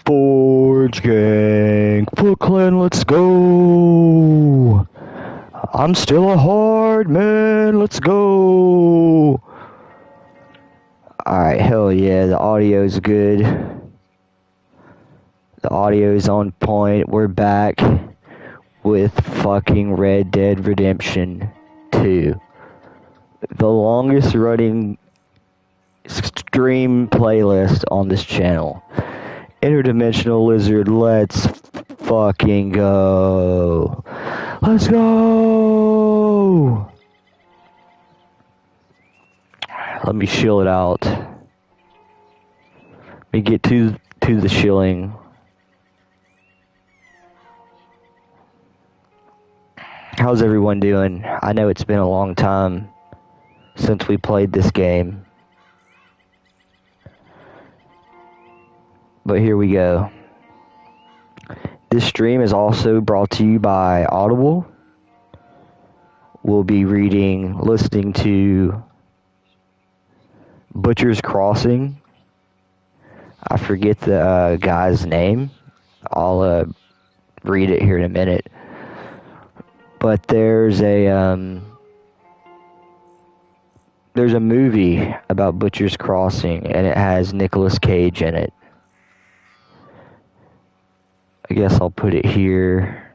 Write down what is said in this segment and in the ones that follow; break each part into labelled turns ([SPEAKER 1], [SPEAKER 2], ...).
[SPEAKER 1] Forge Gang, Foot Clan, let's go! I'm still a hard man, let's go! Alright, hell yeah, the audio's good. The audio's on point, we're back with fucking Red Dead Redemption 2. The longest running stream playlist on this channel. Interdimensional Lizard, let's fucking go. Let's go. Let me shill it out. Let me get to the shilling. How's everyone doing? I know it's been a long time since we played this game. But here we go. This stream is also brought to you by Audible. We'll be listening to Butcher's Crossing. I forget the guy's name. I'll read it here in a minute. But there's a movie about Butcher's Crossing, and it has Nicolas Cage in it. I guess I'll put it here.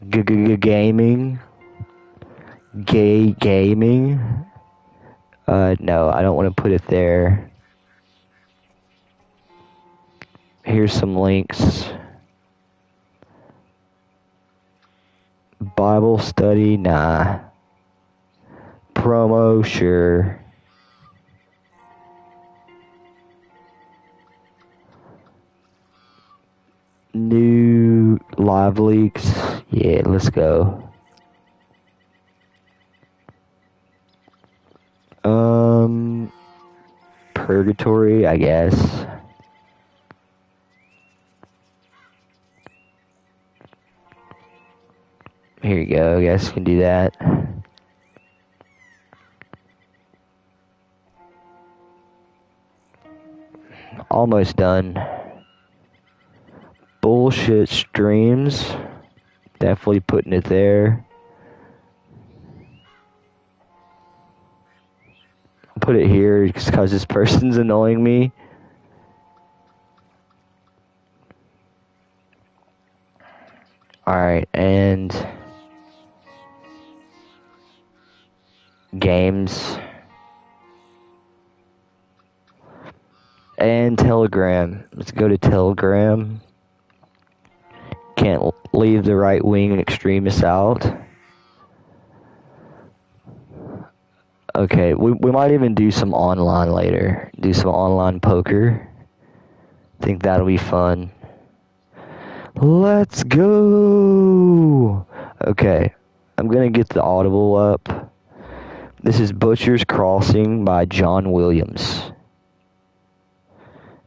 [SPEAKER 1] Gaming. Gay gaming. No, I don't want to put it there. Here's some links. Bible study, nah. Promo, sure. New live leaks, yeah, let's go. Purgatory, I guess. Here you go, I guess you can do that. Almost done. Bullshit streams. Definitely putting it there. I'll put it here just because this person's annoying me. Alright, and games. And Telegram. Let's go to Telegram. Can't leave the right-wing extremists out. Okay, we might even do some online later. Do some online poker. Think that'll be fun. Let's go! Okay, I'm gonna get the Audible up. This is Butcher's Crossing by John Williams.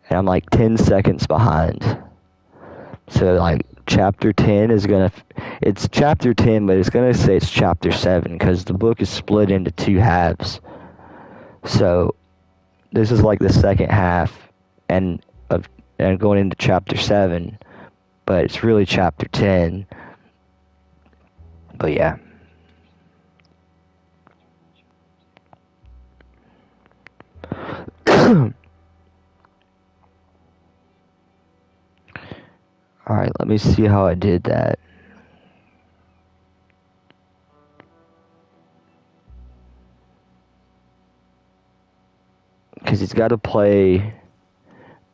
[SPEAKER 1] And I'm like 10 seconds behind. So like chapter 10 is gonna, it's chapter 10, but it's gonna say it's chapter 7 because the book is split into two halves. So this is like the second half and going into chapter 7, but it's really chapter 10. But yeah. Alright, let me see how I did that. Because he's got to play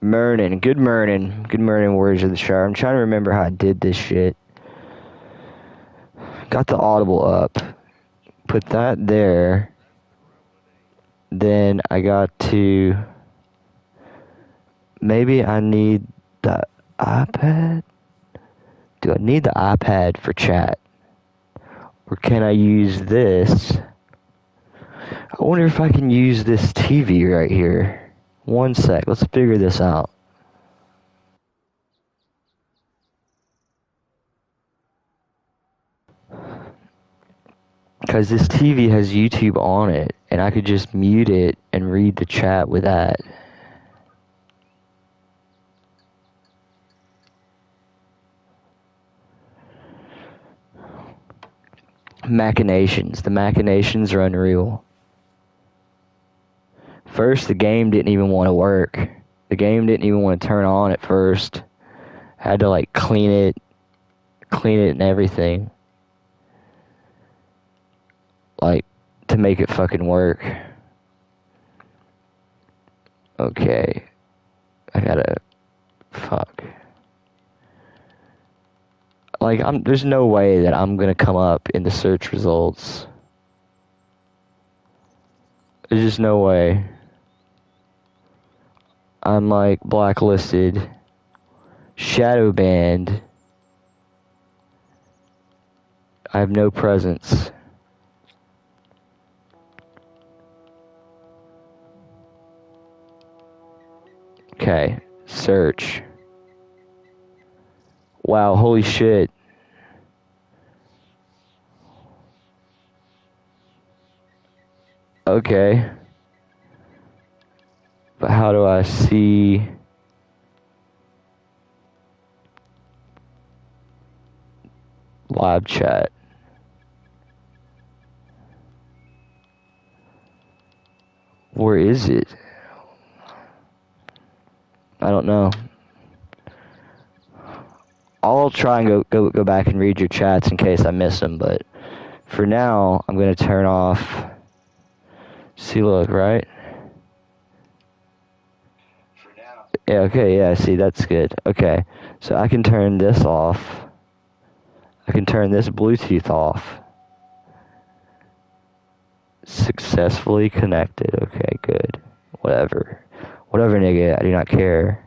[SPEAKER 1] Murnin. Good Murnin. Good Murnin Words of the Shire. I'm trying to remember how I did this shit. Got the Audible up. Put that there. Then I got to... Maybe I need the iPad? Do I need the iPad for chat? Or can I use this? I wonder if I can use this TV right here. One sec, let's figure this out. Because this TV has YouTube on it, and I could just mute it and read the chat with that. machinations. The machinations are unreal. First, the game didn't even want to work. The game didn't even want to turn on at first. I had to like clean it and everything. Like, to make it fucking work. Okay. I gotta... Fuck. Like, there's no way that I'm gonna come up in the search results. There's just no way. I'm like blacklisted, shadow banned. I have no presence. Okay, search. Wow, holy shit. Okay. But how do I see... live chat? Where is it? I don't know. I'll try and go back and read your chats in case I miss them, but for now, I'm gonna turn off... See, look, right? Yeah, okay, yeah, see, that's good. Okay, so I can turn this off. I can turn this Bluetooth off. Successfully connected. Okay, good. Whatever, nigga, I do not care.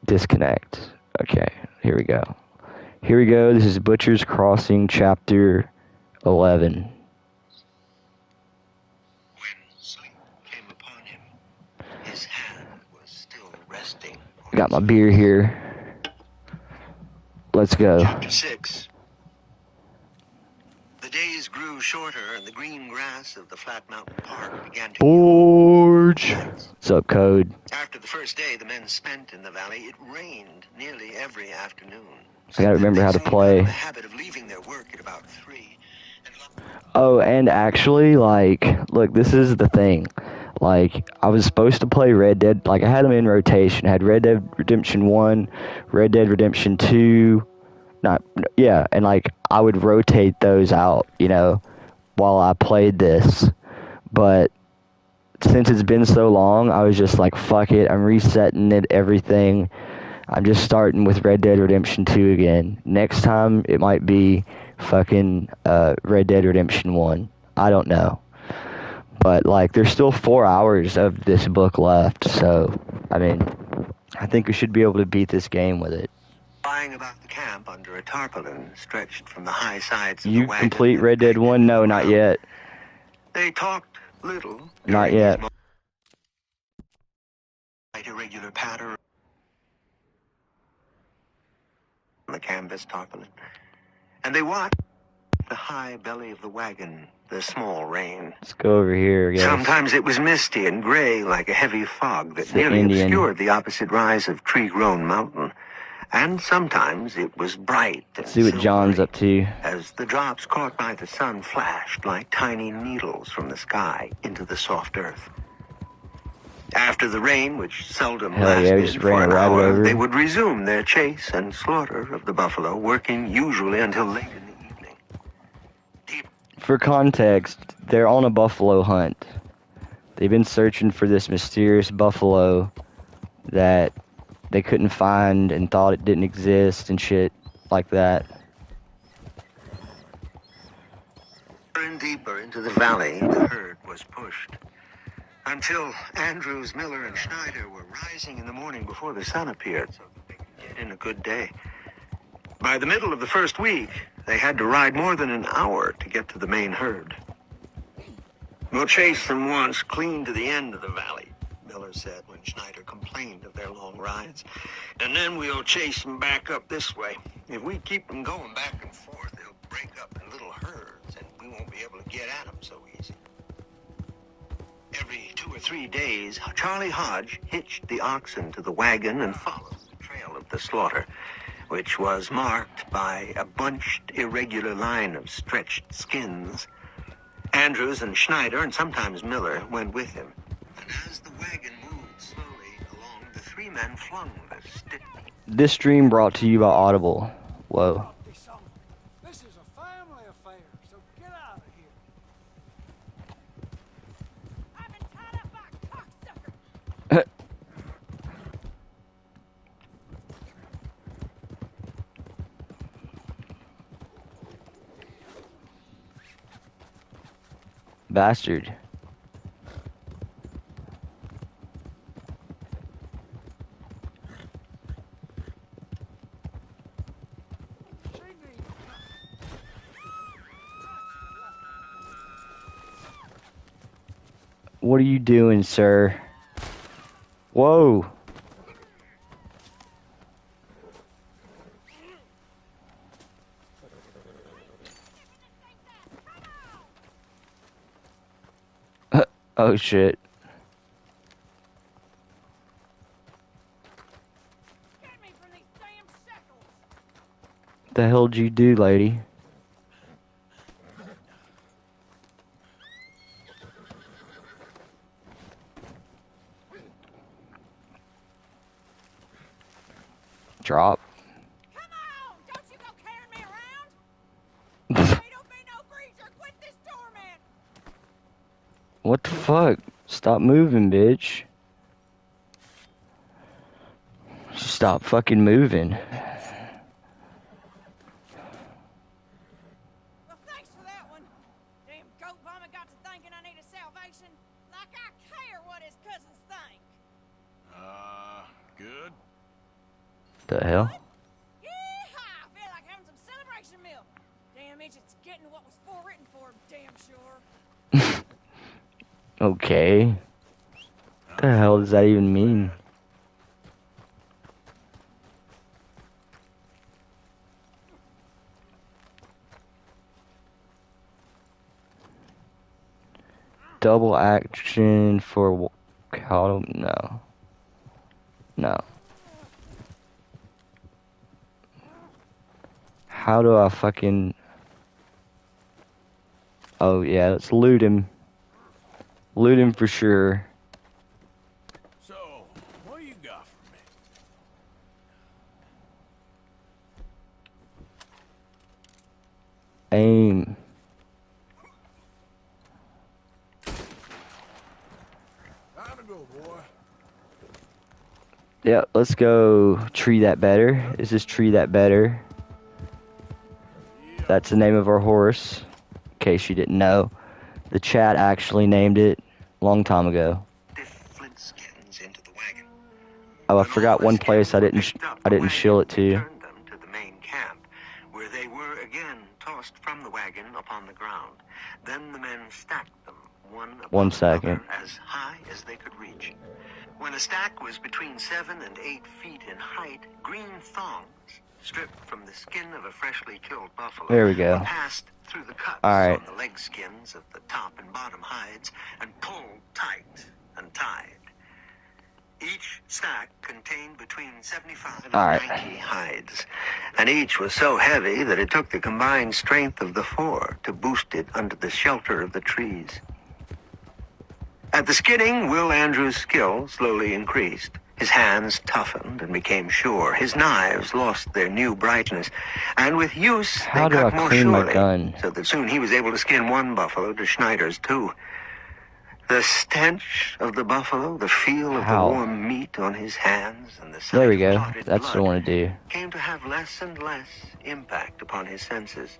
[SPEAKER 1] Disconnect. Okay, here we go. This is Butcher's Crossing, Chapter 11.
[SPEAKER 2] When sleep came upon him, his hand was still resting.
[SPEAKER 1] Got my beer here. Let's go.
[SPEAKER 2] Chapter 6. The days grew shorter, and the green grass of the flat mountain park began to
[SPEAKER 1] Forge. What's up, Code?
[SPEAKER 2] After the first day the men spent in the valley, it rained nearly every afternoon.
[SPEAKER 1] I gotta remember how to play.
[SPEAKER 2] The habit of leaving their work at about 3.
[SPEAKER 1] Oh, and actually, like, look, this is the thing. Like, I was supposed to play Red Dead. Like, I had them in rotation. I had Red Dead Redemption 1, Red Dead Redemption 2. And, like, I would rotate those out, you know, while I played this. But since it's been so long, I was just like, fuck it. I'm resetting it, everything. I'm just starting with Red Dead Redemption 2 again. Next time, it might be fucking Red Dead Redemption 1. I don't know. But, like, there's still 4 hours of this book left, so, I mean, I think we should be able to beat this game with it.
[SPEAKER 2] Lying about the camp under a tarpaulin stretched from the high sides of
[SPEAKER 1] You
[SPEAKER 2] the wagon.
[SPEAKER 1] complete Red Dead 1? No, not yet.
[SPEAKER 2] They talked little.
[SPEAKER 1] Not yet.
[SPEAKER 2] Irregular patter on the canvas tarpaulin. And they watched the high belly of the wagon, the small rain.
[SPEAKER 1] Let's go over here, I guess.
[SPEAKER 2] Sometimes it was misty and gray like a heavy fog that nearly
[SPEAKER 1] Indian.
[SPEAKER 2] obscured the opposite rise of tree-grown mountain. And sometimes it was bright and
[SPEAKER 1] See what John's
[SPEAKER 2] silvery,
[SPEAKER 1] up to.
[SPEAKER 2] as the drops caught by the sun flashed like tiny needles from the sky into the soft earth. After the rain, which seldom lasted for an hour, they would resume their chase and slaughter of the buffalo, working usually until late in the evening.
[SPEAKER 1] For context, they're on a buffalo hunt. They've been searching for this mysterious buffalo that they couldn't find and thought it didn't exist and shit like that.
[SPEAKER 2] Deeper and deeper into the valley, the herd was pushed. Until Andrews, Miller, and Schneider were rising in the morning before the sun appeared, so that they could get in a good day. By the middle of the first week, they had to ride more than an hour to get to the main herd. "We'll chase them once, clean to the end of the valley," Miller said when Schneider complained of their long rides. "And then we'll chase them back up this way. If we keep them going back and forth, they'll break up in little herds, and we won't be able to get at them so easy." Every 2 or 3 days, Charlie Hodge hitched the oxen to the wagon and followed the trail of the slaughter. which was marked by a bunched, irregular line of stretched skins. Andrews and Schneider, and sometimes Miller, went with him. And as the wagon moved slowly along, the three men flung the stick.
[SPEAKER 1] This stream brought to you by Audible. Whoa.
[SPEAKER 3] This is a family affair, so get out of here. I've been tied up by a cocksucker.
[SPEAKER 1] Bastard. What are you doing, sir? Whoa. Oh shit.
[SPEAKER 3] Get me from these damn shackles.
[SPEAKER 1] The hell did you do, lady? Drop.
[SPEAKER 3] Come on! Don't you go carrying me around! Hey, don't be no greaser! Quit this torment!
[SPEAKER 1] What the fuck? Stop moving, bitch. Stop fucking moving.
[SPEAKER 3] Well, thanks for that one. Damn goat vomit got to thinking I need a salvation. Like I care what his cousins think.
[SPEAKER 4] Good.
[SPEAKER 1] The hell?
[SPEAKER 3] Yeehaw! I feel like having some celebration milk. Damn midget's getting what was forewritten for him, damn sure.
[SPEAKER 1] Okay. What the hell does that even mean? Double action for how? No. No. How do I fucking... Oh yeah, let's loot him. Loot him for sure.
[SPEAKER 4] So, what do you got for me?
[SPEAKER 1] Aim.
[SPEAKER 4] Time to go, boy.
[SPEAKER 1] Yeah, let's go tree that better. Is this tree that better? That's the name of our horse. In case you didn't know. The chat actually named it a long time ago.
[SPEAKER 2] Flint skins into the wagon.
[SPEAKER 1] Oh, I forgot one place I didn't shill it to.
[SPEAKER 2] Returned them to the main camp, where they were again tossed from the wagon upon the ground. Then the men stacked them, one upon
[SPEAKER 1] second.
[SPEAKER 2] another, as high as they could reach. When the stack was between 7 and 8 feet in height, green thongs, stripped from the skin of a freshly killed buffalo,
[SPEAKER 1] There we go.
[SPEAKER 2] were passed through the cuts
[SPEAKER 1] All right.
[SPEAKER 2] on the leg skins of the top and bottom hides and pulled tight and tied. Each stack contained between 75 and
[SPEAKER 1] All right.
[SPEAKER 2] 90 hides, and each was so heavy that it took the combined strength of the 4 to boost it under the shelter of the trees. At the skinning, Will Andrews' skill slowly increased. His hands toughened and became sure. His knives lost their new brightness, and with use,
[SPEAKER 1] How
[SPEAKER 2] they
[SPEAKER 1] do
[SPEAKER 2] cut
[SPEAKER 1] I
[SPEAKER 2] more
[SPEAKER 1] clean my
[SPEAKER 2] surely,
[SPEAKER 1] gun?
[SPEAKER 2] so that soon he was able to skin one buffalo to Schneider's 2. The stench of the buffalo, the feel of
[SPEAKER 1] How?
[SPEAKER 2] the warm meat on his hands, and the sight
[SPEAKER 1] There we
[SPEAKER 2] of
[SPEAKER 1] go.
[SPEAKER 2] clotted
[SPEAKER 1] That's what I
[SPEAKER 2] blood
[SPEAKER 1] want to do.
[SPEAKER 2] came to have less and less impact upon his senses.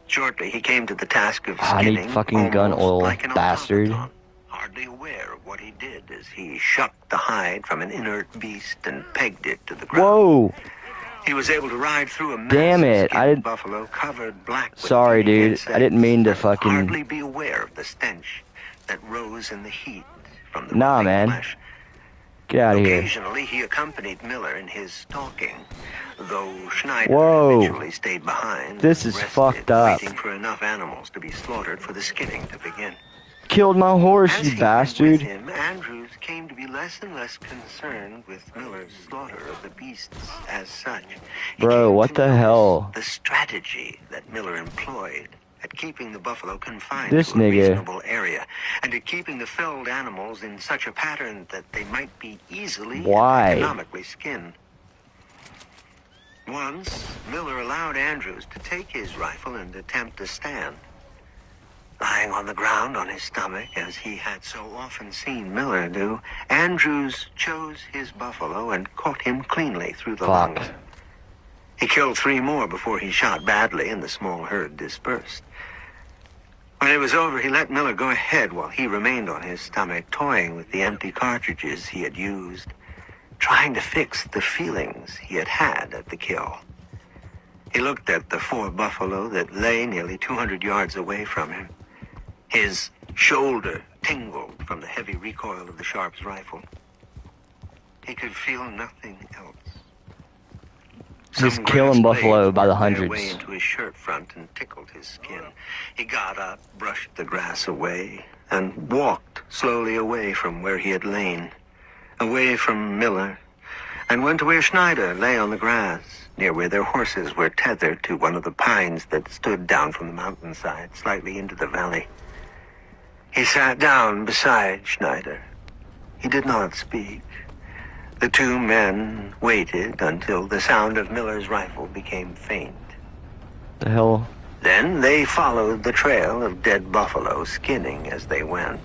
[SPEAKER 2] Shortly, he came to the task of
[SPEAKER 1] I need
[SPEAKER 2] skinning
[SPEAKER 1] fucking gun
[SPEAKER 2] almost
[SPEAKER 1] oil,
[SPEAKER 2] like an
[SPEAKER 1] bastard.
[SPEAKER 2] automaton, hardly aware of what he did as he shucked the hide from an inert beast and pegged it to the ground.
[SPEAKER 1] Whoa!
[SPEAKER 2] He was able to ride through a
[SPEAKER 1] Damn
[SPEAKER 2] massive
[SPEAKER 1] it, I
[SPEAKER 2] skinned
[SPEAKER 1] didn't-
[SPEAKER 2] buffalo covered black with
[SPEAKER 1] Sorry,
[SPEAKER 2] bleeding
[SPEAKER 1] dude.
[SPEAKER 2] insects,
[SPEAKER 1] I didn't mean to
[SPEAKER 2] and
[SPEAKER 1] fucking-
[SPEAKER 2] hardly be aware of the stench that rose in the heat from the
[SPEAKER 1] Nah,
[SPEAKER 2] rotting
[SPEAKER 1] man.
[SPEAKER 2] flesh.
[SPEAKER 1] Get out of here.
[SPEAKER 2] Occasionally, he accompanied Miller in his stalking, though Schneider
[SPEAKER 1] Whoa.
[SPEAKER 2] eventually stayed behind.
[SPEAKER 1] This
[SPEAKER 2] and
[SPEAKER 1] is
[SPEAKER 2] rested,
[SPEAKER 1] fucked up.
[SPEAKER 2] Waiting for enough animals to be slaughtered for the skinning to begin.
[SPEAKER 1] Killed my horse,
[SPEAKER 2] As
[SPEAKER 1] you
[SPEAKER 2] he
[SPEAKER 1] bastard.
[SPEAKER 2] went with him, Andrews came to be less less and less concerned with Miller's slaughter of the beasts as such. He
[SPEAKER 1] Bro,
[SPEAKER 2] came
[SPEAKER 1] what
[SPEAKER 2] to
[SPEAKER 1] the
[SPEAKER 2] notice
[SPEAKER 1] hell?
[SPEAKER 2] The strategy that Miller employed at keeping the buffalo confined
[SPEAKER 1] This
[SPEAKER 2] to a
[SPEAKER 1] nigga.
[SPEAKER 2] reasonable area, and at keeping the felled animals in such a pattern that they might be easily
[SPEAKER 1] Why?
[SPEAKER 2] and economically skinned. Once, Miller allowed Andrews to take his rifle and attempt to stand. Lying on the ground on his stomach, as he had so often seen Miller do, Andrews chose his buffalo and caught him cleanly through the
[SPEAKER 1] Fuck.
[SPEAKER 2] lungs. He killed 3 more before he shot badly and the small herd dispersed. When it was over, he let Miller go ahead while he remained on his stomach, toying with the empty cartridges he had used, trying to fix the feelings he had had at the kill. He looked at the 4 buffalo that lay nearly 200 yards away from him. His shoulder tingled from the heavy recoil of the Sharp's rifle. He could feel nothing else.
[SPEAKER 1] Just
[SPEAKER 2] Some
[SPEAKER 1] killing
[SPEAKER 2] grass
[SPEAKER 1] buffalo
[SPEAKER 2] blades
[SPEAKER 1] by the
[SPEAKER 2] worked their
[SPEAKER 1] hundreds.
[SPEAKER 2] way into his shirt front and tickled his skin. He got up, brushed the grass away, and walked slowly away from where he had lain, away from Miller, and went to where Schneider lay on the grass, near where their horses were tethered to one of the pines that stood down from the mountainside, slightly into the valley. He sat down beside Schneider. He did not speak. The 2 men waited until the sound of Miller's rifle became faint.
[SPEAKER 1] The hell?
[SPEAKER 2] Then they followed the trail of dead buffalo, skinning as they went.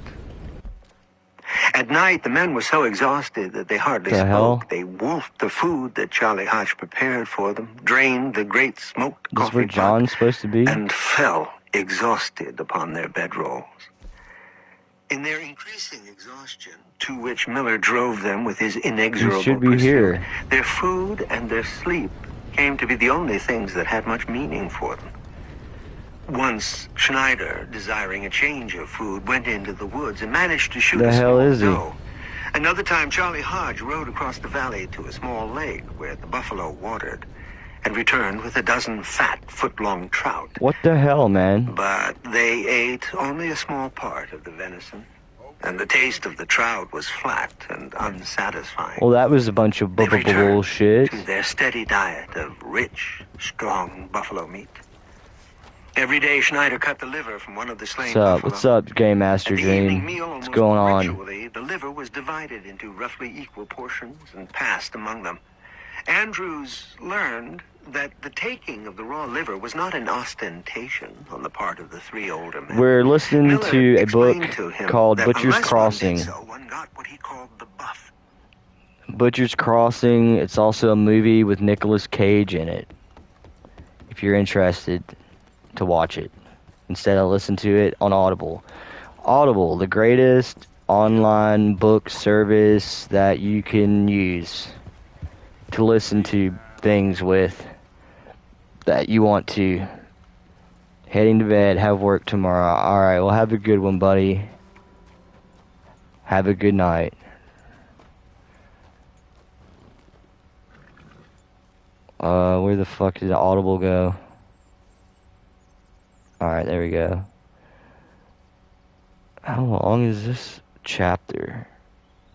[SPEAKER 2] At night, the men were so exhausted that they hardly
[SPEAKER 1] The
[SPEAKER 2] spoke.
[SPEAKER 1] hell?
[SPEAKER 2] They wolfed the food that Charlie Hodge prepared for them, drained the great smoked
[SPEAKER 1] This is
[SPEAKER 2] coffee
[SPEAKER 1] where
[SPEAKER 2] pot,
[SPEAKER 1] John's supposed to be?
[SPEAKER 2] and fell exhausted upon their bedrolls. In their increasing exhaustion, to which Miller drove them with his inexorable
[SPEAKER 1] You should be
[SPEAKER 2] pursuit,
[SPEAKER 1] here.
[SPEAKER 2] their food and their sleep came to be the only things that had much meaning for them. Once, Schneider, desiring a change of food, went into the woods and managed to shoot
[SPEAKER 1] The
[SPEAKER 2] a
[SPEAKER 1] hell
[SPEAKER 2] small
[SPEAKER 1] is he?
[SPEAKER 2] doe. Another time, Charlie Hodge rode across the valley to a small lake where the buffalo watered, and returned with a dozen fat, foot-long trout.
[SPEAKER 1] What the hell, man?
[SPEAKER 2] But they ate only a small part of the venison, and the taste of the trout was flat and unsatisfying.
[SPEAKER 1] Well, that was a bunch of
[SPEAKER 2] They returned
[SPEAKER 1] bullshit.
[SPEAKER 2] to their steady diet of rich, strong buffalo meat. Every day, Schneider cut the liver from one of the slain buffalo.
[SPEAKER 1] What's up, Game Master
[SPEAKER 2] At the evening
[SPEAKER 1] Dream?
[SPEAKER 2] meal,
[SPEAKER 1] What's
[SPEAKER 2] almost
[SPEAKER 1] going on?
[SPEAKER 2] ritually, the liver was divided into roughly equal portions and passed among them. Andrews learned that the taking of the raw liver was not an ostentation on the part of the 3 older men.
[SPEAKER 1] We're listening
[SPEAKER 2] Miller
[SPEAKER 1] to a book
[SPEAKER 2] explained to him
[SPEAKER 1] called
[SPEAKER 2] that
[SPEAKER 1] Butcher's
[SPEAKER 2] unless one did
[SPEAKER 1] Crossing.
[SPEAKER 2] so, one got what he called the buff.
[SPEAKER 1] Butcher's Crossing. It's also a movie with Nicolas Cage in it. If you're interested to watch it, instead of listen to it on Audible. Audible, the greatest online book service that you can use to listen to things with that you want to. Heading to bed, have work tomorrow. Alright, well, have a good one, buddy. Have a good night. Where the fuck did Audible go? Alright, there we go. How long is this chapter?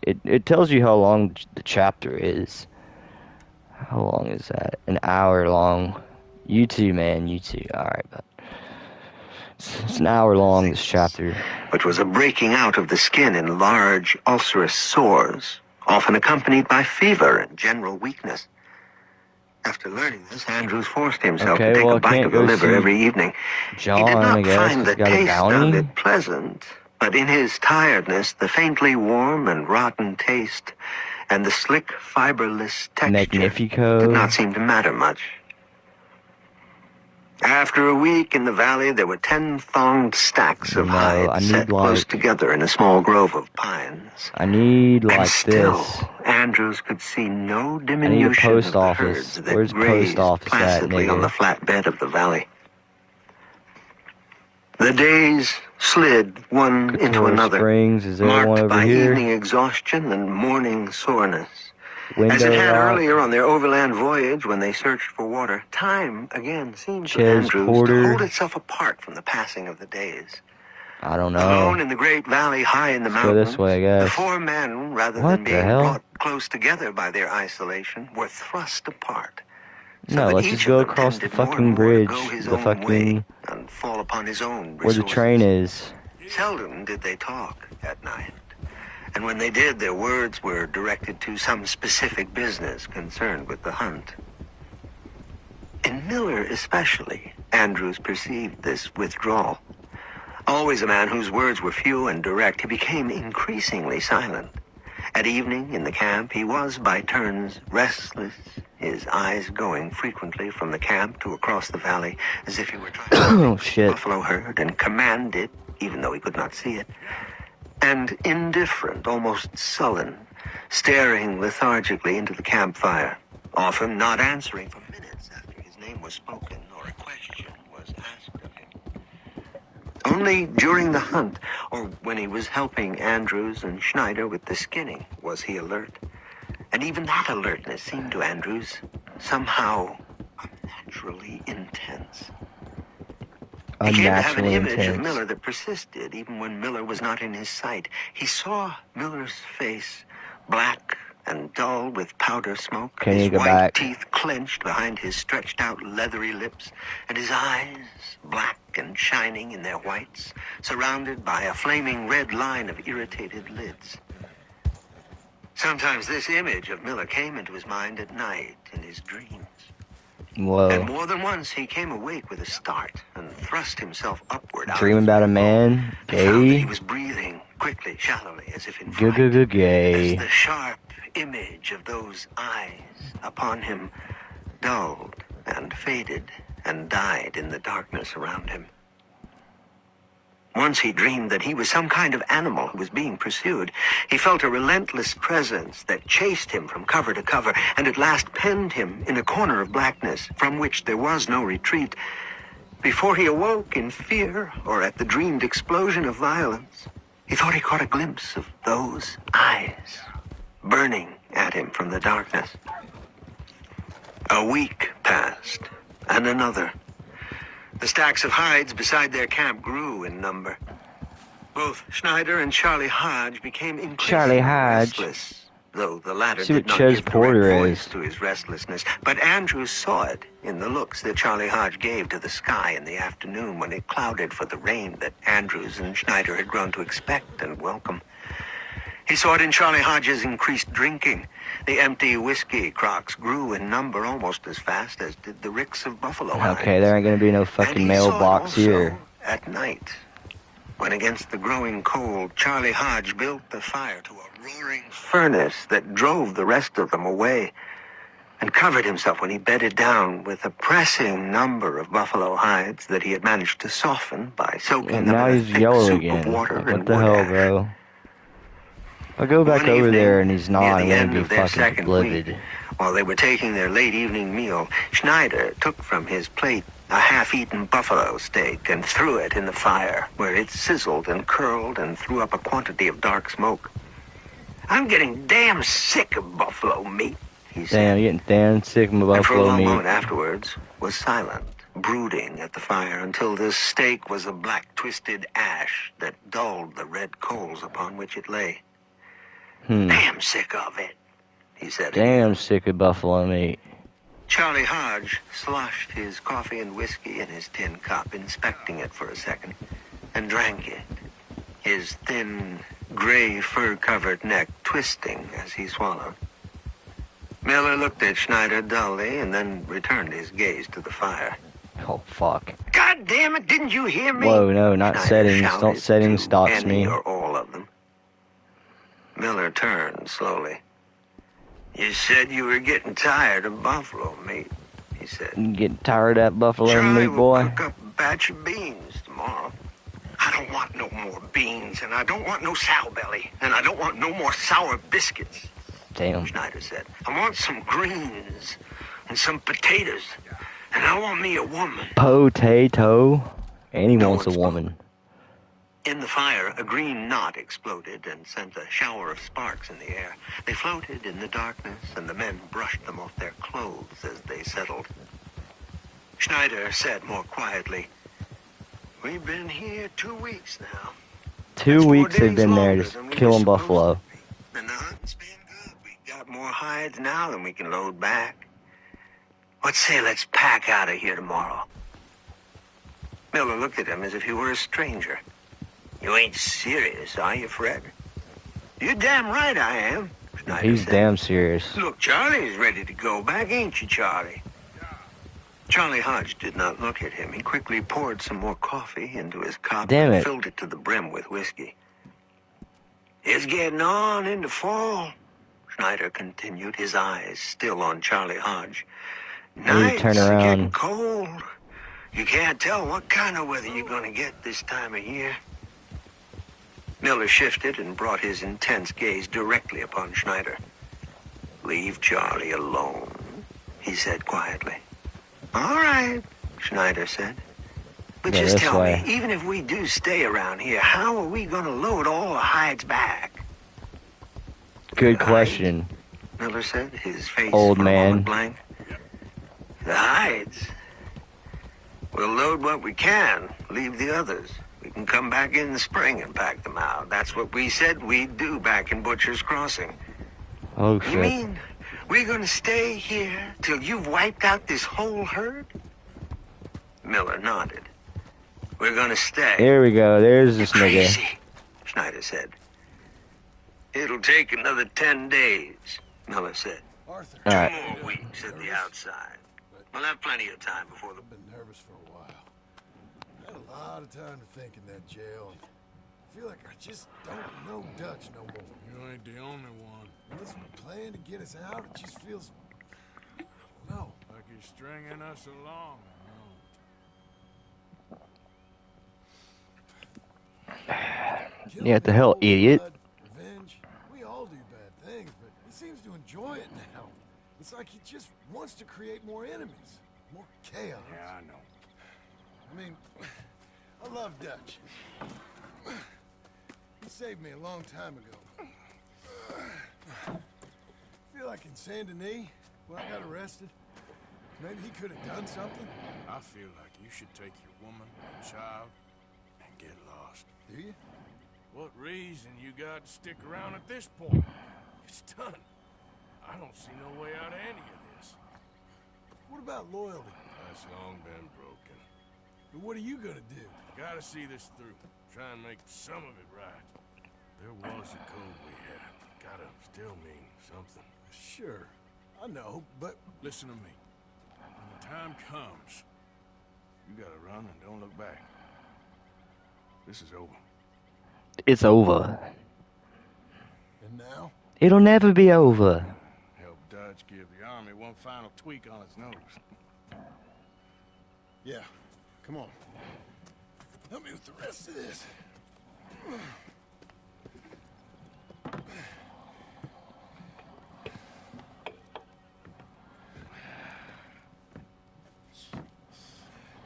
[SPEAKER 1] It tells you how long the chapter is. How long is that? An hour long. You too, man. You too. Alright, but it's an hour long, this chapter.
[SPEAKER 2] Which was a breaking out of the skin in large ulcerous sores, often accompanied by fever and general weakness. After learning this, Andrews forced himself
[SPEAKER 1] Okay,
[SPEAKER 2] to take
[SPEAKER 1] well,
[SPEAKER 2] a
[SPEAKER 1] I
[SPEAKER 2] bite
[SPEAKER 1] can't
[SPEAKER 2] of the
[SPEAKER 1] go
[SPEAKER 2] liver
[SPEAKER 1] see
[SPEAKER 2] every evening.
[SPEAKER 1] John,
[SPEAKER 2] He did not
[SPEAKER 1] I guess,
[SPEAKER 2] find
[SPEAKER 1] 'cause
[SPEAKER 2] the
[SPEAKER 1] he got a
[SPEAKER 2] taste of
[SPEAKER 1] bounty.
[SPEAKER 2] it pleasant, but in his tiredness, the faintly warm and rotten taste and the slick, fiberless texture
[SPEAKER 1] Magnifico.
[SPEAKER 2] did not seem to matter much. After a week in the valley, there were 10-thonged stacks of
[SPEAKER 1] No,
[SPEAKER 2] hides
[SPEAKER 1] I need,
[SPEAKER 2] set close
[SPEAKER 1] like-
[SPEAKER 2] together in a small grove of pines.
[SPEAKER 1] I need
[SPEAKER 2] And
[SPEAKER 1] like
[SPEAKER 2] still,
[SPEAKER 1] this.
[SPEAKER 2] Andrews could see no diminution
[SPEAKER 1] post
[SPEAKER 2] of the
[SPEAKER 1] office.
[SPEAKER 2] herds that
[SPEAKER 1] Where's
[SPEAKER 2] grazed
[SPEAKER 1] post office at,
[SPEAKER 2] placidly on
[SPEAKER 1] nigga?
[SPEAKER 2] the flat bed of the valley. The days slid one into
[SPEAKER 1] Couture
[SPEAKER 2] another,
[SPEAKER 1] Springs, is there one
[SPEAKER 2] marked
[SPEAKER 1] over
[SPEAKER 2] by
[SPEAKER 1] here?
[SPEAKER 2] evening exhaustion and morning soreness.
[SPEAKER 1] Window
[SPEAKER 2] As it had
[SPEAKER 1] Rock,
[SPEAKER 2] earlier on their overland voyage when they searched for water, time again seemed to
[SPEAKER 1] Ches
[SPEAKER 2] Andrews
[SPEAKER 1] Porter.
[SPEAKER 2] to hold itself apart from the passing of the days.
[SPEAKER 1] I don't
[SPEAKER 2] Alone
[SPEAKER 1] know.
[SPEAKER 2] in the great valley high in the
[SPEAKER 1] Let's go
[SPEAKER 2] mountains,
[SPEAKER 1] this way, I
[SPEAKER 2] the
[SPEAKER 1] guess.
[SPEAKER 2] 4 men, rather
[SPEAKER 1] What
[SPEAKER 2] than
[SPEAKER 1] the
[SPEAKER 2] being
[SPEAKER 1] hell?
[SPEAKER 2] brought close together by their isolation, were thrust apart. So
[SPEAKER 1] No,
[SPEAKER 2] that
[SPEAKER 1] let's
[SPEAKER 2] each
[SPEAKER 1] just
[SPEAKER 2] of
[SPEAKER 1] go
[SPEAKER 2] them
[SPEAKER 1] across the
[SPEAKER 2] tended more and
[SPEAKER 1] fucking
[SPEAKER 2] more to
[SPEAKER 1] bridge.
[SPEAKER 2] go his
[SPEAKER 1] The
[SPEAKER 2] own
[SPEAKER 1] fucking...
[SPEAKER 2] way and fall upon his own
[SPEAKER 1] where the
[SPEAKER 2] resources.
[SPEAKER 1] train is.
[SPEAKER 2] Seldom did they talk at night. And when they did, their words were directed to some specific business concerned with the hunt. In Miller especially, Andrews perceived this withdrawal. Always a man whose words were few and direct, he became increasingly silent. At evening in the camp, he was by turns restless, his eyes going frequently from the camp to across the valley, as if he were trying to
[SPEAKER 1] Oh,
[SPEAKER 2] pick
[SPEAKER 1] shit.
[SPEAKER 2] the buffalo herd and command it, even though he could not see it. And indifferent, almost sullen, staring lethargically into the campfire, often not answering for minutes after his name was spoken or a question was asked of him. Only during the hunt, or when he was helping Andrews and Schneider with the skinning, was he alert. And even that alertness seemed to Andrews somehow unnaturally intense. He came to have an
[SPEAKER 1] Unnaturally
[SPEAKER 2] image of
[SPEAKER 1] intense.
[SPEAKER 2] Miller that persisted even when Miller was not in his sight. He saw Miller's face, black and dull with powder smoke,
[SPEAKER 1] Can
[SPEAKER 2] his
[SPEAKER 1] you go
[SPEAKER 2] white
[SPEAKER 1] back?
[SPEAKER 2] teeth clenched behind his stretched-out leathery lips, and his eyes, black and shining in their whites, surrounded by a flaming red line of irritated lids. Sometimes this image of Miller came into his mind at night in his dreams. And
[SPEAKER 1] Whoa.
[SPEAKER 2] more than once he came awake with a start and thrust himself upward out
[SPEAKER 1] Dreaming
[SPEAKER 2] of
[SPEAKER 1] about a
[SPEAKER 2] the
[SPEAKER 1] man?
[SPEAKER 2] and found that he
[SPEAKER 1] Gay?
[SPEAKER 2] was breathing quickly, shallowly, as if in
[SPEAKER 1] Gay,
[SPEAKER 2] fright,
[SPEAKER 1] gay, gay,
[SPEAKER 2] as
[SPEAKER 1] gay.
[SPEAKER 2] the sharp image of those eyes upon him dulled and faded and died in the darkness around him. Once he dreamed that he was some kind of animal who was being pursued. He felt a relentless presence that chased him from cover to cover, and at last penned him in a corner of blackness from which there was no retreat. Before he awoke in fear or at the dreamed explosion of violence, he thought he caught a glimpse of those eyes burning at him from the darkness. A week passed, and another. The stacks of hides beside their camp grew in number. Both Schneider and Charlie Hodge became increasingly restless, though the latter
[SPEAKER 1] See what
[SPEAKER 2] did not
[SPEAKER 1] Ches
[SPEAKER 2] give direct
[SPEAKER 1] Porter
[SPEAKER 2] voice
[SPEAKER 1] is.
[SPEAKER 2] to his restlessness. But Andrews saw it in the looks that Charlie Hodge gave to the sky in the afternoon when it clouded for the rain that Andrews and Schneider had grown to expect and welcome. He saw it in Charlie Hodge's increased drinking. The empty whiskey crocks grew in number almost as fast as did the ricks of buffalo hides.
[SPEAKER 1] Okay, there ain't gonna be no
[SPEAKER 2] And
[SPEAKER 1] fucking
[SPEAKER 2] he
[SPEAKER 1] mailbox
[SPEAKER 2] saw it also
[SPEAKER 1] here.
[SPEAKER 2] at night, when against the growing cold, Charlie Hodge built the fire to a roaring furnace that drove the rest of them away, and covered himself when he bedded down with a pressing number of buffalo hides that he had managed to soften by soaking
[SPEAKER 1] And
[SPEAKER 2] them
[SPEAKER 1] now
[SPEAKER 2] in a
[SPEAKER 1] he's
[SPEAKER 2] thick
[SPEAKER 1] yellow
[SPEAKER 2] soup
[SPEAKER 1] again.
[SPEAKER 2] of water
[SPEAKER 1] Like,
[SPEAKER 2] and
[SPEAKER 1] what the
[SPEAKER 2] wood
[SPEAKER 1] hell,
[SPEAKER 2] ash.
[SPEAKER 1] bro? I'll go back
[SPEAKER 2] One
[SPEAKER 1] over
[SPEAKER 2] evening,
[SPEAKER 1] there and he's
[SPEAKER 2] near
[SPEAKER 1] not.
[SPEAKER 2] the
[SPEAKER 1] I'm gonna
[SPEAKER 2] end
[SPEAKER 1] be
[SPEAKER 2] of their
[SPEAKER 1] fucking
[SPEAKER 2] second
[SPEAKER 1] livid.
[SPEAKER 2] week, while they were taking their late evening meal, Schneider took from his plate a half-eaten buffalo steak and threw it in the fire, where it sizzled and curled and threw up a quantity of dark smoke. "I'm getting damn sick of buffalo meat," he said.
[SPEAKER 1] Damn, you're getting damn sick of my
[SPEAKER 2] And for a
[SPEAKER 1] buffalo
[SPEAKER 2] long
[SPEAKER 1] meat.
[SPEAKER 2] moment afterwards was silent, brooding at the fire until this steak was a black twisted ash that dulled the red coals upon which it lay. "Damn sick of it," he said.
[SPEAKER 1] Damn sick of buffalo meat.
[SPEAKER 2] Charlie Hodge sloshed his coffee and whiskey in his tin cup, inspecting it for a second, and drank it, his thin, gray fur-covered neck twisting as he swallowed. Miller looked at Schneider dully and then returned his gaze to the fire.
[SPEAKER 1] Oh, fuck.
[SPEAKER 2] "God damn it, didn't you hear me?"
[SPEAKER 1] Whoa, no, not
[SPEAKER 2] Schneider
[SPEAKER 1] settings.
[SPEAKER 2] shouted
[SPEAKER 1] Don't settings
[SPEAKER 2] to
[SPEAKER 1] stalks
[SPEAKER 2] any
[SPEAKER 1] me.
[SPEAKER 2] or all of them. Miller turned slowly. "You said you were getting tired of buffalo meat," he said.
[SPEAKER 1] You getting tired of that buffalo
[SPEAKER 2] "Charlie
[SPEAKER 1] meat,
[SPEAKER 2] will
[SPEAKER 1] boy?
[SPEAKER 2] cook up a batch of beans tomorrow." "I don't want no more beans, and I don't want no sow belly, and I don't want no more sour biscuits,"
[SPEAKER 1] Damn.
[SPEAKER 2] Schneider said. "I want some greens and some potatoes, and I want me a woman."
[SPEAKER 1] Potato. And he
[SPEAKER 2] No
[SPEAKER 1] wants a
[SPEAKER 2] one spoke.
[SPEAKER 1] woman.
[SPEAKER 2] In the fire, a green knot exploded and sent a shower of sparks in the air. They floated in the darkness, and the men brushed them off their clothes as they settled. Schneider said more quietly, We've been here 2 weeks now.
[SPEAKER 1] 2
[SPEAKER 2] That's 4
[SPEAKER 1] weeks they've
[SPEAKER 2] days
[SPEAKER 1] been there
[SPEAKER 2] longer
[SPEAKER 1] just
[SPEAKER 2] than we were
[SPEAKER 1] killing
[SPEAKER 2] supposed
[SPEAKER 1] buffalo.
[SPEAKER 2] to be. And the hunt's been good. We got more hides now than we can load back. Let's say let's pack out of here tomorrow. Miller looked at him as if he were a stranger. You ain't serious, are you, Fred? You're damn right I am, Schneider
[SPEAKER 1] He's
[SPEAKER 2] said.
[SPEAKER 1] damn serious.
[SPEAKER 2] Look, Charlie's ready to go back, ain't you, Charlie? Charlie Hodge did not look at him. He quickly poured some more coffee into his cup
[SPEAKER 1] Damn
[SPEAKER 2] and
[SPEAKER 1] it.
[SPEAKER 2] filled it to the brim with whiskey. It's getting on into fall, Schneider continued, his eyes still on Charlie Hodge.
[SPEAKER 1] need to
[SPEAKER 2] Nights
[SPEAKER 1] turn
[SPEAKER 2] are getting
[SPEAKER 1] around.
[SPEAKER 2] cold. You can't tell what kind of weather you're going to get this time of year. Miller shifted and brought his intense gaze directly upon Schneider. Leave Charlie alone, he said quietly. All right, Schneider said. But
[SPEAKER 1] Yeah,
[SPEAKER 2] just
[SPEAKER 1] this
[SPEAKER 2] tell
[SPEAKER 1] way.
[SPEAKER 2] me, even if we do stay around here, how are we going to load all the hides back?
[SPEAKER 1] Good
[SPEAKER 2] The
[SPEAKER 1] question,
[SPEAKER 2] hides? Miller said, his face
[SPEAKER 1] old
[SPEAKER 2] for a
[SPEAKER 1] man.
[SPEAKER 2] moment blank. The hides. We'll load what we can, leave the others. We can come back in the spring and pack them out. That's what we said we'd do back in Butcher's Crossing.
[SPEAKER 1] Oh
[SPEAKER 2] You
[SPEAKER 1] shit.
[SPEAKER 2] mean we're going to stay here till you've wiped out this whole herd? Miller nodded. We're going to stay.
[SPEAKER 1] Here we go. There's
[SPEAKER 2] You're
[SPEAKER 1] this nigga.
[SPEAKER 2] crazy, Schneider said. It'll take another 10 days, Miller said.
[SPEAKER 4] Arthur,
[SPEAKER 1] All right.
[SPEAKER 2] 2 more weeks at the outside. We'll have plenty of time before the...
[SPEAKER 4] I've been nervous for a while. I had a lot of time to think in that jail. I feel like I just don't know Dutch no more. You ain't the only one. And this plan to get us out, it just feels... No. Like he's stringing us along.
[SPEAKER 1] Yeah, what the hell, idiot?
[SPEAKER 4] Blood, revenge. We all do bad things, but he seems to enjoy it now. It's like he just wants to create more enemies, more chaos. Yeah, I know. I mean, I love Dutch. He saved me a long time ago. I feel like in Saint Denis, when I got arrested, maybe he could have done something. I feel like you should take your woman and child and get lost. Do you? What reason you got to stick around at this point? It's done. I don't see no way out of any of this. What about loyalty? That's long been broken. But what are you gonna do? Gotta see this through. Try and make some of it right. There was a code we had. Gotta still mean something. Sure, I know, but... Listen to me. When the time comes, you gotta run and don't look back. This is over.
[SPEAKER 1] It's over.
[SPEAKER 4] And now?
[SPEAKER 1] It'll never be over.
[SPEAKER 4] Help Dutch give the army one final tweak on its nose. Yeah, come on. Help me with the rest of this.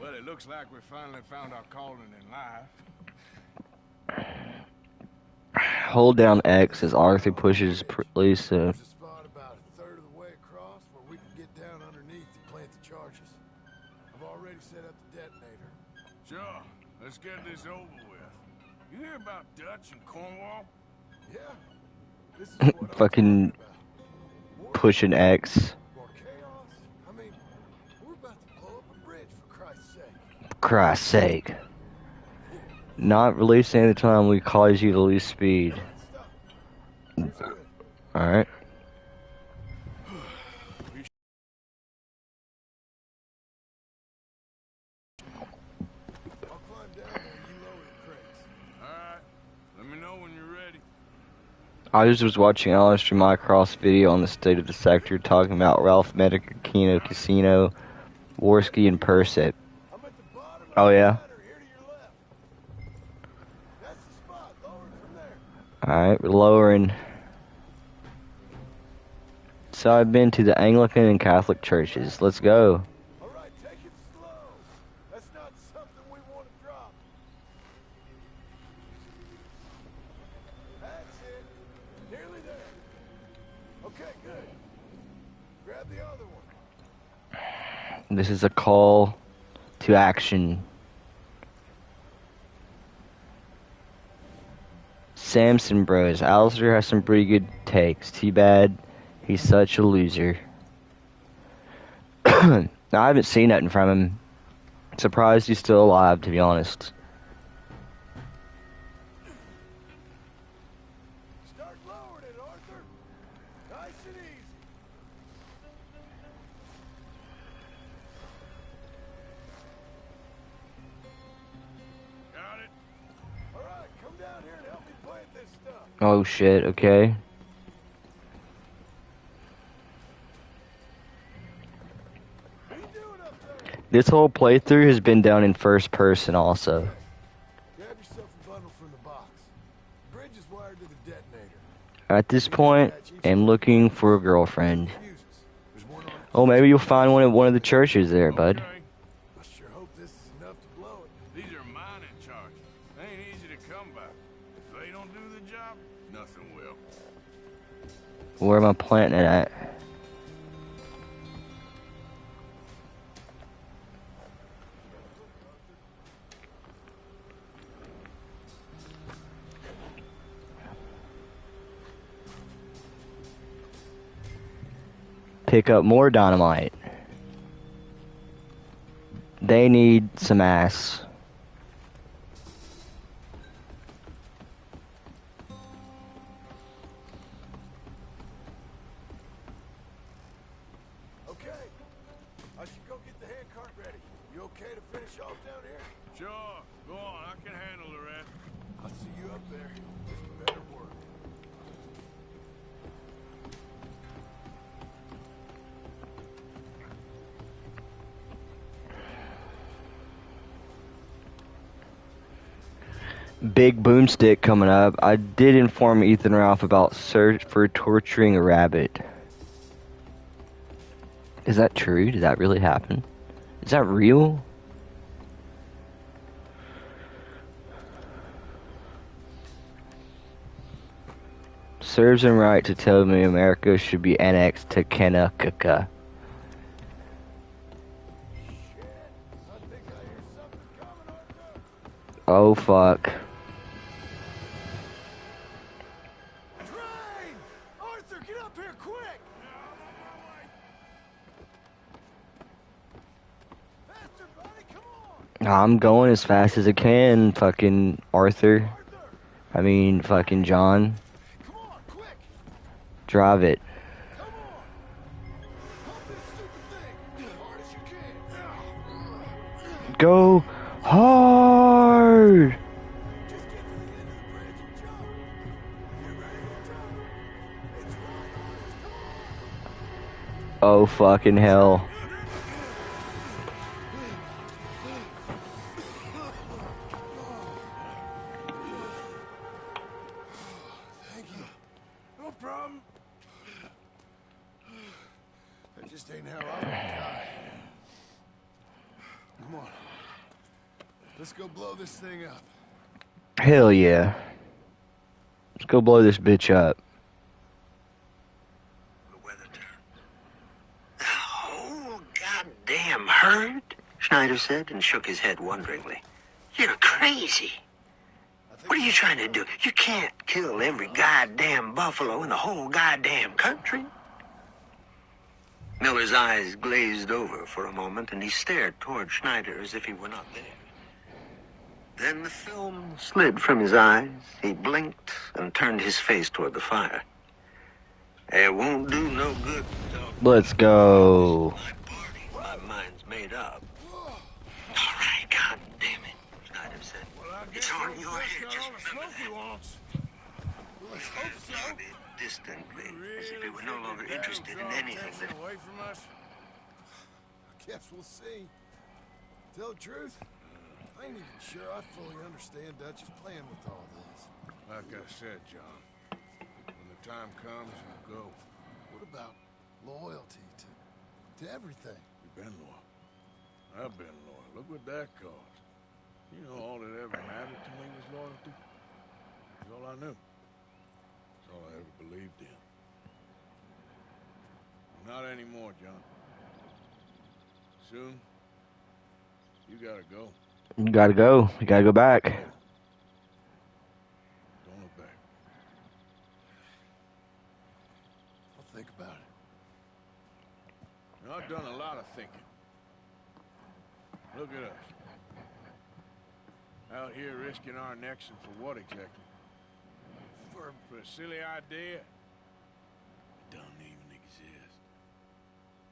[SPEAKER 4] Well, it looks like we finally found our calling in life.
[SPEAKER 1] Hold down X as Arthur pushes Lisa.
[SPEAKER 4] There's a spot about a third of the way across where we can get down underneath and plant the charges. I've already set up the detonator. Sure. Let's get this over with. You hear about Dutch and Cornwall? Yeah. This is what I'm
[SPEAKER 1] Fucking
[SPEAKER 4] talking about. More
[SPEAKER 1] pushing X.
[SPEAKER 4] More chaos? I mean, we're about to blow up a bridge, for Christ's sake.
[SPEAKER 1] For Christ's sake. Not releasing any time will cause you to lose speed.
[SPEAKER 4] Stop. It's good.
[SPEAKER 1] Alright.
[SPEAKER 4] I'll climb down there and you lower the crates. Alright. Let me know when you're ready.
[SPEAKER 1] I just was watching Alistair Mycroft's video on the state of the sector talking about Ralph Medica, Kino Casino, Worski, and Perset.
[SPEAKER 4] I'm at the bottom of
[SPEAKER 1] Oh,
[SPEAKER 4] the
[SPEAKER 1] yeah?
[SPEAKER 4] ladder here to your left. That's the spot. Lower it from there.
[SPEAKER 1] Alright, we're lowering. So I've been to the Anglican and Catholic churches. Let's go.
[SPEAKER 4] All right, take it slow. That's not something we want to drop. That's it. Nearly there. Okay, good. Grab the other one.
[SPEAKER 1] This is a call to action. Samson Bros. Alistair has some pretty good takes. Too bad he's such a loser. I haven't seen nothing from him. Surprised he's still alive, to be honest.
[SPEAKER 4] Start lowering it, Arthur. Nice and easy. Got it. All right, come down here and help me plant this stuff.
[SPEAKER 1] Oh shit, okay.
[SPEAKER 4] What are you doing up there?
[SPEAKER 1] This whole playthrough has been done in first person also.
[SPEAKER 4] Grab yourself a bundle from the box. The bridge is wired to the detonator.
[SPEAKER 1] At this point, I'm looking for a girlfriend.
[SPEAKER 4] Fuses. There's one on
[SPEAKER 1] Oh, maybe you'll find one of the churches there, bud.
[SPEAKER 4] Okay. I sure hope this is enough to blow it. These are mining charges. They ain't easy to come by. If they don't do the job, nothing will.
[SPEAKER 1] Where am I planting it at? Pick up more dynamite. They need some ass.
[SPEAKER 4] Okay. I should go get the hand cart ready. You okay to finish off down here? Sure. Go on. I can handle the rest. I'll see you up there. Just better work.
[SPEAKER 1] Big boomstick coming up. I did inform Ethan Ralph about search for torturing a rabbit. Is that true? Did that really happen? Is that real? Serves him right to tell me America should be annexed to Kanakaka.
[SPEAKER 4] Shit. I think I hear something coming, Arthur.
[SPEAKER 1] Oh fuck.
[SPEAKER 4] Train! Arthur, get up here quick! Faster, buddy, come on!
[SPEAKER 1] I'm going as fast as I can, fucking Arthur.
[SPEAKER 4] Arthur!
[SPEAKER 1] I mean, fucking John.
[SPEAKER 4] Come on, quick!
[SPEAKER 1] Drive it.
[SPEAKER 4] Come on! Pump this stupid thing as hard as you can!
[SPEAKER 1] Go hard!
[SPEAKER 4] Just get to the end of the bridge and jump! Get ready to jump! It's right on us, come on!
[SPEAKER 1] Oh fucking hell.
[SPEAKER 4] Thank you. No problem. That just ain't how I would die. Come on. Let's go blow this thing up.
[SPEAKER 1] Hell yeah. Let's go blow this bitch up.
[SPEAKER 2] The weather turned. The whole goddamn herd? Schneider said and shook his head wonderingly. You're crazy. What are you trying to do? You can't kill every goddamn buffalo in the whole goddamn country. Miller's eyes glazed over for a moment, and he stared toward Schneider as if he were not there. Then the film slid from his eyes. He blinked and turned his face toward the fire. It won't do no good to talk
[SPEAKER 1] Let's go.
[SPEAKER 2] my party. My mind's made up. All right, God damn it, Schneider said. It's on your head. Just remember that.
[SPEAKER 4] Let's hope so.
[SPEAKER 2] Nodded distantly, as if he were no longer interested in anything that...
[SPEAKER 4] away from us? I guess we'll see. Tell the truth, I ain't even sure I fully understand Dutch's plan with all this. Like I said, John, when the time comes, you'll go. What about loyalty to everything? You've been loyal. I've been loyal. Look what that cost. You know, all that ever mattered to me was loyalty. That's all I knew. That's all I ever believed in. Not anymore, John. Soon, you gotta go.
[SPEAKER 1] You gotta go. You gotta go back.
[SPEAKER 4] Don't look back. think about it. I've done a lot of thinking. Look at us. Out here risking our necks, and for what exactly? For a silly idea? It don't even exist.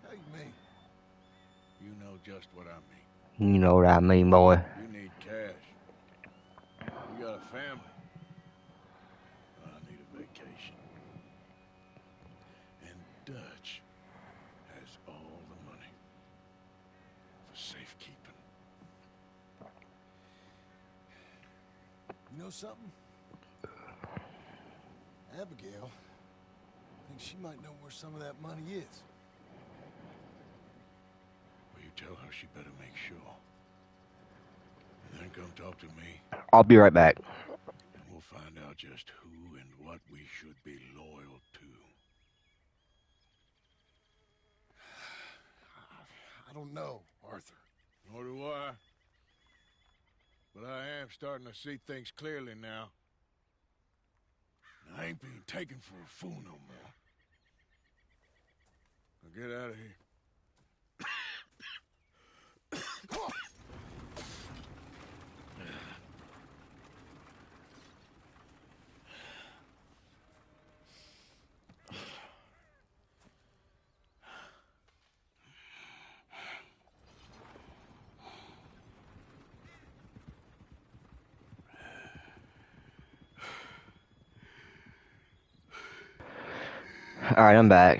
[SPEAKER 4] How you mean? You know just what I mean.
[SPEAKER 1] You know what I mean, boy.
[SPEAKER 4] You need cash. You got a family. I need a vacation. And Dutch has all the money for safekeeping. You know something? Abigail thinks she might know where some of that money is. Well, you tell her she better make sure. And then come talk to me,
[SPEAKER 1] I'll be right back.
[SPEAKER 4] and we'll find out just who and what we should be loyal to. I don't know, Arthur. Nor do I. But I am starting to see things clearly now. I ain't being taken for a fool no more. Now get out of here.
[SPEAKER 1] Alright, I'm back.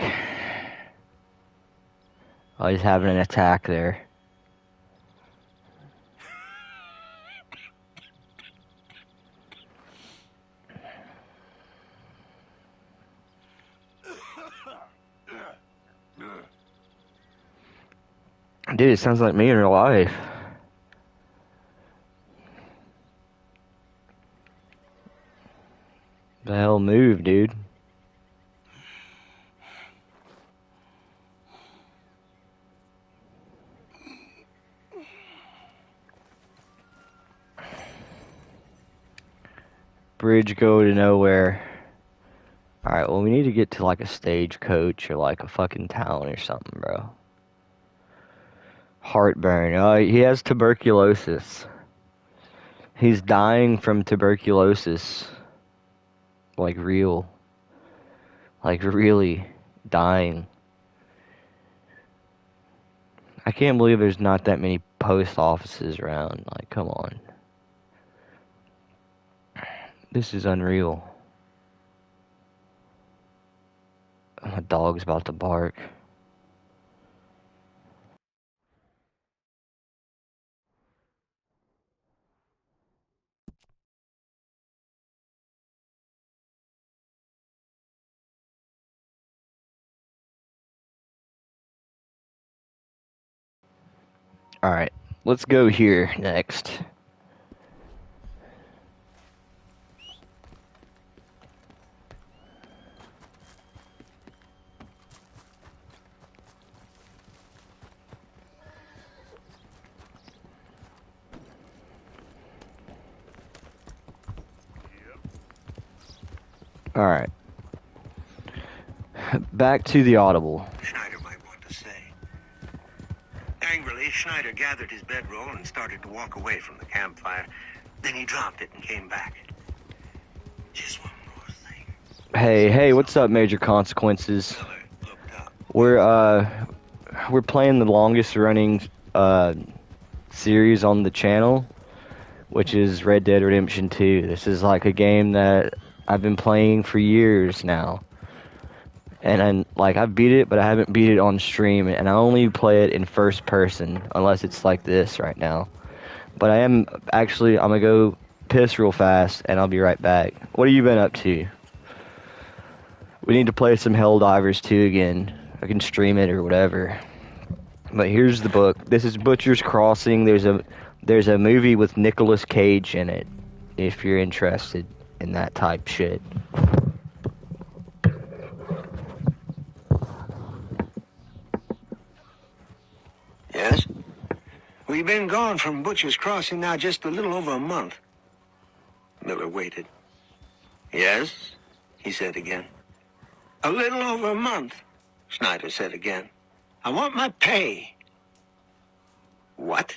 [SPEAKER 1] Oh, he's having an attack there. Dude, it sounds like me in real life. The hell move, dude. Bridge go to nowhere. Alright, well, we need to get to like a stagecoach or like a fucking town or something, bro. Heartburn. Oh, he has tuberculosis. He's dying from tuberculosis. Like real. Like really dying. I can't believe there's not that many post offices around. Like, come on. This is unreal. My dog's about to bark. Alright, let's go here next. Alright. Back to the audible.
[SPEAKER 2] Schneider might want to say. Angrily, Schneider gathered his bedroll and started to walk away from the campfire. Then he dropped it and came back. Just one more thing.
[SPEAKER 1] Hey, what's up, Major Consequences?
[SPEAKER 2] Miller looked up.
[SPEAKER 1] We're playing the longest running series on the channel, which is Red Dead Redemption 2. This is like a game that I've been playing for years now. And I've beat it, but I haven't beat it on stream, and I only play it in first person, unless it's like this right now. But I'm gonna go piss real fast, and I'll be right back. What have you been up to? We need to play some Helldivers 2 again. I can stream it or whatever. But here's the book. This is Butcher's Crossing. There's a movie with Nicolas Cage in it, if you're interested in that type shit.
[SPEAKER 2] Yes? We've been gone from Butcher's Crossing now just a little over a month. Miller waited. Yes? He said again. A little over a month, Schneider said again. I want my pay. What?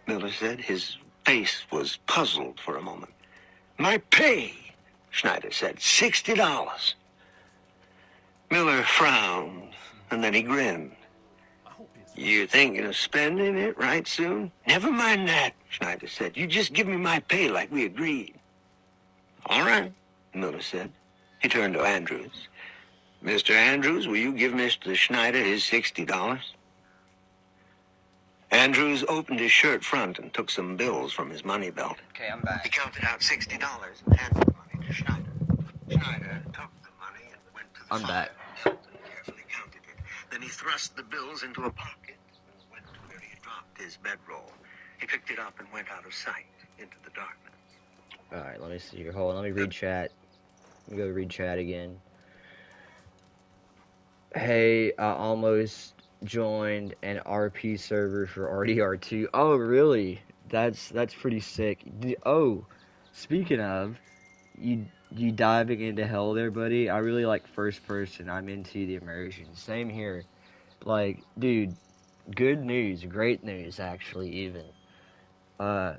[SPEAKER 2] Miller said. His face was puzzled for a moment. My pay, Schneider said. $60. Miller frowned, and then he grinned. You're thinking of spending it right soon? Never mind that, Schneider said. You just give me my pay like we agreed. All right, Miller said. He turned to Andrews. Mr. Andrews, will you give Mr. Schneider his $60? Andrews opened his shirt front and took some bills from his money belt.
[SPEAKER 1] Okay, I'm back.
[SPEAKER 2] He counted out $60 and handed the money to Schneider. Schneider took the money and went to the
[SPEAKER 1] I'm
[SPEAKER 2] fire.
[SPEAKER 1] back.
[SPEAKER 2] Knelt and carefully counted it. Then he thrust the bills into a pocket and went to where he had dropped his bedroll. He picked it up and went out of sight into the darkness.
[SPEAKER 1] Alright, let me see here. Hold on, let me read chat. Let me go read chat again. Hey, I almost joined an RP server for RDR2. Oh, really? That's pretty sick. Oh, speaking of, you diving into hell there, buddy. I really like first person. I'm into the immersion. Same here. Like, dude, good news, great news actually even. My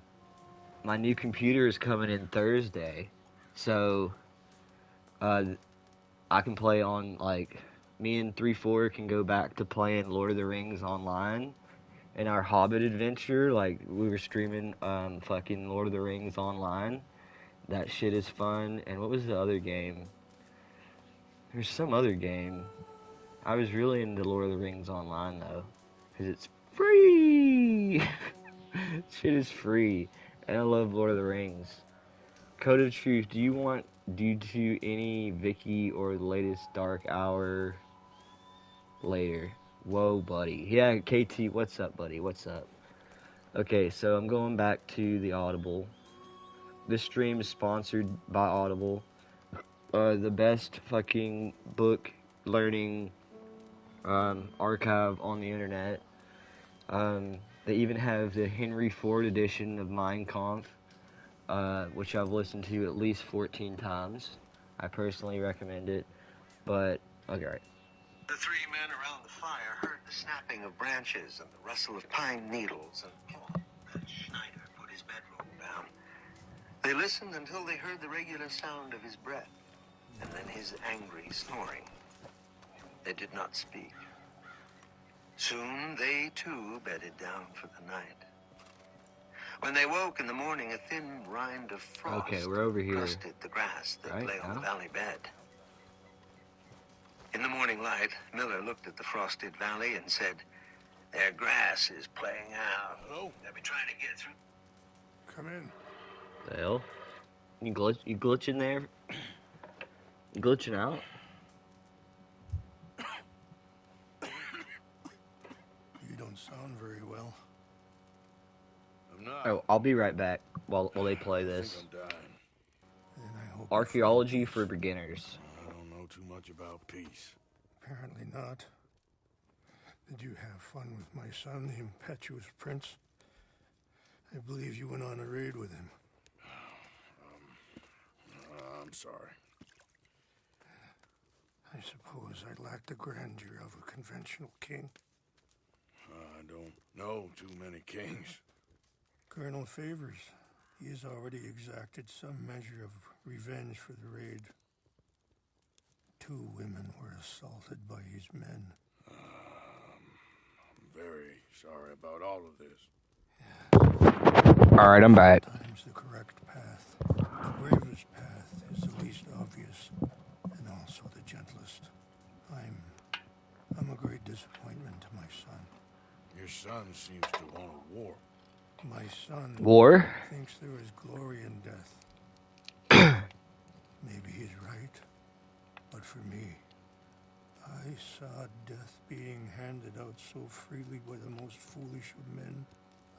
[SPEAKER 1] new computer is coming in Thursday. So I can play on, like, me and 3-4 can go back to playing Lord of the Rings online. In our Hobbit adventure, like, we were streaming fucking Lord of the Rings online. That shit is fun. And what was the other game? There's some other game. I was really into Lord of the Rings online, though. Because it's free! Shit is free. And I love Lord of the Rings. Code of Truth, do you want, due to any Vicky or the latest Dark Hour later? Whoa, buddy. Yeah, KT, what's up, buddy? What's up? Okay, so I'm going back to the Audible. This stream is sponsored by Audible. The best fucking book learning archive on the internet. They even have the Henry Ford edition of Mein Kampf, which I've listened to at least 14 times. I personally recommend it, but, okay, right.
[SPEAKER 2] The three men around the fire heard the snapping of branches and the rustle of pine needles and cloth as Schneider put his bedroll down. They listened until they heard the regular sound of his breath and then his angry snoring. They did not speak. Soon they, too, bedded down for the night. When they woke in the morning, a thin rind of frost
[SPEAKER 1] Okay, we're over here.
[SPEAKER 2] crusted the grass that
[SPEAKER 1] Right
[SPEAKER 2] lay on the
[SPEAKER 1] now?
[SPEAKER 2] valley bed. In the morning light, Miller looked at the frosted valley and said, "Their grass is playing out.
[SPEAKER 4] Hello?
[SPEAKER 2] They'll be trying to get through."
[SPEAKER 4] Come in.
[SPEAKER 1] The hell? You glitching there? You glitching out?
[SPEAKER 4] You don't sound very well. I'm not.
[SPEAKER 1] Oh, I'll be right back while they play
[SPEAKER 4] I
[SPEAKER 1] this.
[SPEAKER 4] think I'm dying. Then I hope
[SPEAKER 1] Archaeology
[SPEAKER 4] you
[SPEAKER 1] for
[SPEAKER 4] find peace.
[SPEAKER 1] beginners.
[SPEAKER 4] I don't know too much about peace. Apparently not. Did you have fun with my son, the impetuous prince? I believe you went on a raid with him. I'm sorry. I suppose I lack the grandeur of a conventional king. I don't know too many kings. Colonel Favors, he has already exacted some measure of revenge for the raid. 2 women were assaulted by his men. I'm very sorry about all of this.
[SPEAKER 1] Alright, I'm back.
[SPEAKER 4] Sometimes the correct path, the bravest path, is the least obvious, and also the gentlest. I'm a great disappointment to my son. Your son seems to want a war. My son
[SPEAKER 1] War?
[SPEAKER 4] thinks there is glory in death. Maybe he's right, but for me, I saw death being handed out so freely by the most foolish of men.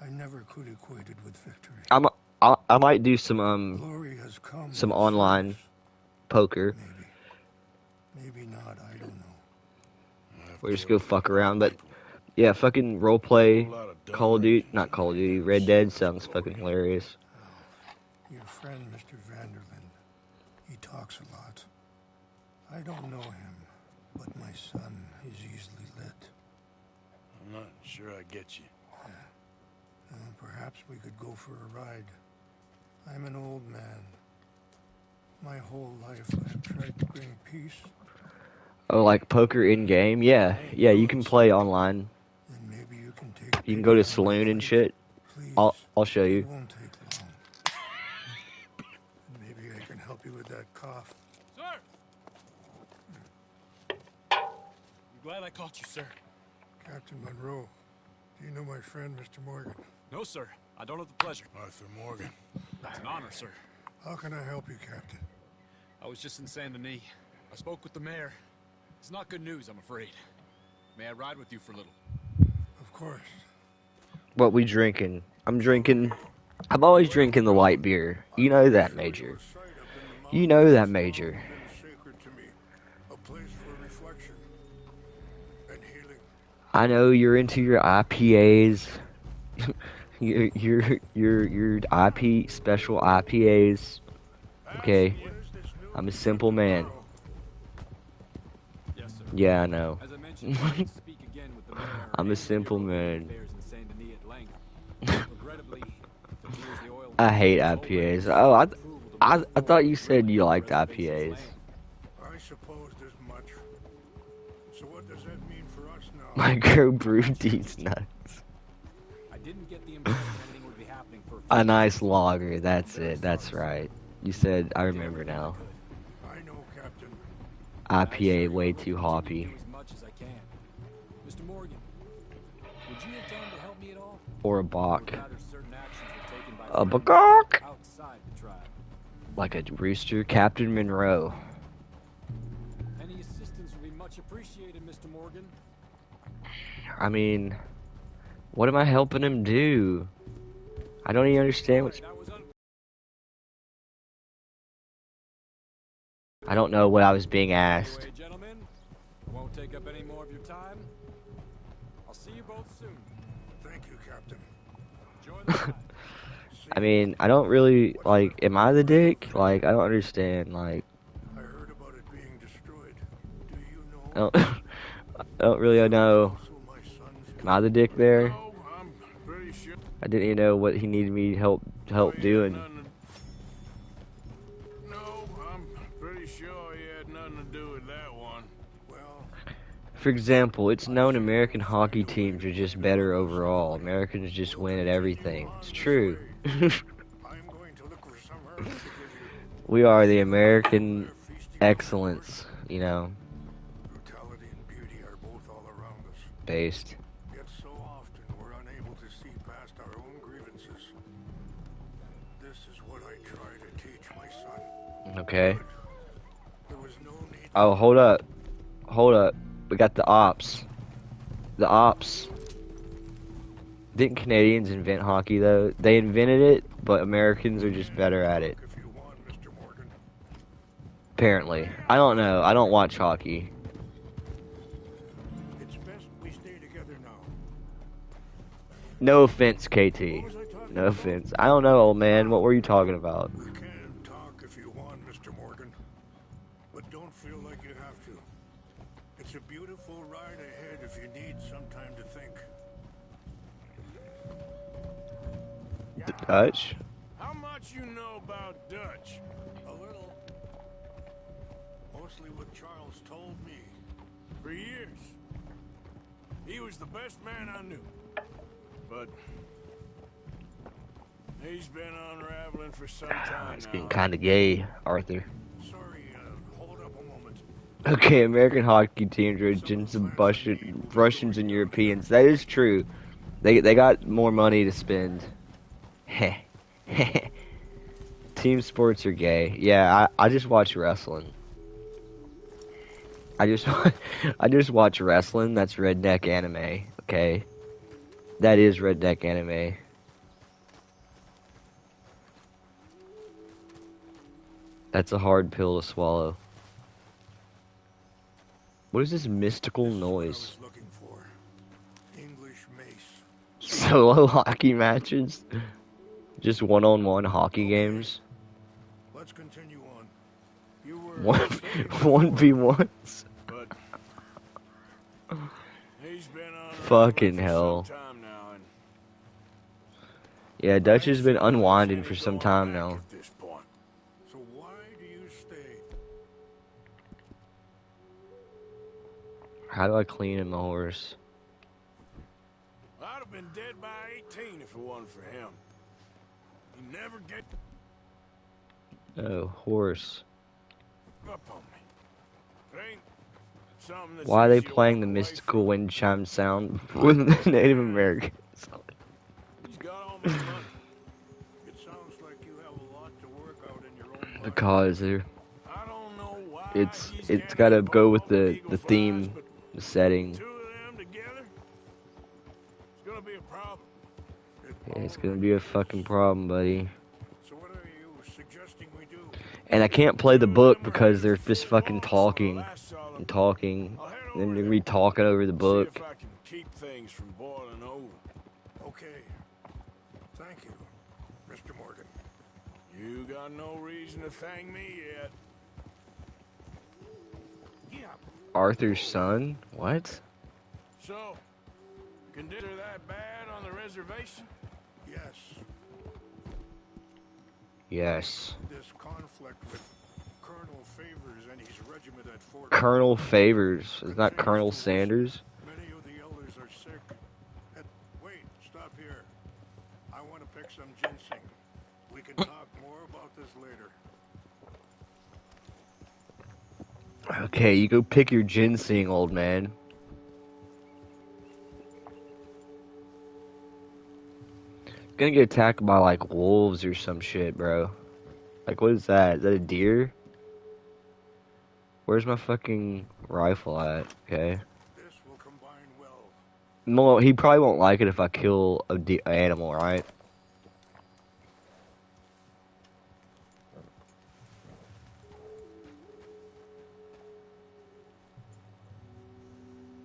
[SPEAKER 4] I never could equate it with victory.
[SPEAKER 1] I might do some
[SPEAKER 4] Glory has come
[SPEAKER 1] some
[SPEAKER 4] with
[SPEAKER 1] online
[SPEAKER 4] service.
[SPEAKER 1] poker.
[SPEAKER 4] Maybe not, I don't know.
[SPEAKER 1] We'll just go fuck around, but yeah, fucking roleplay, Call of Duty, not Call of Duty, Red Dead sounds fucking hilarious.
[SPEAKER 4] Your friend, Mr. Vanderlyn, he talks a lot. I don't know him, But my son is easily lit. I'm not sure I get you. Perhaps we could go for a ride. I'm an old man. My whole life I have tried to bring peace.
[SPEAKER 1] Oh, like poker in game? Yeah, yeah. You can play online.
[SPEAKER 4] And maybe you can take.
[SPEAKER 1] You can go to saloon and shit.
[SPEAKER 4] Please,
[SPEAKER 1] I'll show
[SPEAKER 4] it
[SPEAKER 1] you.
[SPEAKER 4] won't take long. And maybe I can help you with that cough.
[SPEAKER 5] Sir! I'm glad I caught you, sir.
[SPEAKER 4] Captain Monroe, do you know my friend, Mr. Morgan?
[SPEAKER 5] No, sir. I don't have the pleasure.
[SPEAKER 4] Arthur Morgan.
[SPEAKER 5] That's an honor, sir.
[SPEAKER 4] How can I help you, Captain?
[SPEAKER 5] I was just in Saint Denis. I spoke with the mayor. It's not good news, I'm afraid. May I ride with you for a little?
[SPEAKER 4] Of course.
[SPEAKER 1] What we drinking? I'm I'm always drinking the light beer. You know that, Major. You know that, Major.
[SPEAKER 4] Sacred to me, a place for reflection and healing.
[SPEAKER 1] I know you're into your IPAs. your IP special IPAs. Okay. I'm a simple man.
[SPEAKER 5] Yes, sir.
[SPEAKER 1] Yeah, I know.
[SPEAKER 5] As I mentioned, I did speak again with the mayor.
[SPEAKER 1] I'm a simple man.
[SPEAKER 5] Affairs in Saint Denis at length. Regrettably, it appears the oil
[SPEAKER 1] I hate IPAs. Oh, I thought you said you liked IPAs.
[SPEAKER 4] I suppose there's much. So what does that mean for us now?
[SPEAKER 1] Microbrew these nuts.
[SPEAKER 5] I didn't get the impression anything would be happening for
[SPEAKER 1] A nice lager. That's it. That's right. You said. I remember now.
[SPEAKER 4] I know, Captain.
[SPEAKER 1] IPA way too hoppy.
[SPEAKER 5] Do as much as I can. Mr. Morgan, would you have time to help me at all?
[SPEAKER 1] Or a Bach.
[SPEAKER 5] Rather, certain actions were taken by
[SPEAKER 1] A
[SPEAKER 5] friends
[SPEAKER 1] Bach.
[SPEAKER 5] outside the tribe.
[SPEAKER 1] Like a rooster. Captain Monroe.
[SPEAKER 5] Any assistance would be much appreciated, Mr. Morgan.
[SPEAKER 1] I mean, what am I helping him do? I don't even understand what's.
[SPEAKER 5] That was
[SPEAKER 1] I don't know what I was being asked.
[SPEAKER 5] Anyway, gentlemen, won't take up any more of your time. I'll see you both soon.
[SPEAKER 4] Thank you, Captain.
[SPEAKER 5] Enjoy the ride.
[SPEAKER 1] I mean, I don't really like. Am I the dick? Like, I don't understand. Like,
[SPEAKER 4] I heard about it being destroyed. Do you know?
[SPEAKER 1] I don't. I don't really know.
[SPEAKER 4] So my son's
[SPEAKER 1] Am I the dick there?
[SPEAKER 4] No, I'm pretty sure.
[SPEAKER 1] I didn't even know what he needed me help doing.
[SPEAKER 4] No, I'm pretty sure he had nothing to do with that one. Well,
[SPEAKER 1] For example, it's known American hockey teams are just better overall. Americans just win at everything. It's true.
[SPEAKER 4] I'm going to look for some herbs to give you.
[SPEAKER 1] We are the American excellence, you know,
[SPEAKER 4] Brutality and beauty are both all around us.
[SPEAKER 1] based.
[SPEAKER 4] Yet so often we're unable to see past our own grievances. This is what I try to teach my son.
[SPEAKER 1] Okay.
[SPEAKER 4] There was no need.
[SPEAKER 1] Oh, hold up. Hold up. We got the ops. The ops. Didn't Canadians invent hockey, though? They invented it, but Americans are just better at it.
[SPEAKER 4] If you want, Mr. Morgan.
[SPEAKER 1] Apparently. I don't know. I don't watch hockey.
[SPEAKER 4] It's best we stay together now.
[SPEAKER 1] No offense, KT.
[SPEAKER 4] What was I talking
[SPEAKER 1] No
[SPEAKER 4] about?
[SPEAKER 1] offense. I don't know, old man. What were you talking about?
[SPEAKER 4] We can talk if you want, Mr. Morgan. But don't feel like you have to. It's a beautiful ride ahead if you need some time to think.
[SPEAKER 1] Dutch?
[SPEAKER 4] How much you know about Dutch? A little. Mostly what Charles told me. For years. He was the best man I knew. But he's been unraveling for some time
[SPEAKER 1] It's
[SPEAKER 4] now.
[SPEAKER 1] getting kind of gay, Arthur.
[SPEAKER 4] Sorry, hold up a moment.
[SPEAKER 1] Okay, American hockey teams are agents of Russians and Europeans. That is true. They got more money to spend. Heh. Team sports are gay. Yeah, I just watch wrestling. I just watch wrestling. That's redneck anime. Okay, that is redneck anime. That's a hard pill to swallow. What is this mystical
[SPEAKER 4] This is what I
[SPEAKER 1] noise?
[SPEAKER 4] was looking for. English mace.
[SPEAKER 1] Solo hockey matches? Just one-on-one hockey games?
[SPEAKER 4] Let's continue on. You were
[SPEAKER 1] One
[SPEAKER 4] saying
[SPEAKER 1] 1v1s?
[SPEAKER 4] but
[SPEAKER 1] Fucking hell.
[SPEAKER 4] Sometime now, and
[SPEAKER 1] Yeah, Dutch has been
[SPEAKER 4] I ain't sure
[SPEAKER 1] unwinding
[SPEAKER 4] there's
[SPEAKER 1] for
[SPEAKER 4] any
[SPEAKER 1] some
[SPEAKER 4] going
[SPEAKER 1] time
[SPEAKER 4] back
[SPEAKER 1] now.
[SPEAKER 4] at this point. So why do you stay?
[SPEAKER 1] How do I clean in my horse?
[SPEAKER 4] I'd have been dead by 18 if it wasn't for him. He never gave
[SPEAKER 1] Oh, horse.
[SPEAKER 4] up on me. It ain't something that's
[SPEAKER 1] Why are they
[SPEAKER 4] easy to
[SPEAKER 1] playing the
[SPEAKER 4] walk away
[SPEAKER 1] mystical
[SPEAKER 4] from.
[SPEAKER 1] wind chime sound with the Native Americans?
[SPEAKER 4] He's got all my money. It sounds like you have a lot to work out in your own mind.
[SPEAKER 1] Because
[SPEAKER 4] I don't know why
[SPEAKER 1] it's
[SPEAKER 4] he's
[SPEAKER 1] got to
[SPEAKER 4] getting
[SPEAKER 1] go with
[SPEAKER 4] involved
[SPEAKER 1] the
[SPEAKER 4] Eagle
[SPEAKER 1] theme,
[SPEAKER 4] Flies, but
[SPEAKER 1] the setting.
[SPEAKER 4] two of them together, it's gonna be a problem.
[SPEAKER 1] Yeah, it's gonna be a fucking problem, buddy.
[SPEAKER 4] So what are you suggesting we do?
[SPEAKER 1] And I can't play the
[SPEAKER 4] Two of
[SPEAKER 1] book
[SPEAKER 4] them are
[SPEAKER 1] because
[SPEAKER 4] headed
[SPEAKER 1] they're
[SPEAKER 4] for
[SPEAKER 1] just
[SPEAKER 4] Fort
[SPEAKER 1] fucking
[SPEAKER 4] Walsh on the
[SPEAKER 1] talking
[SPEAKER 4] last solid.
[SPEAKER 1] and talking.
[SPEAKER 4] I'll head
[SPEAKER 1] And then
[SPEAKER 4] over
[SPEAKER 1] they're gonna
[SPEAKER 4] there.
[SPEAKER 1] be talking over the
[SPEAKER 4] See
[SPEAKER 1] book.
[SPEAKER 4] if I can keep things from boiling over. Okay. Thank you, Mr. Morgan. You got no reason to thank me yet. Yeah.
[SPEAKER 1] Arthur's son? What?
[SPEAKER 4] So, conditions are that bad on the reservation? Yes.
[SPEAKER 1] Yes.
[SPEAKER 4] This conflict with Colonel Favors and his regiment at Fort
[SPEAKER 1] Colonel Favors. Is not Colonel Sanders?
[SPEAKER 4] Many of the elders are sick. Wait, stop here. I want to pick some ginseng. We can talk more about this later.
[SPEAKER 1] Okay, you go pick your ginseng, old man. Gonna get attacked by like wolves or some shit, bro. Like, what is that? Is that a deer? Where's my fucking rifle at? Okay.
[SPEAKER 4] This will combine well.
[SPEAKER 1] Well, he probably won't like it if I kill a animal, right?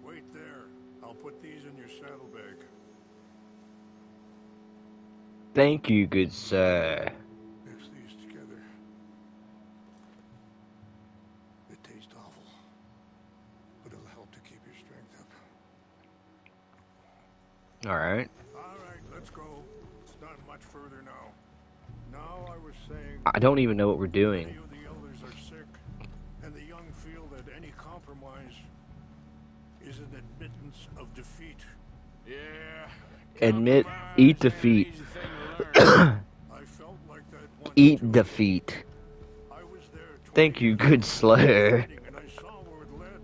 [SPEAKER 4] Wait there. I'll put these in your saddlebag.
[SPEAKER 1] Thank you, good sir.
[SPEAKER 4] Mix these together. It tastes awful, but it'll help to keep your strength up.
[SPEAKER 1] Alright.
[SPEAKER 4] All right, let's go. It's not much further now. Now I was saying,
[SPEAKER 1] I don't even know what we're
[SPEAKER 4] many
[SPEAKER 1] doing.
[SPEAKER 4] of the elders are sick, and the young feel that any compromise is an admittance of defeat. Yeah.
[SPEAKER 1] Admit,
[SPEAKER 4] compromise
[SPEAKER 1] eat
[SPEAKER 4] ain't an
[SPEAKER 1] defeat.
[SPEAKER 4] easy thing to learn. I felt like that once
[SPEAKER 1] Eat
[SPEAKER 4] too.
[SPEAKER 1] defeat.
[SPEAKER 4] I was there 20
[SPEAKER 1] Thank you,
[SPEAKER 4] years
[SPEAKER 1] good
[SPEAKER 4] ago,
[SPEAKER 1] Slayer.
[SPEAKER 4] and I saw where it led.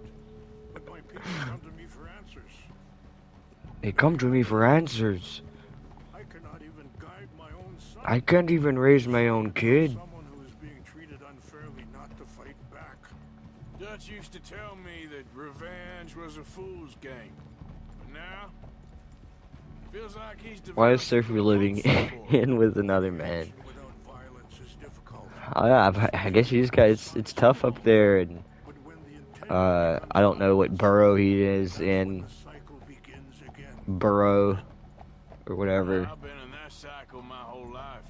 [SPEAKER 4] But my people come to me for answers.
[SPEAKER 1] They come to me for answers.
[SPEAKER 4] I cannot even guide my own son.
[SPEAKER 1] I can't even raise my own kid.
[SPEAKER 4] Someone who is being treated unfairly not to fight back. Dutch used to tell me that revenge was a fool's game. But now, feels like he's
[SPEAKER 1] Why is
[SPEAKER 4] developed
[SPEAKER 1] Surfer living
[SPEAKER 4] a
[SPEAKER 1] in with another man?
[SPEAKER 4] without violence is difficult.
[SPEAKER 1] I guess you just got it's tough up there, and
[SPEAKER 4] But when the intent
[SPEAKER 1] I don't know what borough he is in,
[SPEAKER 4] the cycle begins again.
[SPEAKER 1] borough or whatever.
[SPEAKER 4] I've been in that cycle my whole life.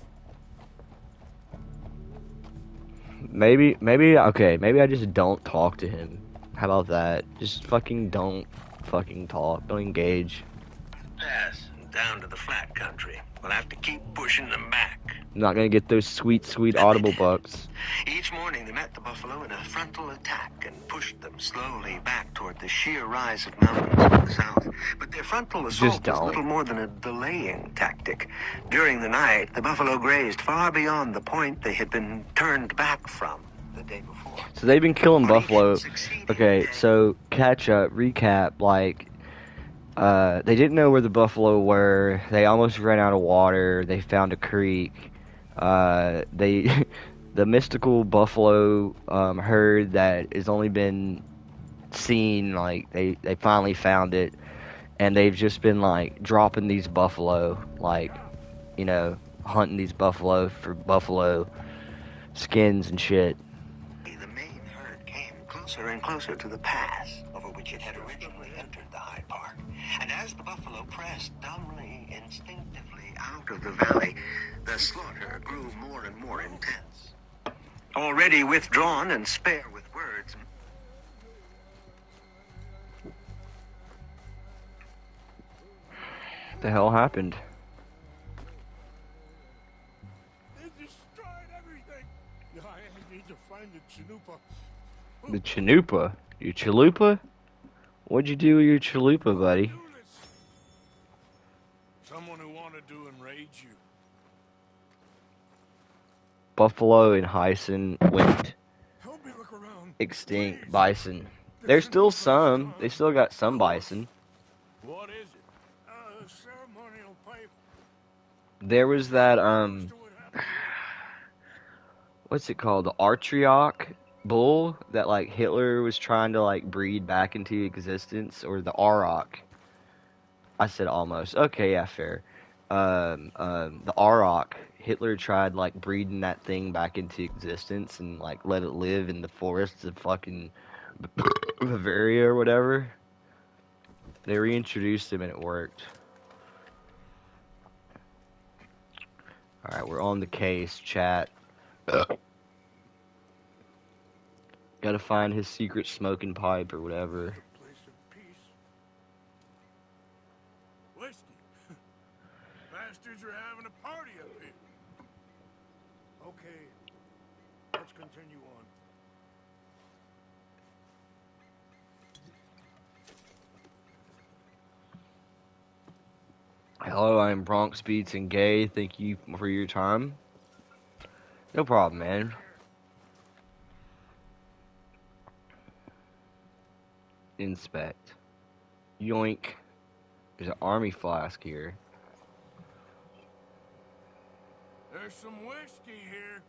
[SPEAKER 1] Maybe okay, maybe I just don't talk to him. How about that? Just fucking don't fucking talk. Don't engage.
[SPEAKER 2] Pass and down to the flat country. We'll have to keep pushing them back.
[SPEAKER 1] I'm not gonna get those sweet audible bucks.
[SPEAKER 2] Each morning they met the buffalo in a frontal attack and pushed them slowly back toward the sheer rise of mountains to the south. But their frontal assault was
[SPEAKER 1] don't.
[SPEAKER 2] little more than a delaying tactic. During the night, the buffalo grazed far beyond the point they had been turned back from the day before.
[SPEAKER 1] So they've been killing
[SPEAKER 2] On each
[SPEAKER 1] buffalo.
[SPEAKER 2] succeeding
[SPEAKER 1] Okay,
[SPEAKER 2] day-
[SPEAKER 1] so catch up, recap, like, they didn't know where the buffalo were. They almost ran out of water. They found a creek. The mystical buffalo herd that has only been seen, like, they finally found it. And they've just been, like, dropping these buffalo, like, you know, hunting these buffalo for buffalo skins and shit.
[SPEAKER 2] The main herd came closer and closer to the pass over which it had originally entered the High Park. And as the buffalo pressed dumbly, instinctively out of the valley, the slaughter grew more and more intense. Already withdrawn and spare with words,
[SPEAKER 1] The hell happened?
[SPEAKER 4] They destroyed everything. I need to find the Chanupa.
[SPEAKER 1] The Chanupa? Your chalupa? What'd you do with your chalupa, buddy?
[SPEAKER 4] Do this. Someone who wanted to enrage you.
[SPEAKER 1] Buffalo and Hyson went
[SPEAKER 4] Help me look around.
[SPEAKER 1] extinct.
[SPEAKER 4] Please.
[SPEAKER 1] Bison. There's still some. They still got some bison.
[SPEAKER 4] What is it? A ceremonial pipe.
[SPEAKER 1] There was that,
[SPEAKER 4] As to what happened.
[SPEAKER 1] what's it called? The Artrioch bull that, like, Hitler was trying to, like, breed back into existence. Or the Auroch. I said almost. Okay, yeah, fair. The Auroch. Hitler tried, like, breeding that thing back into existence and, like, let it live in the forests of fucking Bavaria or whatever. They reintroduced him and it worked. Alright, we're on the case, chat. Gotta find his secret smoking pipe or whatever.
[SPEAKER 4] A place of peace. Whiskey. Bastards are having a party up here. Okay. Let's continue on.
[SPEAKER 1] Hello, I am Bronx Beats and Gay. Thank you for your time. No problem, man. Inspect. Yoink. There's an army flask here.
[SPEAKER 4] There's some whiskey here.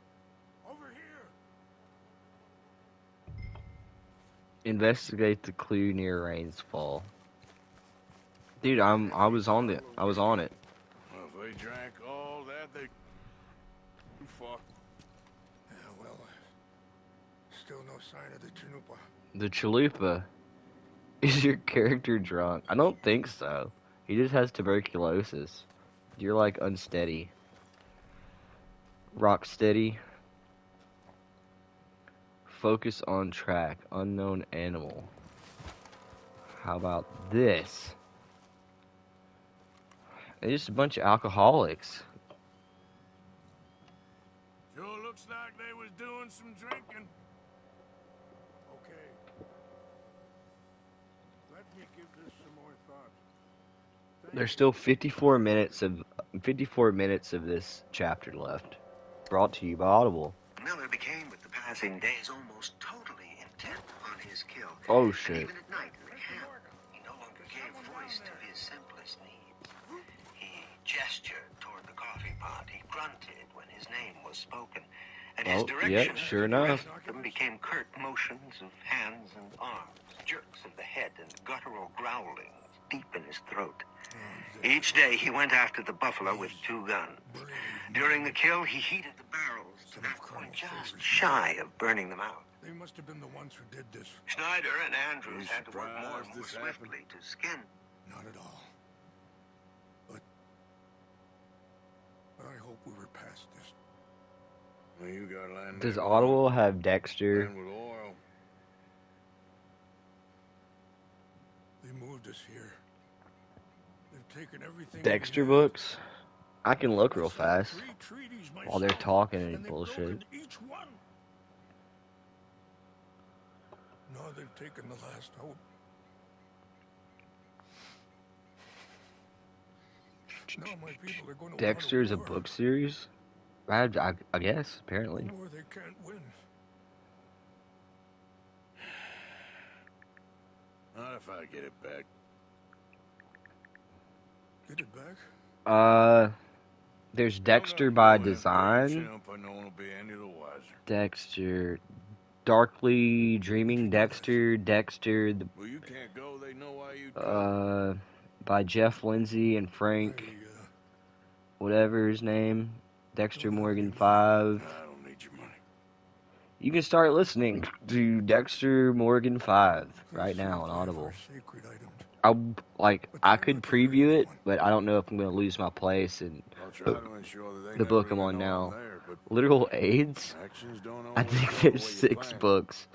[SPEAKER 4] Over here.
[SPEAKER 1] Investigate the clue near Rains Fall. Dude, I was on it.
[SPEAKER 4] Well, if they drank all that, they too far. Yeah, well, still no sign of the Chanupa.
[SPEAKER 1] The Chalupa. Is your character drunk? I don't think so. He just has tuberculosis. You're like unsteady. Rock steady. Focus on track. Unknown animal. How about this? They're just a bunch of alcoholics.
[SPEAKER 4] Sure looks like they was doing some drinking. Okay. Let me give this some more thought.
[SPEAKER 1] There's still 54 minutes of this chapter left. Brought to you by Audible.
[SPEAKER 2] Miller became, with the passing days, almost totally intent on his kill.
[SPEAKER 1] Oh
[SPEAKER 2] And
[SPEAKER 1] shit.
[SPEAKER 2] even at night in the camp, he no longer gave voice to his simplest needs. He gestured toward the coffee pot. He grunted when his name was spoken. And his
[SPEAKER 1] Oh,
[SPEAKER 2] direction
[SPEAKER 1] yeah, sure enough.
[SPEAKER 2] them became curt motions of hands and arms, jerks of the head, and guttural growlings deep in his throat. Each day he went after the buffalo with 2 guns. During the kill, he heated the barrels to that point just shy of burning them out.
[SPEAKER 4] They must have been the ones who did this.
[SPEAKER 2] Schneider and Andrews
[SPEAKER 4] You
[SPEAKER 2] had to work more and
[SPEAKER 4] surprised
[SPEAKER 2] more
[SPEAKER 4] this happened?
[SPEAKER 2] swiftly to skin.
[SPEAKER 4] Not at all. But I hope we were past this. Well, you got land.
[SPEAKER 1] Does Audible have Dexter?
[SPEAKER 4] Land with oil. They moved us here. They've taken everything.
[SPEAKER 1] Dexter
[SPEAKER 4] we had.
[SPEAKER 1] books? I can look real fast
[SPEAKER 4] 3 treaties
[SPEAKER 1] while they're
[SPEAKER 4] myself,
[SPEAKER 1] talking
[SPEAKER 4] and
[SPEAKER 1] and
[SPEAKER 4] they've
[SPEAKER 1] bullshit.
[SPEAKER 4] broken each one. Now they've taken the last hope. Now my people are going to
[SPEAKER 1] Dexter's a book series? I guess, apparently.
[SPEAKER 4] War they can't win. Not if I get it back. Get it back?
[SPEAKER 1] There's Dexter by Design. Dexter. Darkly Dreaming Dexter. Dexter.
[SPEAKER 4] Well, you can't go. They know why you
[SPEAKER 1] By Jeff Lindsay and Frank. Whatever his name. Dexter Morgan 5.
[SPEAKER 4] I don't need your money.
[SPEAKER 1] You can start listening to Dexter Morgan 5 right now on Audible.
[SPEAKER 4] Sacred items.
[SPEAKER 1] I could preview it, but I don't know if I'm gonna lose my place in
[SPEAKER 4] I'll try to ensure that they
[SPEAKER 1] the book
[SPEAKER 4] never
[SPEAKER 1] I'm on
[SPEAKER 4] even know
[SPEAKER 1] now.
[SPEAKER 4] I'm there, but
[SPEAKER 1] Literal AIDS?
[SPEAKER 4] actions don't
[SPEAKER 1] I
[SPEAKER 4] always
[SPEAKER 1] think
[SPEAKER 4] go the
[SPEAKER 1] there's
[SPEAKER 4] way you
[SPEAKER 1] 6
[SPEAKER 4] plan.
[SPEAKER 1] books.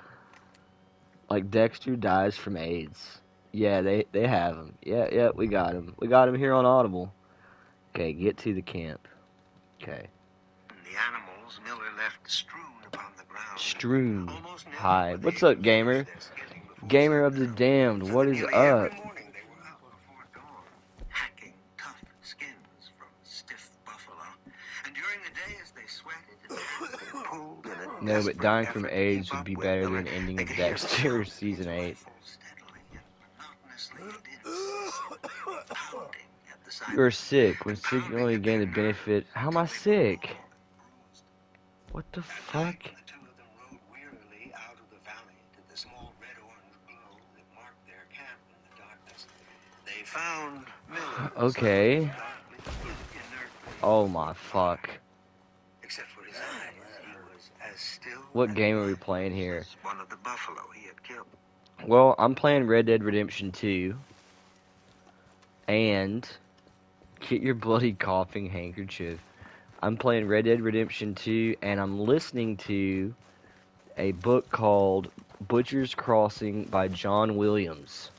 [SPEAKER 1] Like Dexter dies from AIDS. Yeah, they have him. Yeah, we got him. We got him here on Audible. Okay, get to the camp. Okay.
[SPEAKER 2] The animals Miller left strewn upon the ground.
[SPEAKER 1] Strewn.
[SPEAKER 2] Almost never
[SPEAKER 1] Hi.
[SPEAKER 2] were
[SPEAKER 1] What's
[SPEAKER 2] they
[SPEAKER 1] up, gamer?
[SPEAKER 2] their skinning before
[SPEAKER 1] Gamer of the
[SPEAKER 2] sundown.
[SPEAKER 1] Damned,
[SPEAKER 2] So
[SPEAKER 1] what
[SPEAKER 2] that
[SPEAKER 1] is
[SPEAKER 2] nearly
[SPEAKER 1] up?
[SPEAKER 2] every morning they were out before dawn, hacking tough skins from stiff buffalo. And during the day, as they sweated and pulled in a
[SPEAKER 1] No, but
[SPEAKER 2] desperate
[SPEAKER 1] dying from
[SPEAKER 2] effort to
[SPEAKER 1] AIDS
[SPEAKER 2] keep
[SPEAKER 1] would
[SPEAKER 2] up
[SPEAKER 1] be
[SPEAKER 2] with
[SPEAKER 1] better
[SPEAKER 2] Miller,
[SPEAKER 1] than ending
[SPEAKER 2] they
[SPEAKER 1] of
[SPEAKER 2] could hear the
[SPEAKER 1] Dexter
[SPEAKER 2] sound of
[SPEAKER 1] season
[SPEAKER 2] his
[SPEAKER 1] 8.
[SPEAKER 2] rifle steadily and monotonously dense, pounding at the side
[SPEAKER 1] You're
[SPEAKER 2] of
[SPEAKER 1] sick. When
[SPEAKER 2] and
[SPEAKER 1] sick, you
[SPEAKER 2] pounding
[SPEAKER 1] only
[SPEAKER 2] at
[SPEAKER 1] gain
[SPEAKER 2] their
[SPEAKER 1] the benefit.
[SPEAKER 2] nerves
[SPEAKER 1] How am I
[SPEAKER 2] until they were
[SPEAKER 1] sick?
[SPEAKER 2] all bruised.
[SPEAKER 1] What the
[SPEAKER 2] That
[SPEAKER 1] fuck?
[SPEAKER 2] night, when the two of them rode wearily out of the valley to the small red-orange glow that marked their camp in the darkness, they found Miller
[SPEAKER 1] Okay.
[SPEAKER 2] darkly, inertly,
[SPEAKER 1] Oh my fuck.
[SPEAKER 2] except for his eyes, he was as still.
[SPEAKER 1] What
[SPEAKER 2] and
[SPEAKER 1] game are we
[SPEAKER 2] white
[SPEAKER 1] playing here?
[SPEAKER 2] as one of the buffalo he had killed.
[SPEAKER 1] Well, I'm playing Red Dead Redemption 2. And get your bloody coughing handkerchief. I'm playing Red Dead Redemption 2, and I'm listening to a book called Butcher's Crossing by John Williams.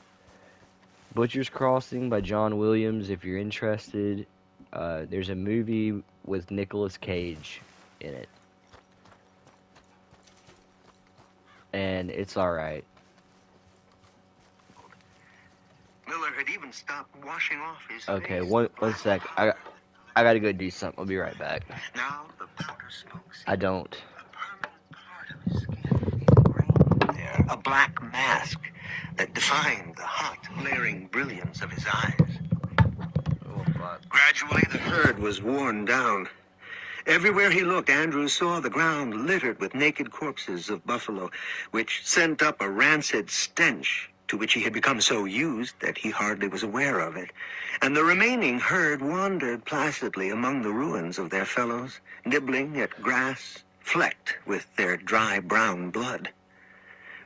[SPEAKER 1] Butcher's Crossing by John Williams, if you're interested. There's a movie with Nicolas Cage in it. And it's alright.
[SPEAKER 2] Miller had even stopped washing off his
[SPEAKER 1] Okay,
[SPEAKER 2] face.
[SPEAKER 1] one sec. I gotta go do something. I'll be right back.
[SPEAKER 2] Now the powder smoke seemed
[SPEAKER 1] I don't.
[SPEAKER 2] a permanent part of his skin, ingrained there, a black mask that defined the hot, glaring brilliance of his eyes.
[SPEAKER 1] Oh, fuck.
[SPEAKER 2] Gradually, the herd was worn down. Everywhere he looked, Andrews saw the ground littered with naked corpses of buffalo, which sent up a rancid stench to which he had become so used that he hardly was aware of it. And the remaining herd wandered placidly among the ruins of their fellows, nibbling at grass flecked with their dry brown blood.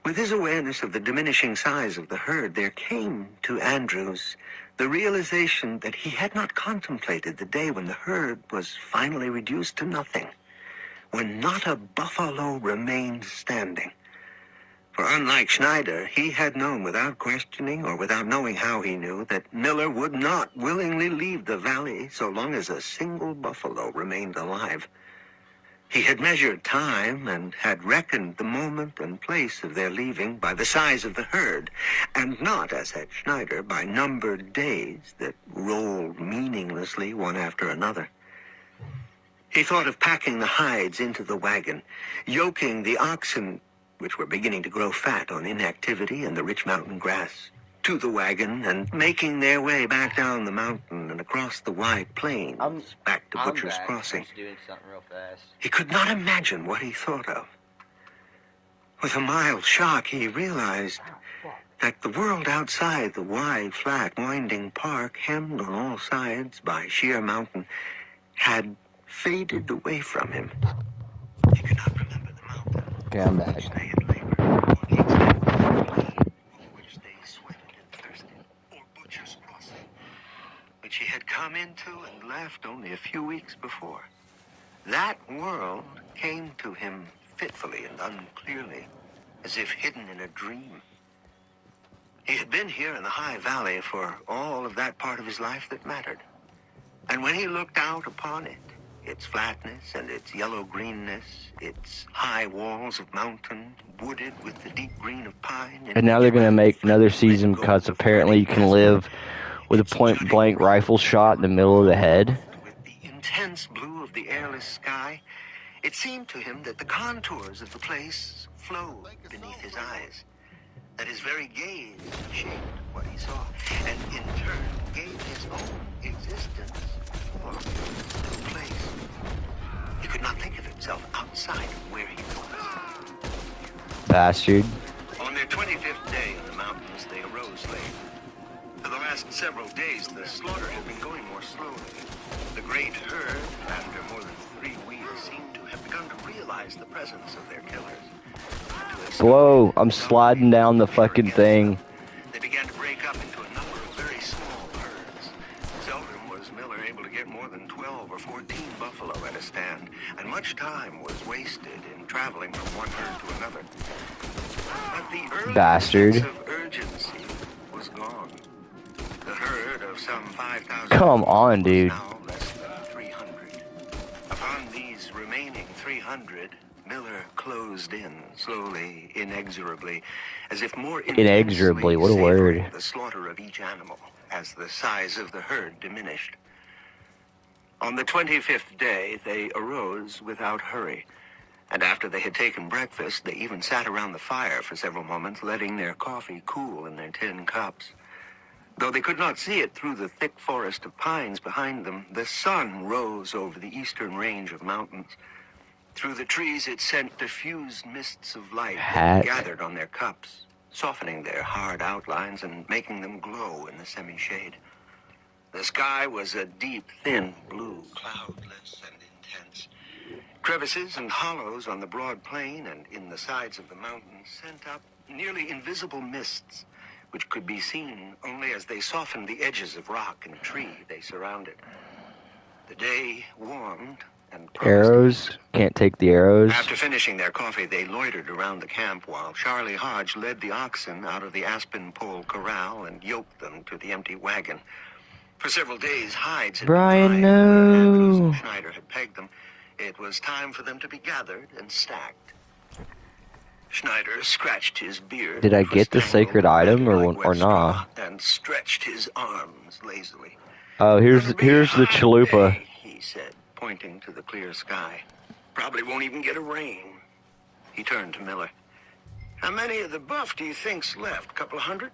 [SPEAKER 2] With his awareness of the diminishing size of the herd, there came to Andrews the realization that he had not contemplated the day when the herd was finally reduced to nothing, when not a buffalo remained standing. For unlike Schneider, he had known without questioning or without knowing how he knew that Miller would not willingly leave the valley so long as a single buffalo remained alive. He had measured time and had reckoned the moment and place of their leaving by the size of the herd, and not, as had Schneider, by numbered days that rolled meaninglessly one after another. He thought of packing the hides into the wagon, yoking the oxen, which were beginning to grow fat on inactivity and the rich mountain grass, to the wagon and making their way back down the mountain and across the wide plains back to Butcher's Crossing.
[SPEAKER 1] I'm doing something real fast.
[SPEAKER 2] He could not imagine what he thought of. With a mild shock, he realized that the world outside the wide, flat, winding park, hemmed on all sides by sheer mountain, had faded away from him. He could not remember the mountain.
[SPEAKER 1] Okay, I'm back.
[SPEAKER 2] Which they had labored, or the extent of the land over which they sweated and thirsted, or Butcher's Crossing, which he had come into and left only a few weeks before. That world came to him fitfully and unclearly, as if hidden in a dream. He had been here in the High Valley for all of that part of his life that mattered. And when he looked out upon it, its flatness and its yellow-greenness, its high walls of mountain, wooded with the deep green of pine...
[SPEAKER 1] And now they're going to make another season because apparently you can live with a point-blank rifle shot in the middle of the head.
[SPEAKER 2] With the intense blue of the airless sky, it seemed to him that the contours of the place flowed beneath his eyes, that his very gaze shaped what he saw, and in turn gave his own existence form to the place. He could not think of himself outside of where he was.
[SPEAKER 1] Bastard.
[SPEAKER 2] On their 25th day in the mountains, they arose late. For the last several days, the slaughter had been going more slowly. The great herd, after more than 3 weeks, seemed to have begun to realize the presence of their killers.
[SPEAKER 1] Whoa, I'm sliding down the fucking thing.
[SPEAKER 2] They began to break up into a number of very small herds. Seldom was Miller able to get more than 12 or 14 buffalo at a stand, and much time was wasted in traveling from one herd to another. But the early
[SPEAKER 1] Bastard.
[SPEAKER 2] sense of urgency was gone. some 5,000.
[SPEAKER 1] Come on, dude.
[SPEAKER 2] Now less than 300. Upon these remaining 300, Miller closed in, slowly, inexorably, as if more
[SPEAKER 1] Inexorably, what a
[SPEAKER 2] savoring
[SPEAKER 1] word.
[SPEAKER 2] the slaughter of each animal as the size of the herd diminished. On the 25th day, they arose without hurry, and after they had taken breakfast, they even sat around the fire for several moments, letting their coffee cool in their tin cups. Though they could not see it through the thick forest of pines behind them, the sun rose over the eastern range of mountains. Through the trees, it sent diffused mists of light that gathered on their cups, softening their hard outlines and making them glow in the semi-shade. The sky was a deep, thin blue, cloudless and intense. Crevices and hollows on the broad plain and in the sides of the mountains sent up nearly invisible mists, which could be seen only as they softened the edges of rock and tree they surrounded. The day warmed and
[SPEAKER 1] Arrows? Can't take the arrows.
[SPEAKER 2] After finishing their coffee, they loitered around the camp while Charlie Hodge led the oxen out of the aspen pole corral and yoked them to the empty wagon. For several days, hides had
[SPEAKER 1] Brian,
[SPEAKER 2] been dried where Andrews
[SPEAKER 1] no.
[SPEAKER 2] and Schneider had pegged them. It was time for them to be gathered and stacked. Schneider scratched his beard.
[SPEAKER 1] Did I get the sacred item or not?
[SPEAKER 2] And stretched his arms lazily.
[SPEAKER 1] Oh, here's the chalupa.
[SPEAKER 2] Day, he said, pointing to the clear sky. Probably won't even get a rain. He turned to Miller. How many of the buff do you think's left? Couple of hundred?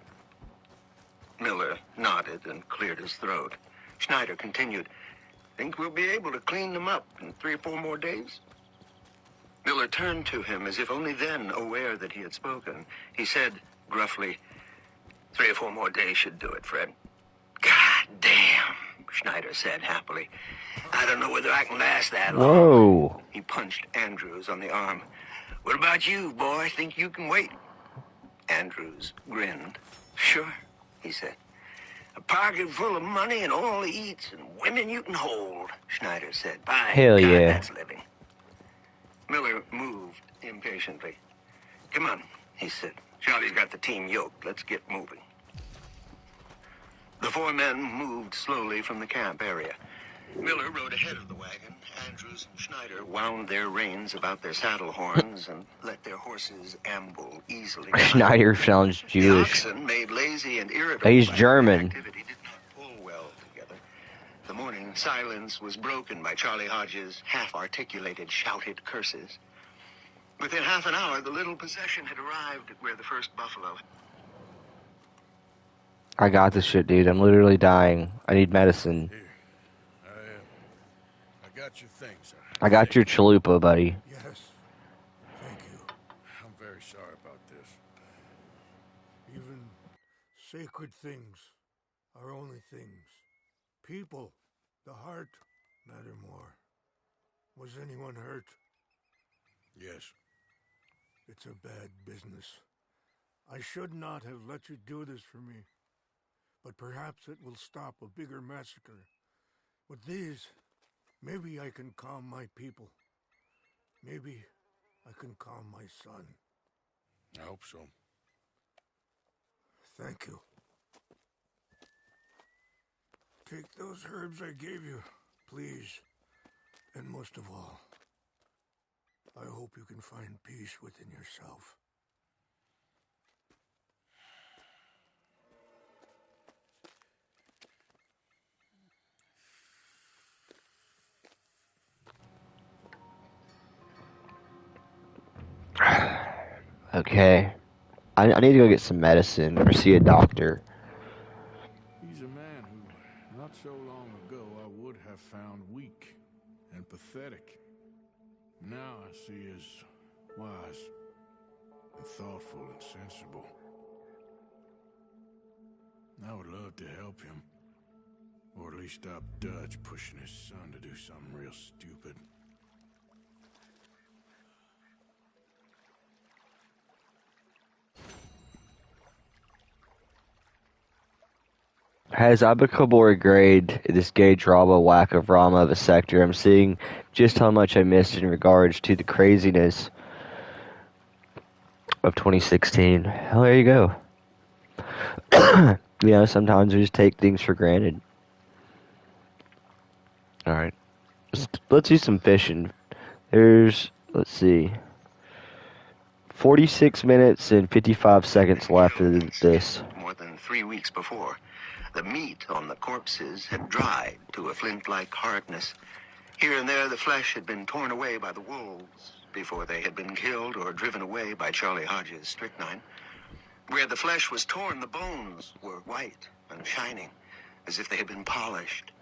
[SPEAKER 2] Miller nodded and cleared his throat. Schneider continued. Think we'll be able to clean them up in 3 or 4 more days? Miller turned to him as if only then aware that he had spoken. He said gruffly, 3 or 4 more days should do it, Fred. God damn, Schneider said happily. I don't know whether I can last that long.
[SPEAKER 1] Whoa.
[SPEAKER 2] He punched Andrews on the arm. What about you, boy? Think you can wait? Andrews grinned. Sure, he said. A pocket full of money and all the eats and women you can hold, Schneider said. By
[SPEAKER 1] Hell
[SPEAKER 2] God,
[SPEAKER 1] yeah.
[SPEAKER 2] that's living. Miller moved impatiently. Come on, he said. Charlie's got the team yoked. Let's get moving. The 4 men moved slowly from the camp area. Miller rode ahead of the wagon. Andrews and Schneider wound their reins about their saddle horns and let their horses amble easily.
[SPEAKER 1] Schneider sounds
[SPEAKER 2] The
[SPEAKER 1] Jewish.
[SPEAKER 2] oxen, made lazy and irritable
[SPEAKER 1] He's
[SPEAKER 2] by
[SPEAKER 1] German.
[SPEAKER 2] activity, did not pull well together. The morning silence was broken by Charlie Hodges' half-articulated, shouted curses. Within half an hour, the little procession had arrived at where the first buffalo.
[SPEAKER 1] I got this shit, dude. I'm literally dying. I need medicine.
[SPEAKER 4] Here, I got your things.
[SPEAKER 1] I got your chalupa, buddy.
[SPEAKER 4] Yes, thank you. I'm very sorry about this. Even sacred things are only things. People, the heart, matter more. Was anyone hurt? Yes. It's a bad business. I should not have let you do this for me. But perhaps it will stop a bigger massacre. With these, maybe I can calm my people. Maybe I can calm my son. I hope so. Thank you. Take those herbs I gave you, please. And most of all, I hope you can find peace within yourself.
[SPEAKER 1] Okay. I need to go get some medicine or see a doctor.
[SPEAKER 4] He's a man who, not so long ago, I would have found weak and pathetic. Now I see as wise and thoughtful and sensible. I would love to help him, or at least stop Dutch pushing his son to do something real stupid.
[SPEAKER 1] As I become more grade this gay drama whack of Rama of a sector, I'm seeing just how much I missed in regards to the craziness of 2016. Well, there you go. You know, sometimes we just take things for granted. Alright. Let's do some fishing. There's, let's see, 46 minutes and 55 seconds left of this.
[SPEAKER 2] More than 3 weeks before, the meat on the corpses had dried to a flint-like hardness. Here and there, the flesh had been torn away by the wolves before they had been killed or driven away by Charlie Hodge's strychnine. Where the flesh was torn, the bones were white and shining, as if they had been polished.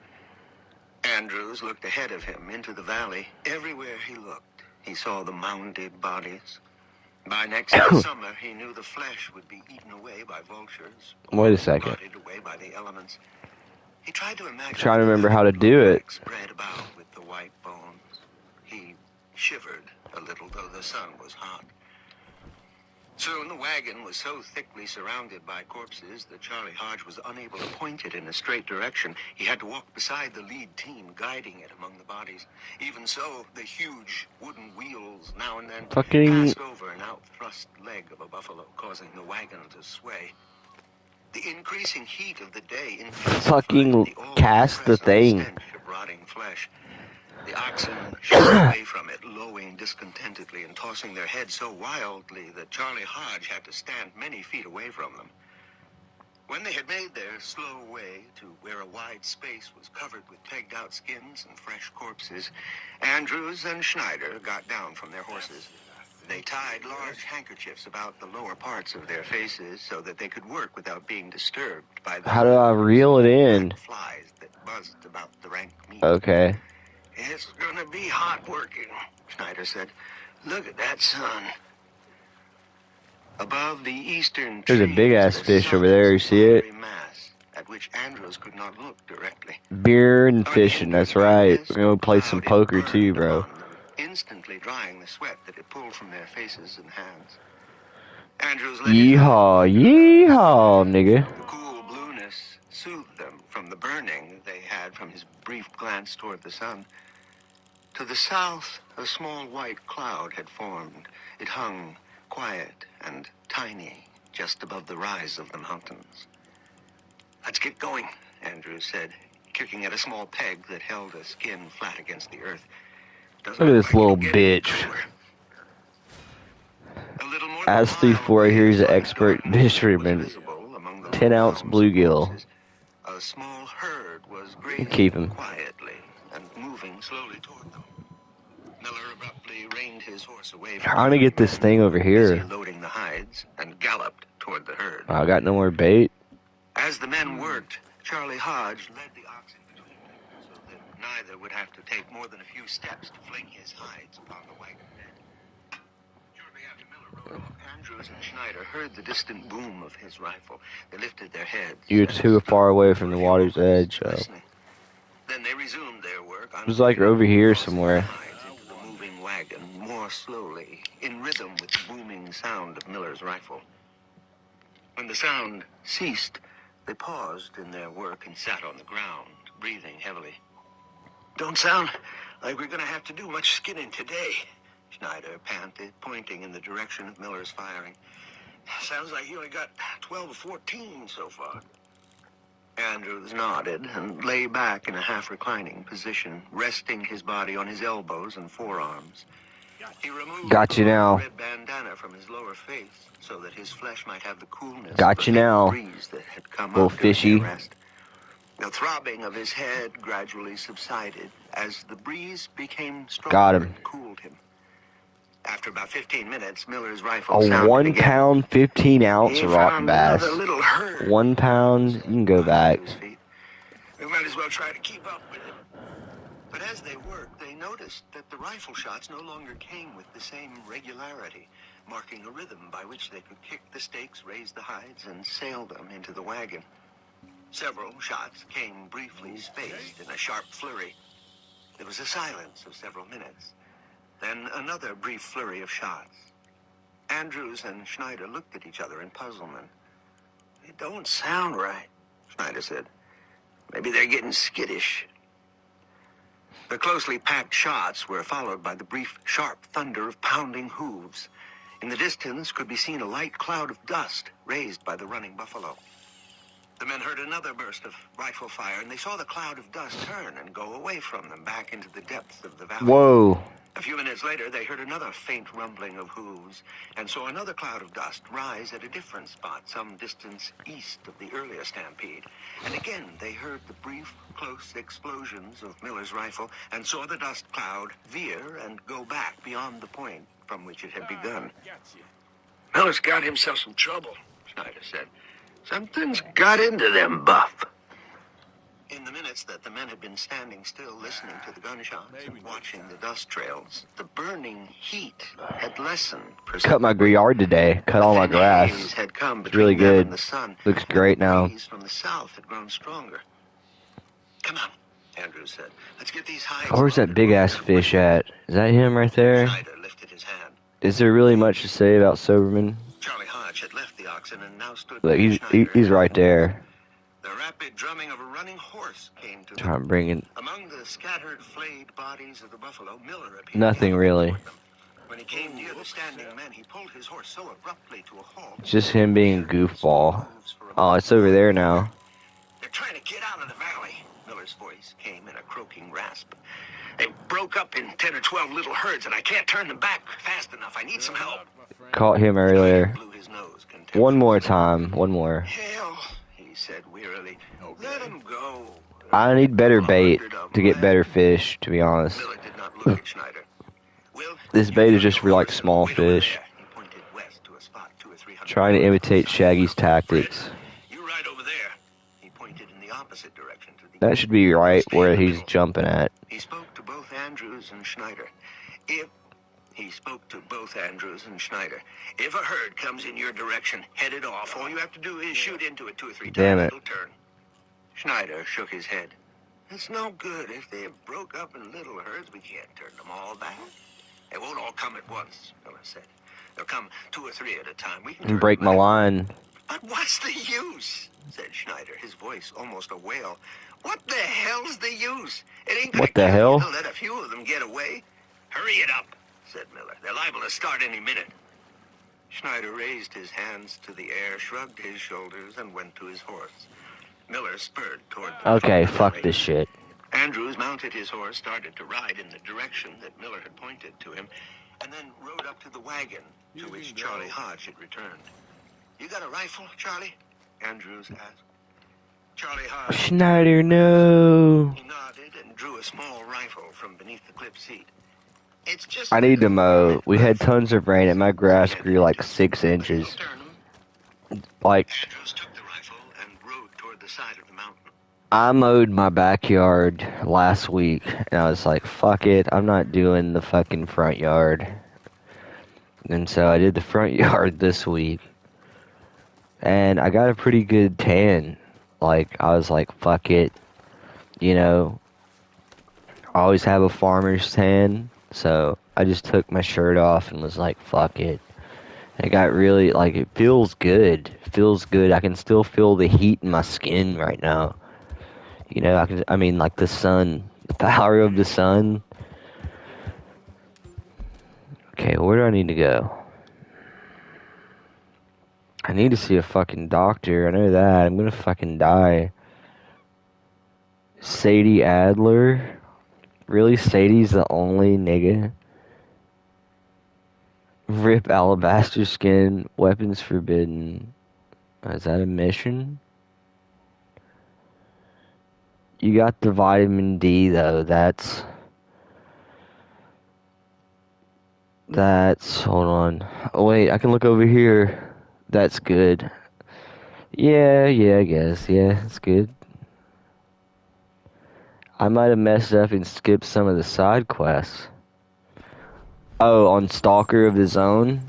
[SPEAKER 2] Andrews looked ahead of him into the valley. Everywhere he looked, he saw the mounded bodies. By next summer, he knew the flesh would be eaten away by vultures.
[SPEAKER 1] Wait a second.
[SPEAKER 2] Rotted away by the elements. He tried to imagine.
[SPEAKER 1] Trying to remember how to do it.
[SPEAKER 2] Spread about with the white bones. He shivered a little, though the sun was hot. Soon the wagon was so thickly surrounded by corpses that Charlie Hodge was unable to point it in a straight direction. He had to walk beside the lead team, guiding it among the bodies. Even so, the huge wooden wheels now and then passed over an out-thrust leg of a buffalo, causing the wagon to sway. The increasing heat of the day
[SPEAKER 1] fucking cast the thing.
[SPEAKER 2] Stench of rotting flesh. The oxen shot away from it, lowing discontentedly and tossing their heads so wildly that Charlie Hodge had to stand many feet away from them. When they had made their slow way to where a wide space was covered with pegged-out skins and fresh corpses, Andrews and Schneider got down from their horses. They tied large handkerchiefs about the lower parts of their faces so that they could work without being disturbed by the
[SPEAKER 1] How do I reel it in?
[SPEAKER 2] flies that buzzed about the rank meat.
[SPEAKER 1] Okay.
[SPEAKER 2] It's gonna be hot working, Schneider said. Look at that sun. Above the eastern trees,
[SPEAKER 1] There's a big-ass fish over there, you see it?
[SPEAKER 2] Mass, at which Andrews could not look directly.
[SPEAKER 1] Beer and fishing, that's right. We're gonna play some poker too, bro.
[SPEAKER 2] Instantly drying the sweat that it pulled from their faces and hands. Andrews let
[SPEAKER 1] Yeehaw, yeehaw, nigga.
[SPEAKER 2] the cool blueness soothed them from the burning they had from his brief glance toward the sun. To the south, a small white cloud had formed. It hung quiet and tiny just above the rise of the mountains. Let's get going, Andrews said, kicking at a small peg that held a skin flat against the earth.
[SPEAKER 1] Look at this little bitch. As Steve 4 here, he's an expert fisherman. 10-ounce bluegill.
[SPEAKER 2] A small herd was
[SPEAKER 1] Keep him.
[SPEAKER 2] quietly and moving slowly toward them. Miller abruptly reined his horse away from
[SPEAKER 1] Trying to get this thing over here.
[SPEAKER 2] loading the hides and galloped toward the herd.
[SPEAKER 1] Oh, I got no more bait.
[SPEAKER 2] As the men worked, Charlie Hodge led the oxen between them so that neither would have to take more than a few steps to fling his hides upon the wagon bed. Shortly after Miller rode off, Andrews and Schneider heard the distant boom of his rifle. They lifted their heads.
[SPEAKER 1] You're too far away from the water's edge, so.
[SPEAKER 2] Listening. Then they resumed their work.
[SPEAKER 1] It was like over here somewhere.
[SPEAKER 2] Into the moving wagon more slowly, in rhythm with the booming sound of Miller's rifle. When the sound ceased, they paused in their work and sat on the ground, breathing heavily. Don't sound like we're going to have to do much skinning today, Schneider panted, pointing in the direction of Miller's firing. Sounds like you only got 12 or 14 so far. Andrews nodded and lay back in a half-reclining position, resting his body on his elbows and forearms. He removed
[SPEAKER 1] Got you now.
[SPEAKER 2] a red bandana from his lower face so that his flesh might have the coolness
[SPEAKER 1] Got
[SPEAKER 2] of
[SPEAKER 1] you
[SPEAKER 2] the
[SPEAKER 1] now.
[SPEAKER 2] breeze that had come
[SPEAKER 1] Little
[SPEAKER 2] up during
[SPEAKER 1] fishy.
[SPEAKER 2] the arrest. The throbbing of his head gradually subsided as the breeze became stronger
[SPEAKER 1] Got him.
[SPEAKER 2] and cooled him. After about 15 minutes, Miller's rifle
[SPEAKER 1] A
[SPEAKER 2] sounded
[SPEAKER 1] 1
[SPEAKER 2] again.
[SPEAKER 1] pound, 15-ounce
[SPEAKER 2] He
[SPEAKER 1] rock
[SPEAKER 2] found
[SPEAKER 1] bass.
[SPEAKER 2] another little herd.
[SPEAKER 1] 1 pound, you can go back.
[SPEAKER 2] We might as well try to keep up with it. But as they worked, they noticed that the rifle shots no longer came with the same regularity, marking a rhythm by which they could kick the stakes, raise the hides, and sail them into the wagon. Several shots came briefly spaced in a sharp flurry. There was a silence of several minutes. Then another brief flurry of shots. Andrews and Schneider looked at each other in puzzlement. It don't sound right, Schneider said. Maybe they're getting skittish. The closely packed shots were followed by the brief, sharp thunder of pounding hooves. In the distance could be seen a light cloud of dust raised by the running buffalo. The men heard another burst of rifle fire, and they saw the cloud of dust turn and go away from them back into the depths of the valley.
[SPEAKER 1] Whoa.
[SPEAKER 2] A few minutes later, they heard another faint rumbling of hooves and saw another cloud of dust rise at a different spot, some distance east of the earlier stampede. And again, they heard the brief, close explosions of Miller's rifle and saw the dust cloud veer and go back beyond the point from which it had begun.
[SPEAKER 4] Miller's got himself some trouble.
[SPEAKER 2] Schneider said.
[SPEAKER 4] Something's got into them, Buff.
[SPEAKER 2] In the minutes that the men had been standing still, listening to the gunshots and watching the dust trails, the burning heat had lessened.
[SPEAKER 1] Cut my yard today. Cut all my grass.
[SPEAKER 2] Had come
[SPEAKER 1] It's really
[SPEAKER 2] between them
[SPEAKER 1] good.
[SPEAKER 2] and the sun.
[SPEAKER 1] Looks great
[SPEAKER 2] The
[SPEAKER 1] now.
[SPEAKER 2] breeze from the south had grown stronger. Come on, Andrews said. Let's get these hides.
[SPEAKER 1] Where's that big ass fish at? Is that him right there?
[SPEAKER 2] Schneider lifted his hand.
[SPEAKER 1] Is there really much to say about Soberman?
[SPEAKER 2] Charlie Hodge had left the oxen and now stood.
[SPEAKER 1] Look,
[SPEAKER 2] by Schneider.
[SPEAKER 1] he's right there.
[SPEAKER 2] The rapid drumming of a running horse came to them.
[SPEAKER 1] Trying to bring in
[SPEAKER 2] Among the scattered, flayed bodies of the buffalo, Miller appeared.
[SPEAKER 1] nothing really.
[SPEAKER 2] When he came near the standing men, he pulled his horse so abruptly to a halt.
[SPEAKER 1] It's just him being a goofball. Oh, it's over there now.
[SPEAKER 2] They're trying to get out of the valley. Miller's voice came in a croaking rasp. They broke up in 10 or 12 little herds, and I can't turn them back fast enough. I need some help.
[SPEAKER 1] Caught him earlier.
[SPEAKER 2] Blew his nose contemptuously.
[SPEAKER 1] One more time. One more.
[SPEAKER 2] Hell, he said wearily. Let him go.
[SPEAKER 1] I need better bait to get better fish, to be honest.
[SPEAKER 2] Miller did not look at Schneider. Will,
[SPEAKER 1] This bait is just for like small fish.
[SPEAKER 2] He pointed west to a spot 200 or 300
[SPEAKER 1] Trying to imitate Shaggy's tactics.
[SPEAKER 2] You right over there. He pointed in the opposite direction to the
[SPEAKER 1] That should be right where he's jumping at.
[SPEAKER 2] He spoke to both Andrews and Schneider. If a herd comes in your direction, head it off. All you have to do is shoot into it 2 or 3 times.
[SPEAKER 1] Damn it.
[SPEAKER 2] It'll turn. Schneider shook his head. It's no good. If they broke up in little herds, we can't turn them all back. They won't all come at once, Miller said. They'll come 2 or 3 at a time. We can turn
[SPEAKER 1] Break
[SPEAKER 2] them
[SPEAKER 1] my
[SPEAKER 2] back.
[SPEAKER 1] line.
[SPEAKER 2] But what's the use? Said Schneider, his voice almost a wail. What the hell's the use? It ain't gonna
[SPEAKER 1] What the
[SPEAKER 2] kill you
[SPEAKER 1] hell?
[SPEAKER 2] to let a few of them get away. Hurry it up, said Miller. They're liable to start any minute. Schneider raised his hands to the air, shrugged his shoulders, and went to his horse. Miller spurred toward the
[SPEAKER 1] Okay,
[SPEAKER 2] front of the
[SPEAKER 1] fuck
[SPEAKER 2] valley.
[SPEAKER 1] this shit.
[SPEAKER 2] Andrews mounted his horse, started to ride in the direction that Miller had pointed to him, and then rode up to the wagon to which Charlie Hodge had returned. You got a rifle, Charlie? Andrews asked. Charlie Hodge
[SPEAKER 1] Schneider, no.
[SPEAKER 2] He nodded and drew a small rifle from beneath the clip seat. It's just
[SPEAKER 1] I need to mow. We had tons of rain and my grass grew like 6 inches. Like,
[SPEAKER 2] Andrews took the rifle and rode toward the side of the mountain.
[SPEAKER 1] I mowed my backyard last week and I was like, fuck it, I'm not doing the fucking front yard. And so I did the front yard this week. And I got a pretty good tan. Like, I was like, fuck it. You know, I always have a farmer's tan. So I just took my shirt off and was like, fuck it. It got really, like, it feels good. It feels good. I can still feel the heat in my skin right now. You know, I mean, like the sun. The power of the sun. Okay, where do I need to go? I need to see a fucking doctor. I know that. I'm gonna fucking die. Sadie Adler? Really? Sadie's the only nigga? Rip alabaster skin. Weapons forbidden. Is that a mission? You got the vitamin D though. That's... Hold on. Oh wait, I can look over here. That's good. Yeah, I guess. Yeah, it's good. I might have messed up and skipped some of the side quests. Oh, on Stalker of the Zone?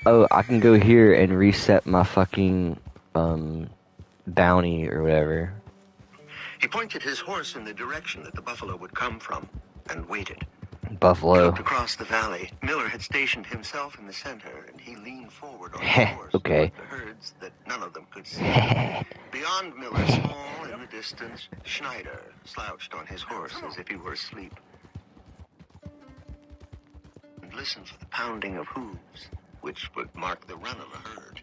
[SPEAKER 1] Oh, I can go here and reset my fucking, bounty or whatever.
[SPEAKER 2] He pointed his horse in the direction that the buffalo would come from and waited.
[SPEAKER 1] Buffalo.
[SPEAKER 2] Looked across the valley. Miller had stationed himself in the center, and he leaned forward on his horse
[SPEAKER 1] Okay.
[SPEAKER 2] toward the herds that none of them could see. Beyond Miller, small in the distance, Schneider slouched on his horse as if he were asleep. And listened for the pounding of hooves, which would mark the run of a herd.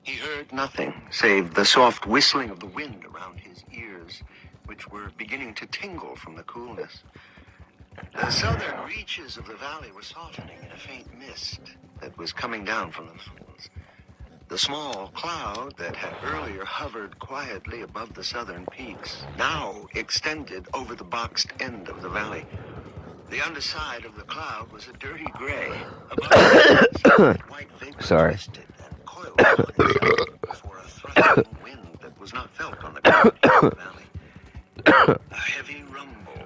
[SPEAKER 2] He heard nothing save the soft whistling of the wind around his ears, which were beginning to tingle from the coolness. The southern reaches of the valley were softening in a faint mist that was coming down from the mountains. The small cloud that had earlier hovered quietly above the southern peaks now extended over the boxed end of the valley. The underside of the cloud was a dirty gray. Above the white vapor twisted and coiled upon itself before a thrusting wind that was not felt on the ground in the valley. A heavy rumble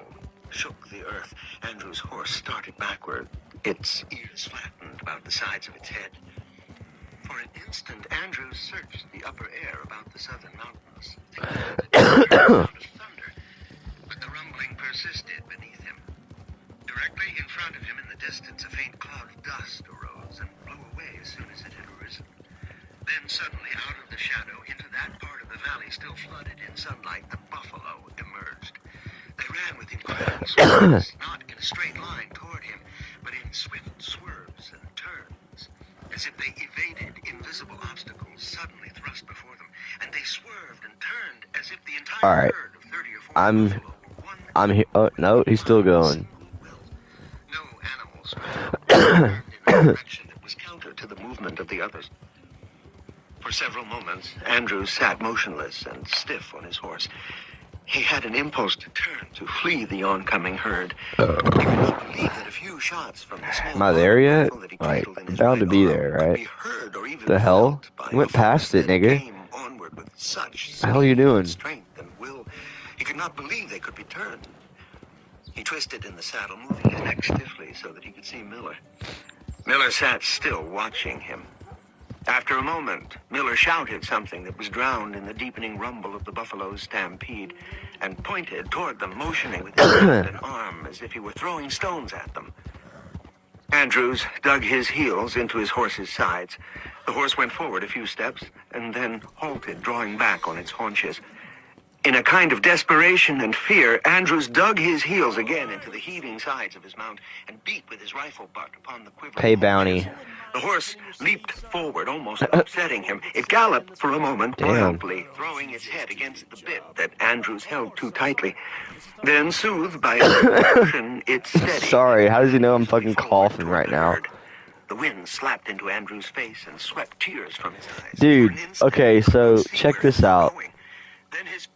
[SPEAKER 2] shook the earth. Andrew's horse started backward, its ears flattened about the sides of its head. For an instant, Andrew searched the upper air about the southern mountains, thinking that sound of thunder, but the rumbling persisted beneath him. Directly in front of him in the distance, a faint cloud of dust arose and blew away as soon as it had arisen. Then suddenly, out of the shadow, into that part of the valley still flooded in sunlight, the buffalo emerged. They ran with incredible swiftness, not in a straight line toward him, but in swift swerves and turns, as if they evaded invisible obstacles suddenly thrust before them. And they swerved and turned as if the entire herd of 30 or 40 buffalo were one.
[SPEAKER 1] I'm here. Oh, no, he's still going.
[SPEAKER 2] No animals turned in a direction that was counter to the movement of the others. For several moments, Andrew sat motionless and stiff on his horse. He had an impulse to turn, to flee the oncoming herd. He could not believe that a few shots from the small
[SPEAKER 1] Am I there yet?
[SPEAKER 2] rifle that he
[SPEAKER 1] Like,
[SPEAKER 2] cradled in
[SPEAKER 1] I'm
[SPEAKER 2] his
[SPEAKER 1] bound to
[SPEAKER 2] right
[SPEAKER 1] be
[SPEAKER 2] arm
[SPEAKER 1] there,
[SPEAKER 2] could
[SPEAKER 1] right?
[SPEAKER 2] be heard or even
[SPEAKER 1] The hell?
[SPEAKER 2] felt by
[SPEAKER 1] You went
[SPEAKER 2] a
[SPEAKER 1] past
[SPEAKER 2] force
[SPEAKER 1] it,
[SPEAKER 2] that
[SPEAKER 1] nigga.
[SPEAKER 2] came onward with such
[SPEAKER 1] The hell are you
[SPEAKER 2] speed
[SPEAKER 1] doing?
[SPEAKER 2] and strength and will. He could not believe they could be turned. He twisted in the saddle, moving his neck stiffly so that he could see Miller. Miller sat still, watching him. After a moment, Miller shouted something that was drowned in the deepening rumble of the buffalo's stampede and pointed toward them, motioning with his hand and arm as if he were throwing stones at them. Andrews dug his heels into his horse's sides. The horse went forward a few steps and then halted, drawing back on its haunches. In a kind of desperation and fear, Andrews dug his heels again into the heaving sides of his mount and beat with his rifle butt upon the quivering
[SPEAKER 1] Pay bounty.
[SPEAKER 2] haunches. The horse leaped forward, almost upsetting him. It galloped for a moment
[SPEAKER 1] Damn.
[SPEAKER 2] wildly, throwing its head against the bit that Andrews held too tightly. Then, soothed by its motion, it steadied.
[SPEAKER 1] Sorry, how does he know I'm fucking coughing right now?
[SPEAKER 2] The wind slapped into Andrew's face and swept tears from his eyes.
[SPEAKER 1] Dude,
[SPEAKER 2] For an instant,
[SPEAKER 1] okay,
[SPEAKER 2] he could
[SPEAKER 1] so
[SPEAKER 2] not see
[SPEAKER 1] check
[SPEAKER 2] where
[SPEAKER 1] this
[SPEAKER 2] he was
[SPEAKER 1] out.
[SPEAKER 2] going. Then his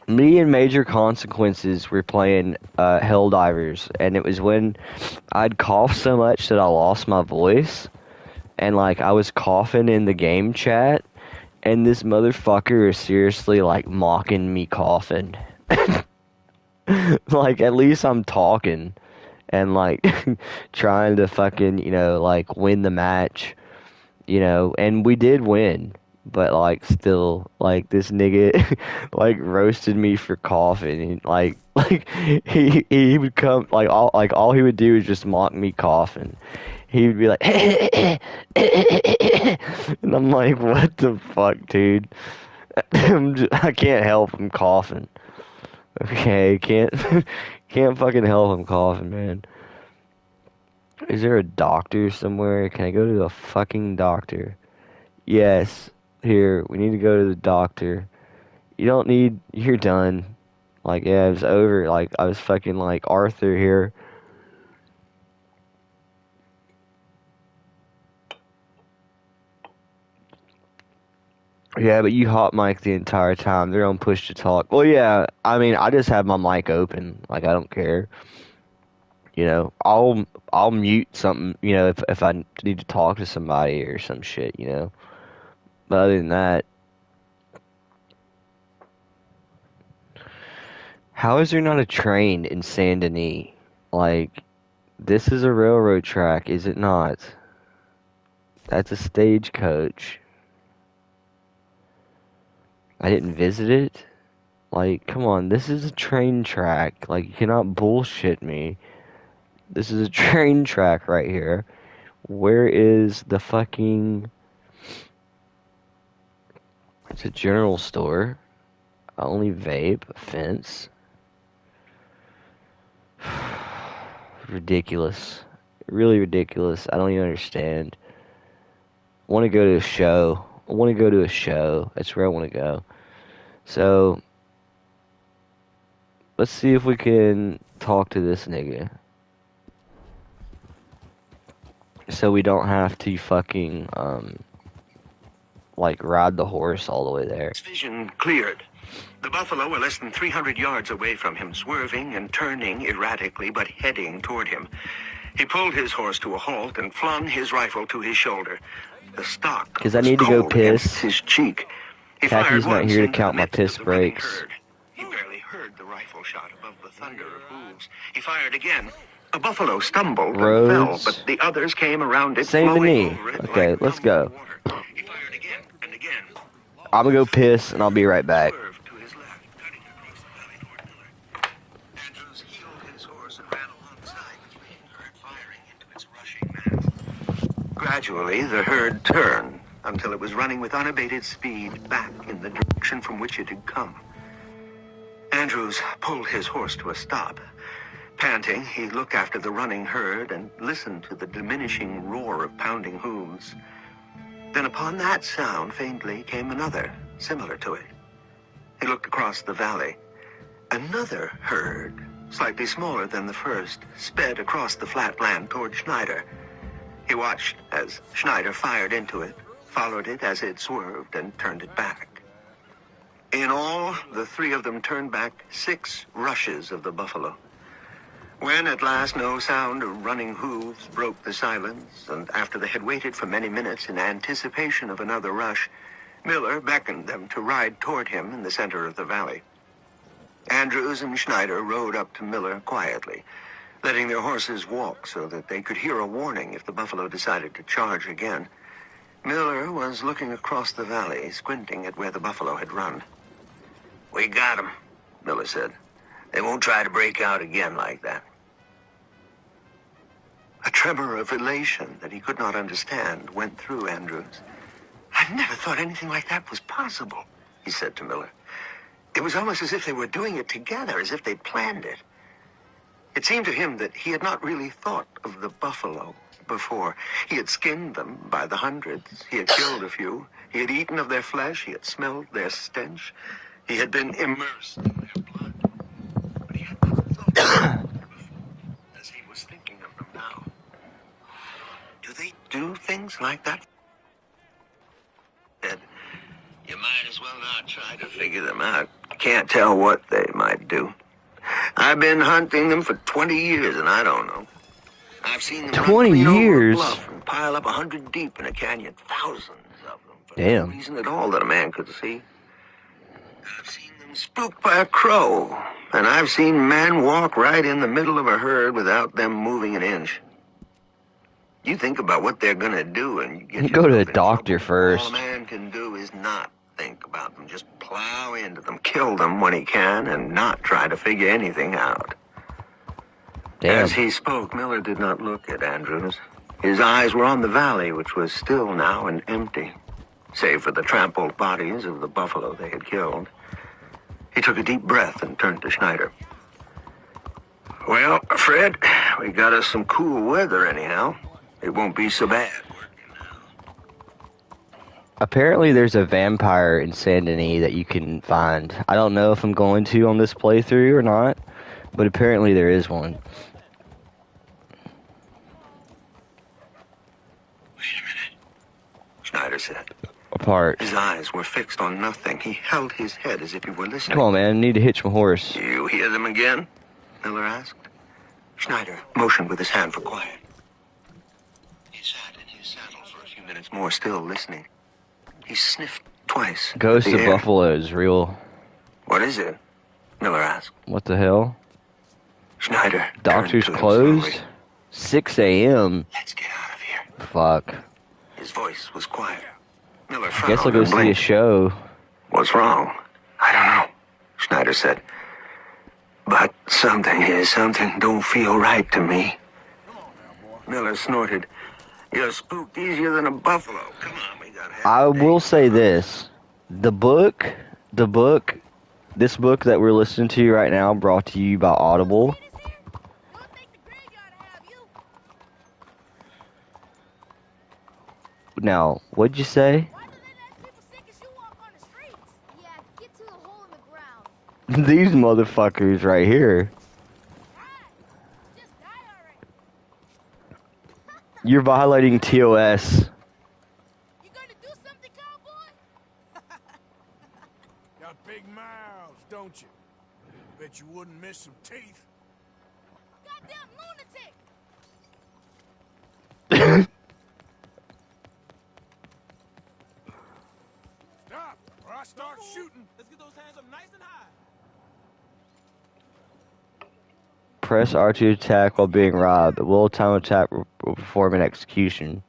[SPEAKER 1] Me and Major Consequences were playing Helldivers, and it was when I'd cough so much that I lost my voice, and like I was coughing in the game chat, and this motherfucker is seriously like mocking me coughing. Like at least I'm talking and like trying to fucking, you know, like win the match, you know, and we did win. But like still, like this nigga like roasted me for coughing. And, like he would come all he would do is just mock me coughing. He would be like, and I'm like, what the fuck, dude? I can't help him coughing. Okay, can't fucking help him coughing, man. Is there a doctor somewhere? Can I go to the fucking doctor? Yes. Here, we need to go to the doctor. You're done. Like, yeah, it was over. Like, I was fucking like Arthur here. Yeah, but you hot mic the entire time. They're on push to talk. Well, yeah, I mean, I just have my mic open. Like, I don't care. You know, I'll mute something, you know, if I need to talk to somebody or some shit, you know. But other than that, how is there not a train in Saint Denis? Like, this is a railroad track, is it not? That's a stagecoach. I didn't visit it? Like, come on, this is a train track. Like, you cannot bullshit me. This is a train track right here. Where is the fucking... It's a general store. Only vape. Fence. Ridiculous. Really ridiculous. I don't even understand. I want to go to a show. I want to go to a show. That's where I want to go. So, let's see if we can talk to this nigga. So we don't have to fucking, like, ride the horse all the way there.
[SPEAKER 2] His vision cleared. The buffalo were less than 300 yards away from him, swerving and turning erratically, but heading toward him. He pulled his horse to a halt and flung his rifle to his shoulder. The stock
[SPEAKER 1] 'Cause I need to go
[SPEAKER 2] cold against
[SPEAKER 1] piss.
[SPEAKER 2] his cheek. He
[SPEAKER 1] Khaki's
[SPEAKER 2] fired
[SPEAKER 1] not
[SPEAKER 2] once
[SPEAKER 1] here to
[SPEAKER 2] into
[SPEAKER 1] count
[SPEAKER 2] the
[SPEAKER 1] my
[SPEAKER 2] midst
[SPEAKER 1] piss
[SPEAKER 2] of the running
[SPEAKER 1] breaks.
[SPEAKER 2] herd. He barely heard the rifle shot above the thunder of hooves. He fired again. A buffalo stumbled and fell,
[SPEAKER 1] Roads.
[SPEAKER 2] but the others came around it,
[SPEAKER 1] Saint
[SPEAKER 2] flowing
[SPEAKER 1] Denis.
[SPEAKER 2] over it
[SPEAKER 1] Okay,
[SPEAKER 2] like
[SPEAKER 1] let's go.
[SPEAKER 2] tumbling water. He fired again and again.
[SPEAKER 1] I'm gonna go piss and I'll be right back.
[SPEAKER 2] Swerved to his left, cutting across the valley toward Miller. Andrews heeled his horse and ran alongside, between the herd firing into its rushing mass. Gradually, the herd turned until it was running with unabated speed back in the direction from which it had come. Andrews pulled his horse to a stop. Panting, he looked after the running herd and listened to the diminishing roar of pounding hooves. Then upon that sound, faintly, came another, similar to it. He looked across the valley. Another herd, slightly smaller than the first, sped across the flat land toward Schneider. He watched as Schneider fired into it, followed it as it swerved, and turned it back. In all, the three of them turned back 6 rushes of the buffalo. When at last no sound of running hooves broke the silence, and after they had waited for many minutes in anticipation of another rush, Miller beckoned them to ride toward him in the center of the valley. Andrews and Schneider rode up to Miller quietly, letting their horses walk so that they could hear a warning if the buffalo decided to charge again. Miller was looking across the valley, squinting at where the buffalo had run. "We got 'em," Miller said. "They won't try to break out again like that." A tremor of elation that he could not understand went through Andrews. "I never thought anything like that was possible," he said to Miller. It was almost as if they were doing it together, as if they'd planned it. It seemed to him that he had not really thought of the buffalo before. He had skinned them by the hundreds. He had killed a few. He had eaten of their flesh. He had smelled their stench. He had been immersed in their blood. But he had not thought of them before, as he was thinking of them now. Do they do things like that? Ed, you might as well not try to figure them out. Can't tell what they might do. I've been hunting them for 20 years, and I don't know. I've seen them
[SPEAKER 1] 20
[SPEAKER 2] run clean over a
[SPEAKER 1] years?
[SPEAKER 2] bluff and pile up 100 deep in a canyon. Thousands of them, for
[SPEAKER 1] Damn.
[SPEAKER 2] no reason at all that a man could see. I've seen them spooked by a crow, and I've seen men walk right in the middle of a herd without them moving an inch. You think about what they're gonna do, and you get
[SPEAKER 1] You go to
[SPEAKER 2] yourself
[SPEAKER 1] the
[SPEAKER 2] in
[SPEAKER 1] doctor
[SPEAKER 2] trouble.
[SPEAKER 1] first.
[SPEAKER 2] All a man can do is not think about them. Just plow into them, kill them when he can, and not try to figure anything out.
[SPEAKER 1] Damn.
[SPEAKER 2] As he spoke, Miller did not look at Andrews. His eyes were on the valley, which was still now and empty, save for the trampled bodies of the buffalo they had killed. He took a deep breath and turned to Schneider. "Well, Fred, we got us some cool weather anyhow. It won't be so bad working now."
[SPEAKER 1] Apparently there's a vampire in Saint Denis that you can find. I don't know if I'm going to on this playthrough or not, but apparently there is one.
[SPEAKER 2] "Wait a minute," Schneider said.
[SPEAKER 1] Apart.
[SPEAKER 2] His eyes were fixed on nothing. He held his head as if he were listening.
[SPEAKER 1] Come on, man. I need to hitch my horse.
[SPEAKER 2] "You hear them again?" Miller asked. Schneider motioned with his hand for quiet. He sat in his saddle for a few minutes more, still listening. He sniffed twice.
[SPEAKER 1] Ghost
[SPEAKER 2] at
[SPEAKER 1] of
[SPEAKER 2] the air.
[SPEAKER 1] Buffalo is real.
[SPEAKER 2] "What is it?" Miller asked.
[SPEAKER 1] What the hell?
[SPEAKER 2] Schneider turned
[SPEAKER 1] Doctor's
[SPEAKER 2] to him
[SPEAKER 1] closed?
[SPEAKER 2] slowly.
[SPEAKER 1] 6 a.m.
[SPEAKER 2] "Let's get out of here."
[SPEAKER 1] Fuck.
[SPEAKER 2] His voice was quiet. Miller
[SPEAKER 1] Guess
[SPEAKER 2] frowned
[SPEAKER 1] I'll go
[SPEAKER 2] and
[SPEAKER 1] see a
[SPEAKER 2] blinked.
[SPEAKER 1] show.
[SPEAKER 2] "What's wrong?" "I don't know," Schneider said. "But something don't feel right to me." Miller snorted. "You're spooked easier than a buffalo. Come on, we gotta have
[SPEAKER 1] I
[SPEAKER 2] a
[SPEAKER 1] will
[SPEAKER 2] date."
[SPEAKER 1] say this. This book that we're listening to right now, brought to you by Audible. Now, what'd you say? These motherfuckers right here.
[SPEAKER 3] Just die already.
[SPEAKER 1] You're violating TOS.
[SPEAKER 3] You gonna do something, cowboy?
[SPEAKER 4] Got big mouths, don't you? Bet you wouldn't miss some teeth.
[SPEAKER 3] Goddamn lunatic!
[SPEAKER 4] Stop, or I start shooting.
[SPEAKER 6] Let's get those hands up nice and high.
[SPEAKER 1] Press R to attack while being robbed. A will time attack will perform an execution.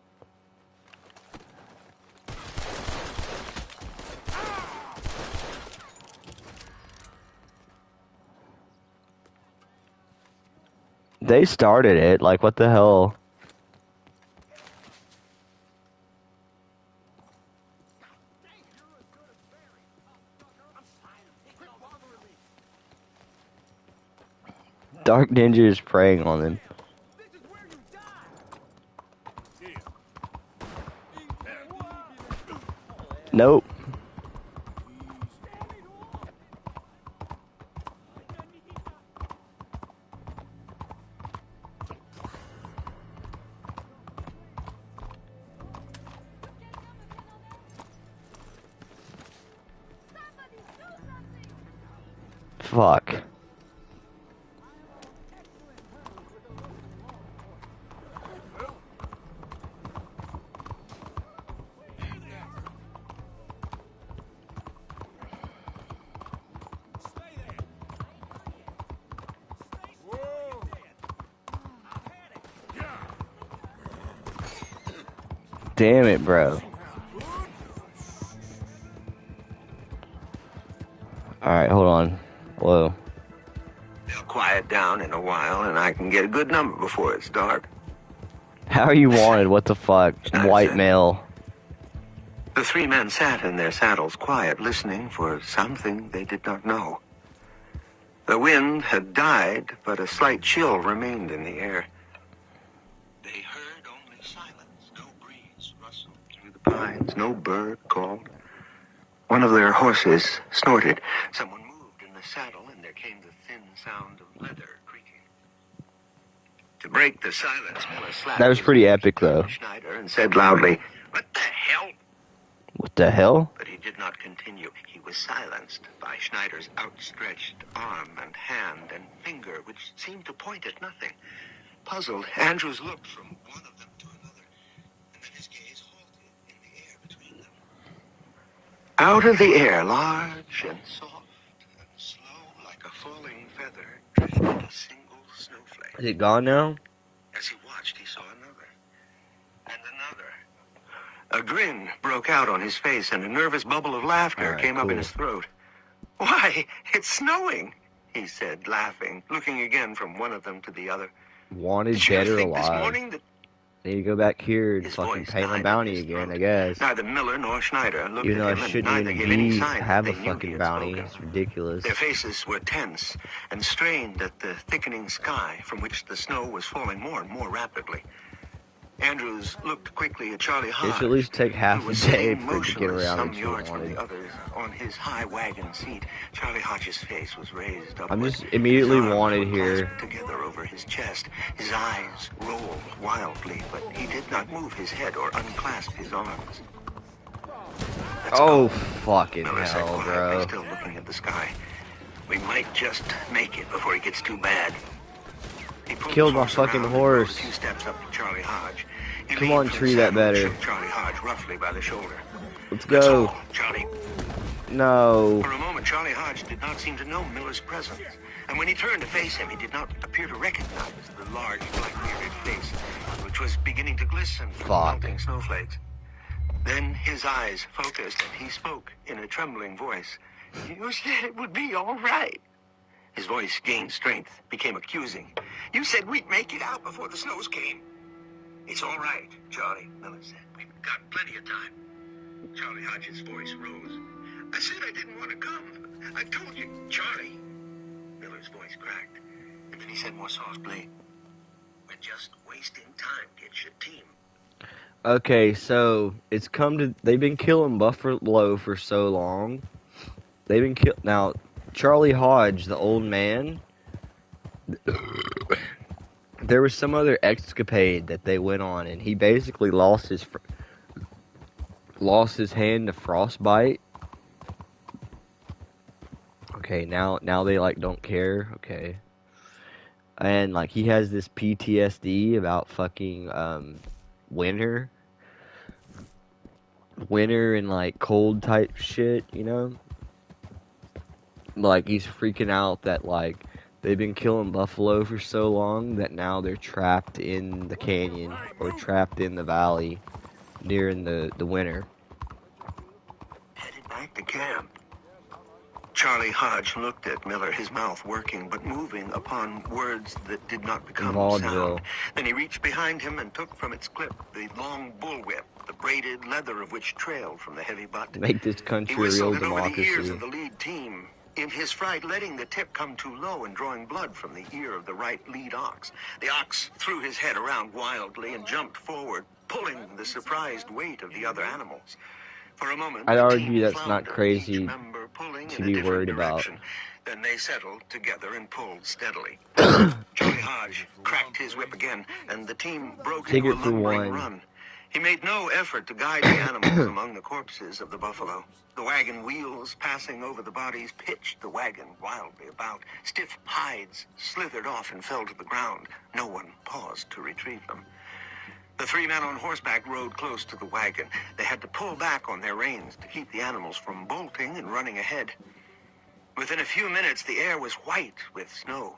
[SPEAKER 1] They started it. Like, what the hell? Dark Ninja is preying on them.
[SPEAKER 6] This is where you die.
[SPEAKER 4] Here.
[SPEAKER 1] Nope.
[SPEAKER 3] Somebody do something!
[SPEAKER 1] Fuck.
[SPEAKER 6] Stay there.
[SPEAKER 4] Whoa.
[SPEAKER 6] I've had it.
[SPEAKER 4] Yeah.
[SPEAKER 1] Damn it, bro. Alright, hold on. Whoa.
[SPEAKER 2] They'll quiet down in a while, and I can get a good number before it's dark.
[SPEAKER 1] How are you wanted? What the fuck? White male.
[SPEAKER 2] The three men sat in their saddles, quiet, listening for something they did not know. The wind had died, but a slight chill remained in the air. They heard only silence, no breeze rustled through the pines, no bird called. One of their horses snorted. Someone moved in the saddle, and there came the thin sound of leather creaking. To break the silence, Miller slapped
[SPEAKER 1] That was
[SPEAKER 2] his
[SPEAKER 1] pretty
[SPEAKER 2] horse
[SPEAKER 1] epic,
[SPEAKER 2] down
[SPEAKER 1] though.
[SPEAKER 2] Schneider and said loudly, "What the hell?"
[SPEAKER 1] What the hell?
[SPEAKER 2] But he did not continue. He was silenced by Schneider's outstretched arm and hand and finger, which seemed to point at nothing. Puzzled, Andrews looked from one of them to another, and then his gaze halted in the air between them. Out of the air, large and soft and slow like a falling feather, drifted a single snowflake.
[SPEAKER 1] Is it gone now?
[SPEAKER 2] As he watched, he saw another, and another. A grin broke out on his face, and a nervous bubble of laughter
[SPEAKER 1] All right,
[SPEAKER 2] came up in
[SPEAKER 1] cool.
[SPEAKER 2] his throat. "Why, it's snowing," he said, laughing, looking again from one of them to the other.
[SPEAKER 1] Wanted,
[SPEAKER 2] "Did you
[SPEAKER 1] dead, or
[SPEAKER 2] think this
[SPEAKER 1] alive.
[SPEAKER 2] morning that..."
[SPEAKER 1] Need to go back here and
[SPEAKER 2] His
[SPEAKER 1] fucking
[SPEAKER 2] voice
[SPEAKER 1] pay my
[SPEAKER 2] died in
[SPEAKER 1] bounty
[SPEAKER 2] his
[SPEAKER 1] again,
[SPEAKER 2] throat.
[SPEAKER 1] I guess.
[SPEAKER 2] Neither Miller nor Schneider looked
[SPEAKER 1] Even though I
[SPEAKER 2] at him, and
[SPEAKER 1] shouldn't
[SPEAKER 2] neither
[SPEAKER 1] even
[SPEAKER 2] gave any
[SPEAKER 1] be,
[SPEAKER 2] sign that
[SPEAKER 1] have
[SPEAKER 2] they
[SPEAKER 1] a
[SPEAKER 2] knew he
[SPEAKER 1] fucking
[SPEAKER 2] had
[SPEAKER 1] bounty.
[SPEAKER 2] spoken.
[SPEAKER 1] It's ridiculous.
[SPEAKER 2] Their faces were tense and strained at the thickening sky from which the snow was falling more and more rapidly. Andrews looked quickly at Charlie
[SPEAKER 1] It
[SPEAKER 2] Hodge,
[SPEAKER 1] should at least take half
[SPEAKER 2] who
[SPEAKER 1] a
[SPEAKER 2] was
[SPEAKER 1] day
[SPEAKER 2] sitting
[SPEAKER 1] for it to get
[SPEAKER 2] motionless
[SPEAKER 1] around
[SPEAKER 2] some
[SPEAKER 1] that you
[SPEAKER 2] yards from
[SPEAKER 1] wanted.
[SPEAKER 2] the others on his high wagon seat. Charlie Hodge's face was raised upward.
[SPEAKER 1] I'm just immediately
[SPEAKER 2] His arms
[SPEAKER 1] wanted
[SPEAKER 2] were
[SPEAKER 1] here.
[SPEAKER 2] clasped together over his chest. His eyes rolled wildly, but he did not move his head or unclasp his arms. "Let's
[SPEAKER 1] Oh,
[SPEAKER 2] go,"
[SPEAKER 1] fucking
[SPEAKER 2] Miller said
[SPEAKER 1] hell,
[SPEAKER 2] quietly,
[SPEAKER 1] bro.
[SPEAKER 2] still looking at the sky. "We might just make it before it gets too bad." He pulled
[SPEAKER 1] Killed
[SPEAKER 2] the
[SPEAKER 1] my
[SPEAKER 2] horse
[SPEAKER 1] fucking
[SPEAKER 2] around and rode
[SPEAKER 1] horse.
[SPEAKER 2] a few steps up to Charlie Hodge. He
[SPEAKER 1] Come
[SPEAKER 2] leaned
[SPEAKER 1] on,
[SPEAKER 2] from
[SPEAKER 1] treat
[SPEAKER 2] the
[SPEAKER 1] that
[SPEAKER 2] saddle and
[SPEAKER 1] better.
[SPEAKER 2] shook Charlie Hodge roughly by the shoulder.
[SPEAKER 1] Let's
[SPEAKER 2] "That's
[SPEAKER 1] go.
[SPEAKER 2] all, Charlie."
[SPEAKER 1] No.
[SPEAKER 2] For a moment, Charlie Hodge did not seem to know Miller's presence. And when he turned to face him, he did not appear to recognize the large, black-bearded face, which was beginning to glisten from
[SPEAKER 1] Fuck.
[SPEAKER 2] melting snowflakes. Then his eyes focused, and he spoke in a trembling voice. "You said it would be all right." His voice gained strength, became accusing. "You said we'd make it out before the snows came." "It's all right, Charlie," Miller said. "We've got plenty of time." Charlie Hodge's voice rose. "I said I didn't want to come. I told you, Charlie." Miller's voice cracked, and then he said more softly, "We're just wasting time, get your team."
[SPEAKER 1] Okay, so it's come to. They've been killing Buffalo for so long. They've been now. Charlie Hodge, the old man, there was some other escapade that they went on, and he basically lost his hand to frostbite. Okay, now they like don't care. Okay, and like he has this PTSD about fucking winter and like cold type shit, you know. Like he's freaking out that like they've been killing buffalo for so long that now they're trapped in the canyon or trapped in the valley during the winter.
[SPEAKER 2] Headed back to camp. Charlie Hodge looked at Miller, his mouth working but moving upon words that did not become
[SPEAKER 1] Vaudeville.
[SPEAKER 2] sound. Then he reached behind him and took from its clip the long bullwhip, the braided leather of which trailed from the heavy butt.
[SPEAKER 1] Make this
[SPEAKER 2] He
[SPEAKER 1] country a real
[SPEAKER 2] whistled it over the ears
[SPEAKER 1] democracy.
[SPEAKER 2] of the lead team, in his fright letting the tip come too low and drawing blood from the ear of the right lead ox. The ox threw his head around wildly and jumped forward, pulling the surprised weight of the other animals. For a moment,
[SPEAKER 1] I'd
[SPEAKER 2] the
[SPEAKER 1] argue
[SPEAKER 2] team
[SPEAKER 1] that's not
[SPEAKER 2] floundered,
[SPEAKER 1] crazy
[SPEAKER 2] each member pulling
[SPEAKER 1] to
[SPEAKER 2] in a
[SPEAKER 1] be
[SPEAKER 2] different
[SPEAKER 1] worried about.
[SPEAKER 2] direction. Then they settled together and pulled steadily. Charlie Hodge cracked his whip again, and the team broke into a
[SPEAKER 1] Ticket for
[SPEAKER 2] lumbering
[SPEAKER 1] one.
[SPEAKER 2] run. He made no effort to guide the animals among the corpses of the buffalo. The wagon wheels passing over the bodies pitched the wagon wildly about. Stiff hides slithered off and fell to the ground. No one paused to retrieve them. The three men on horseback rode close to the wagon. They had to pull back on their reins to keep the animals from bolting and running ahead. Within a few minutes, the air was white with snow.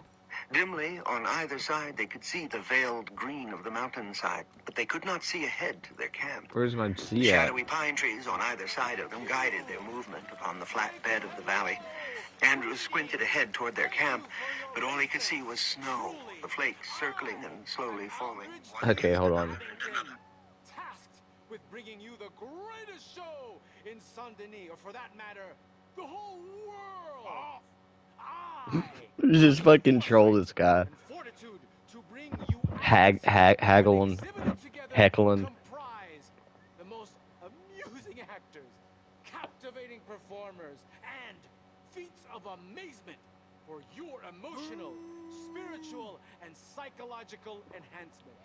[SPEAKER 2] Dimly, on either side, they could see the veiled green of the mountainside, but they could not see ahead to their camp.
[SPEAKER 1] Where's my sea at?
[SPEAKER 2] Shadowy pine trees on either side of them guided their movement upon the flat bed of the valley. Andrews squinted ahead toward their camp, but all he could see was snow, the flakes circling and slowly falling.
[SPEAKER 1] Okay, hold on.
[SPEAKER 6] Tasked with bringing you the greatest show in Saint-Denis, or for that matter, the whole world. I
[SPEAKER 1] Just fucking troll this guy.
[SPEAKER 6] and fortitude to bring you
[SPEAKER 1] Haggling.
[SPEAKER 6] exhibited together
[SPEAKER 1] Heckling.
[SPEAKER 6] comprise the most amusing actors, captivating performers, and feats of amazement for your emotional, spiritual, and psychological enhancement.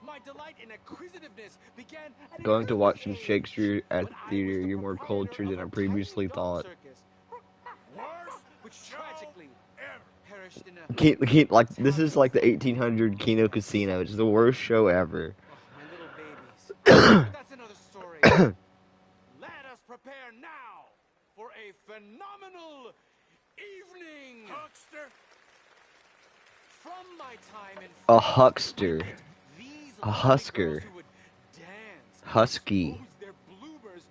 [SPEAKER 6] My delight and acquisitiveness began at an
[SPEAKER 1] Going to
[SPEAKER 6] early
[SPEAKER 1] watch some
[SPEAKER 6] age,
[SPEAKER 1] Shakespeare at
[SPEAKER 6] when I
[SPEAKER 1] theater.
[SPEAKER 6] was the
[SPEAKER 1] You're more
[SPEAKER 6] proprietor
[SPEAKER 1] cultured than
[SPEAKER 6] of
[SPEAKER 1] I
[SPEAKER 6] a
[SPEAKER 1] previously
[SPEAKER 6] tiny dog
[SPEAKER 1] thought.
[SPEAKER 6] circus, which tragically perished in a
[SPEAKER 1] Like this is like the 1800 Kino Casino. It's the worst show ever.
[SPEAKER 6] my little babies. But that's another story. Let us prepare now for a phenomenal evening. Huckster. From my time in
[SPEAKER 1] A
[SPEAKER 6] France,
[SPEAKER 1] huckster.
[SPEAKER 6] these
[SPEAKER 1] A
[SPEAKER 6] lovely
[SPEAKER 1] husker.
[SPEAKER 6] girls who would dance,
[SPEAKER 1] Husky.
[SPEAKER 6] expose their bloomers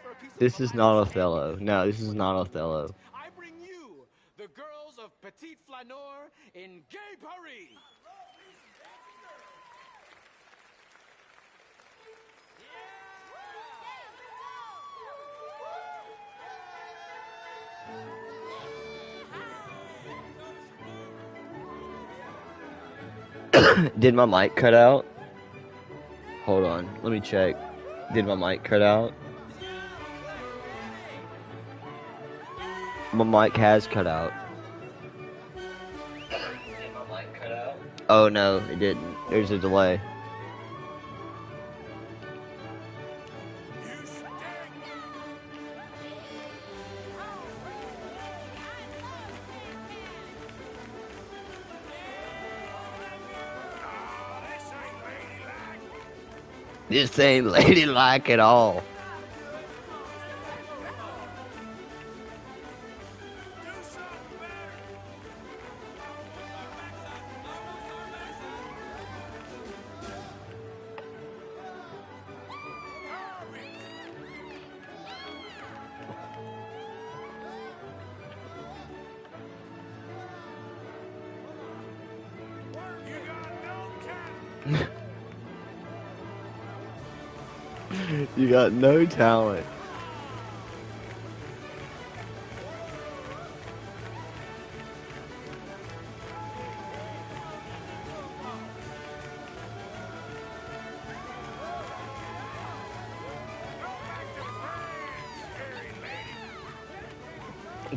[SPEAKER 6] for a piece of
[SPEAKER 1] This is not
[SPEAKER 6] molasses
[SPEAKER 1] Othello.
[SPEAKER 6] candy.
[SPEAKER 1] No, this is not Othello.
[SPEAKER 6] I bring you the girls of Petit Flaneur in Gay Paris.
[SPEAKER 1] Did my mic cut out? Hold on, let me check. Did my mic cut out? My mic has cut out. Did my mic cut out? Oh no, it didn't. There's a delay. This ain't ladylike at all. You got no talent.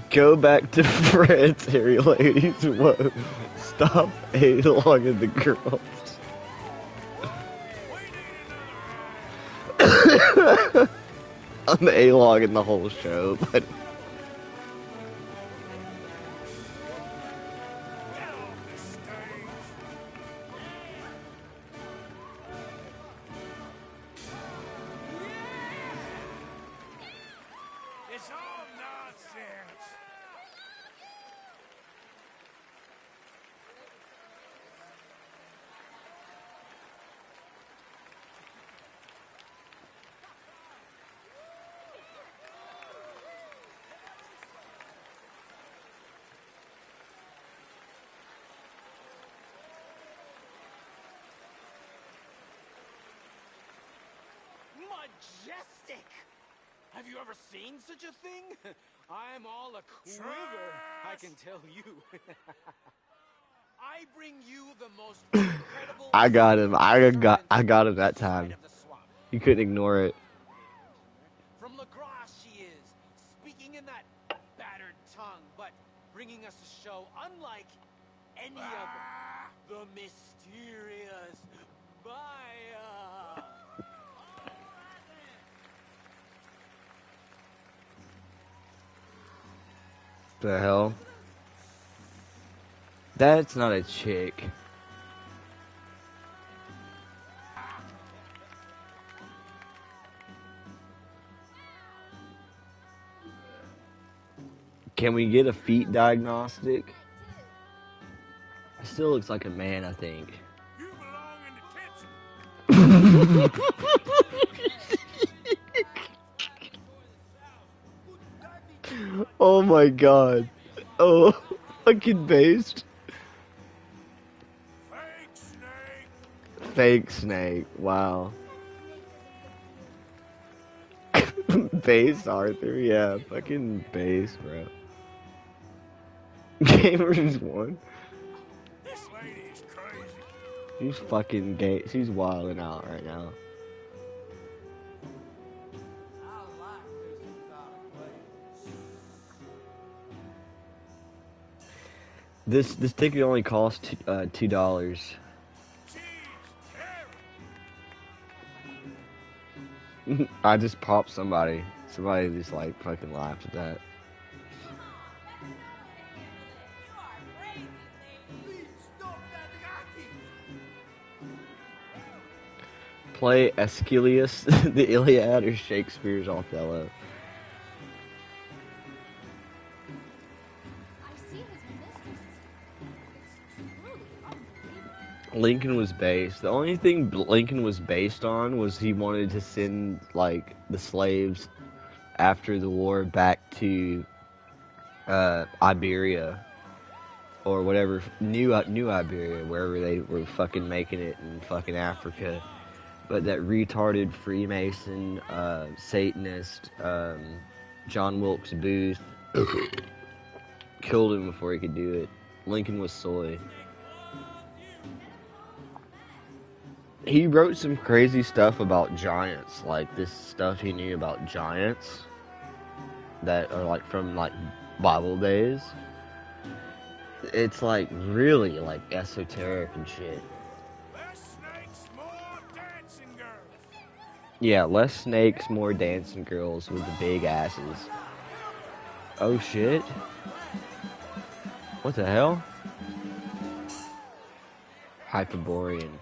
[SPEAKER 1] Go back to France, Harry ladies. Whoa. Stop A-logging the girls. I'm A-logging the whole show, but...
[SPEAKER 4] It's all nonsense.
[SPEAKER 6] Majestic! Have you ever seen such a thing? I'm all a quiver, I can tell you. I bring you the most incredible...
[SPEAKER 1] I got him. I got him that time. You couldn't ignore it.
[SPEAKER 6] From LaGrasse she is, speaking in that battered tongue, but bringing us a show unlike any other. The mysterious Maya.
[SPEAKER 1] The hell? That's not a chick. Can we get a feet diagnostic? Still looks like a man, I think.
[SPEAKER 4] You belong in the kitchen.
[SPEAKER 1] Oh my god. Oh, fucking based.
[SPEAKER 4] Fake snake.
[SPEAKER 1] Fake snake. Wow. Base Arthur, yeah, fucking base, bro. Gamers won.
[SPEAKER 4] This lady is crazy.
[SPEAKER 1] She's fucking gay. She's wilding out right now. This ticket only costs $2.
[SPEAKER 4] She's
[SPEAKER 1] I just popped somebody. Somebody just like fucking laughed at that. Play Aeschylus, the Iliad, or Shakespeare's Othello. Lincoln was based. The only thing Lincoln was based on was he wanted to send like the slaves after the war back to Iberia or whatever, New Iberia, wherever they were fucking making it in fucking Africa. But that retarded Freemason, Satanist, John Wilkes Booth killed him before he could do it. Lincoln was soy. He wrote some crazy stuff about giants, like this stuff he knew about giants that are like from like Bible days. It's like really like esoteric and shit.
[SPEAKER 4] less snakes, more dancing girls.
[SPEAKER 1] Yeah, less snakes, more dancing girls with the big asses. Oh shit. What the hell? Hyperborean.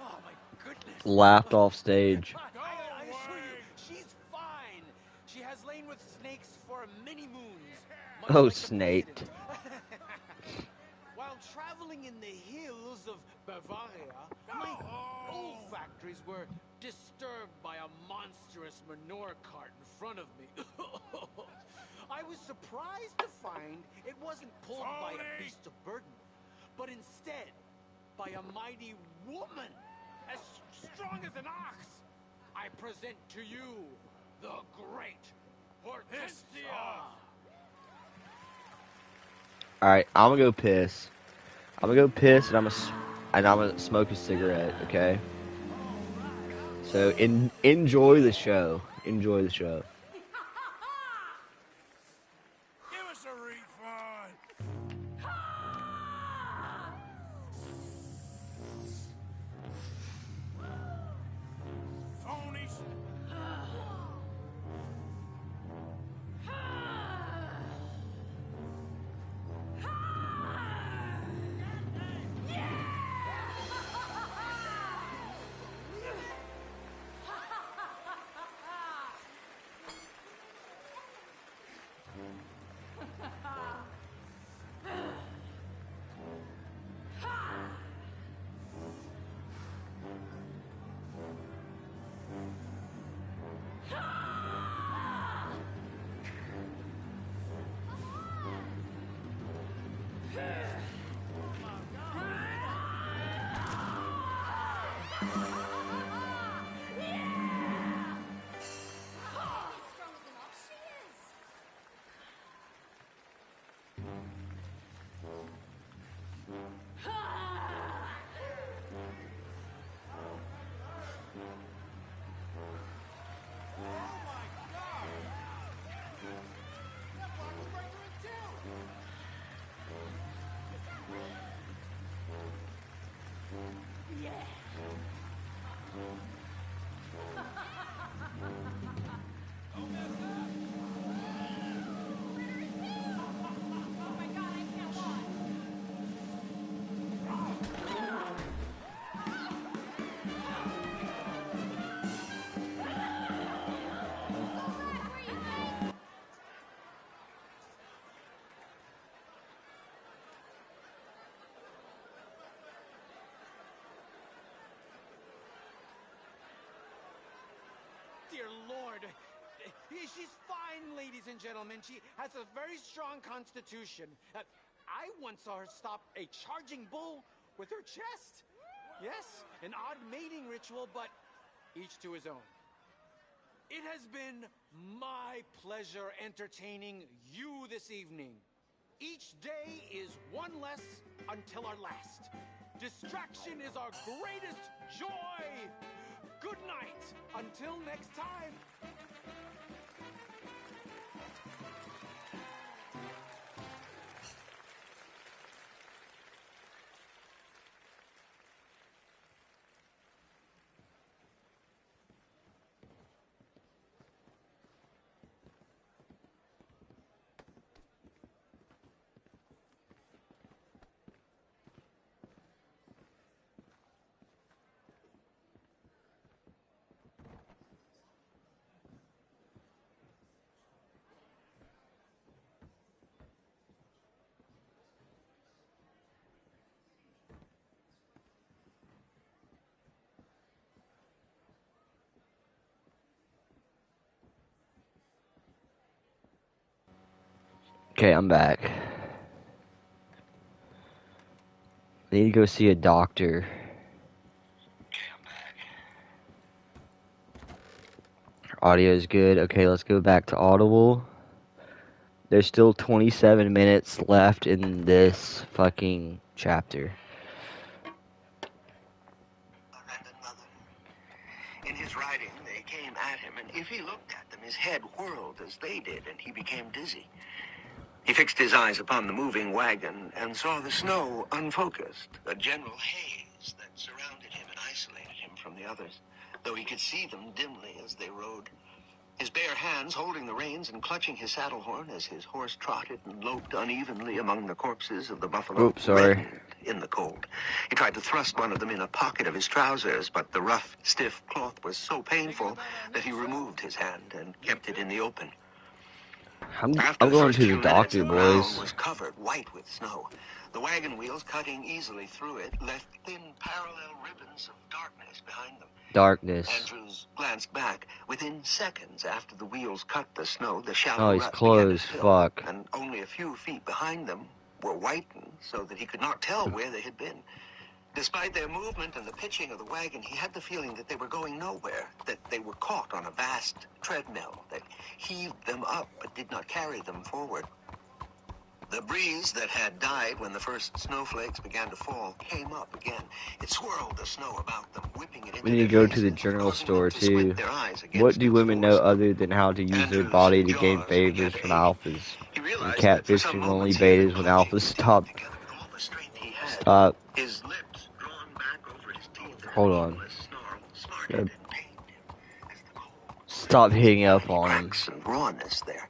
[SPEAKER 6] Oh my goodness.
[SPEAKER 1] Laughed off stage.
[SPEAKER 6] I assure you, she's fine. She has lain with snakes for many moons. much
[SPEAKER 1] Oh,
[SPEAKER 6] like the
[SPEAKER 1] snaked.
[SPEAKER 6] president. While traveling in the hills of Bavaria, my olfactories were disturbed by a monstrous manure cart in front of me. I was surprised to find it wasn't pulled by a beast of burden, but instead by a mighty woman as strong as an ox. I present to you the great Hortensia.
[SPEAKER 1] Alright, I'm gonna go piss. I'm gonna go piss and I'm gonna smoke a cigarette, okay? So enjoy the show. Enjoy the show.
[SPEAKER 4] Give us a refund. Phonies.
[SPEAKER 6] Dear Lord. She's fine, ladies and gentlemen. She has a very strong constitution. I once saw her stop a charging bull with her chest. Yes, an odd mating ritual, but each to his own. It has been my pleasure entertaining you this evening. Each day is one less until our last. Distraction is our greatest joy. Good night. Until next time.
[SPEAKER 1] Okay, I'm back. I need to go see a doctor. Audio is good. Okay, let's go back to Audible. There's still 27 minutes left in this fucking chapter.
[SPEAKER 2] And another. In his riding, they came at him, and if he looked at them, his head whirled as they did, and he became dizzy. He fixed his eyes upon the moving wagon and saw the snow unfocused, a general haze that surrounded him and isolated him from the others, though he could see them dimly as they rode. His bare hands holding the reins and clutching his saddle horn as his horse trotted and loped unevenly among the corpses of the buffalo.
[SPEAKER 1] Oops, sorry.
[SPEAKER 2] Reddened in the cold. He tried to thrust one of them in a pocket of his trousers, but the rough, stiff cloth was so painful that he removed his hand and kept it in the open.
[SPEAKER 1] I'm
[SPEAKER 2] After the
[SPEAKER 1] going
[SPEAKER 2] first
[SPEAKER 1] to
[SPEAKER 2] few
[SPEAKER 1] the doctor,
[SPEAKER 2] minutes, the ground
[SPEAKER 1] boys.
[SPEAKER 2] was covered white with snow. The wagon wheels, cutting easily through it, left thin parallel ribbons of darkness behind them.
[SPEAKER 1] Darkness.
[SPEAKER 2] Andrews glanced back. Within seconds after the wheels cut the snow, the shallow
[SPEAKER 1] Oh, he's
[SPEAKER 2] ruts
[SPEAKER 1] close.
[SPEAKER 2] began to fill,
[SPEAKER 1] Fuck.
[SPEAKER 2] and only a few feet behind them were whitened so that he could not tell where they had been. Despite their movement and the pitching of the wagon, he had the feeling that they were going nowhere, that they were caught on a vast treadmill that heaved them up but did not carry them forward. The breeze that had died when the first snowflakes began to fall came up again. It swirled the snow about them, whipping it into
[SPEAKER 1] We need to
[SPEAKER 2] their
[SPEAKER 1] go to the
[SPEAKER 2] faces,
[SPEAKER 1] general
[SPEAKER 2] causing
[SPEAKER 1] store
[SPEAKER 2] them to squint
[SPEAKER 1] too.
[SPEAKER 2] their eyes
[SPEAKER 1] What
[SPEAKER 2] against
[SPEAKER 1] do
[SPEAKER 2] its
[SPEAKER 1] women know
[SPEAKER 2] force.
[SPEAKER 1] other than how to use their
[SPEAKER 2] Andrew's
[SPEAKER 1] body to gain
[SPEAKER 2] jaws began
[SPEAKER 1] favors
[SPEAKER 2] to
[SPEAKER 1] from
[SPEAKER 2] ache.
[SPEAKER 1] alphas?
[SPEAKER 2] He
[SPEAKER 1] And
[SPEAKER 2] realized that for some
[SPEAKER 1] catfishing only
[SPEAKER 2] moments he had
[SPEAKER 1] betas
[SPEAKER 2] been
[SPEAKER 1] when
[SPEAKER 2] clutching
[SPEAKER 1] alphas
[SPEAKER 2] his teeth
[SPEAKER 1] stop.
[SPEAKER 2] together with all the strength he had.
[SPEAKER 1] Stop.
[SPEAKER 2] His lips drawn back over his teeth, and
[SPEAKER 1] Hold
[SPEAKER 2] an
[SPEAKER 1] on.
[SPEAKER 2] evilness snarl smarted and pained him as the cold
[SPEAKER 1] Stop hitting up on him.
[SPEAKER 2] cracks and rawness there.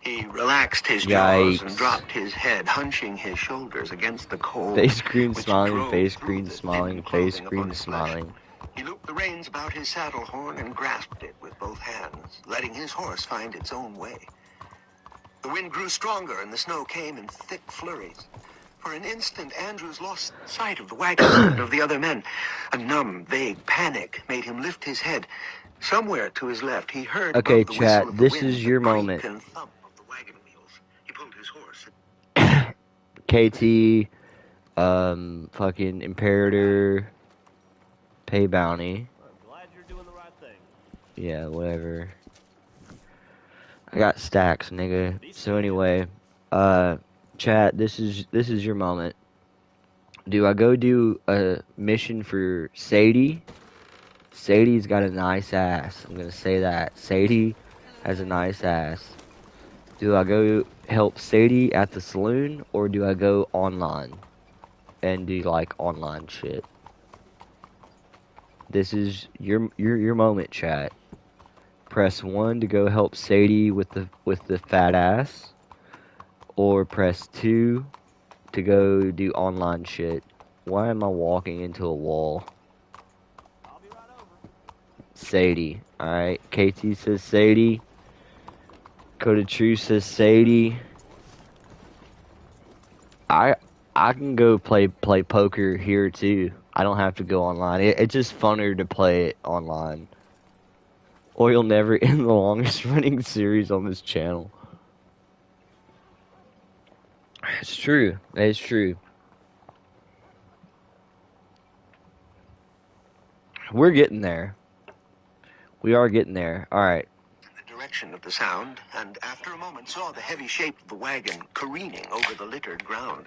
[SPEAKER 2] He relaxed his jaws and
[SPEAKER 1] Yikes.
[SPEAKER 2] dropped his head, hunching his shoulders against the cold.
[SPEAKER 1] Face green
[SPEAKER 2] which
[SPEAKER 1] smiling,
[SPEAKER 2] drove
[SPEAKER 1] face
[SPEAKER 2] through
[SPEAKER 1] green
[SPEAKER 2] the
[SPEAKER 1] smiling,
[SPEAKER 2] thin
[SPEAKER 1] face
[SPEAKER 2] clothing upon
[SPEAKER 1] green
[SPEAKER 2] his flesh.
[SPEAKER 1] smiling.
[SPEAKER 2] He looped the reins about his saddle horn and grasped it with both hands, letting his horse find its own way. The wind grew stronger and the snow came in thick flurries. For an instant, Andrews lost sight of the wagon and of the other men. A numb, vague panic made him lift his head. Somewhere to his left, he heard
[SPEAKER 1] Okay,
[SPEAKER 2] above the whistle
[SPEAKER 1] chat,
[SPEAKER 2] of the
[SPEAKER 1] this
[SPEAKER 2] wind
[SPEAKER 1] is
[SPEAKER 2] the
[SPEAKER 1] your
[SPEAKER 2] creak
[SPEAKER 1] moment.
[SPEAKER 2] and thump of the wagon wheels. He pulled his horse.
[SPEAKER 1] KT, fucking Imperator, pay bounty.
[SPEAKER 7] I'm glad you're doing the right thing.
[SPEAKER 1] Yeah, whatever. I got stacks, nigga. So anyway, chat, this is your moment. Do I go do a mission for Sadie? Sadie's got a nice ass. I'm gonna say that. Sadie has a nice ass. Do I go help Sadie at the saloon, or do I go online and do like online shit? This is your moment, chat. Press 1 to go help Sadie with the fat ass, or press 2 to go do online shit. Why am I walking into a wall?
[SPEAKER 7] I'll be right over.
[SPEAKER 1] Sadie. Alright, KT says Sadie. Coda True says Sadie. I can go play poker here too. I don't have to go online. It's just funner to play it online. Or you'll never end the longest running series on this channel. It's true. It's true. We're getting there. We are getting there. Alright.
[SPEAKER 2] The direction of the sound, and after a moment saw the heavy shape of the wagon careening over the littered ground,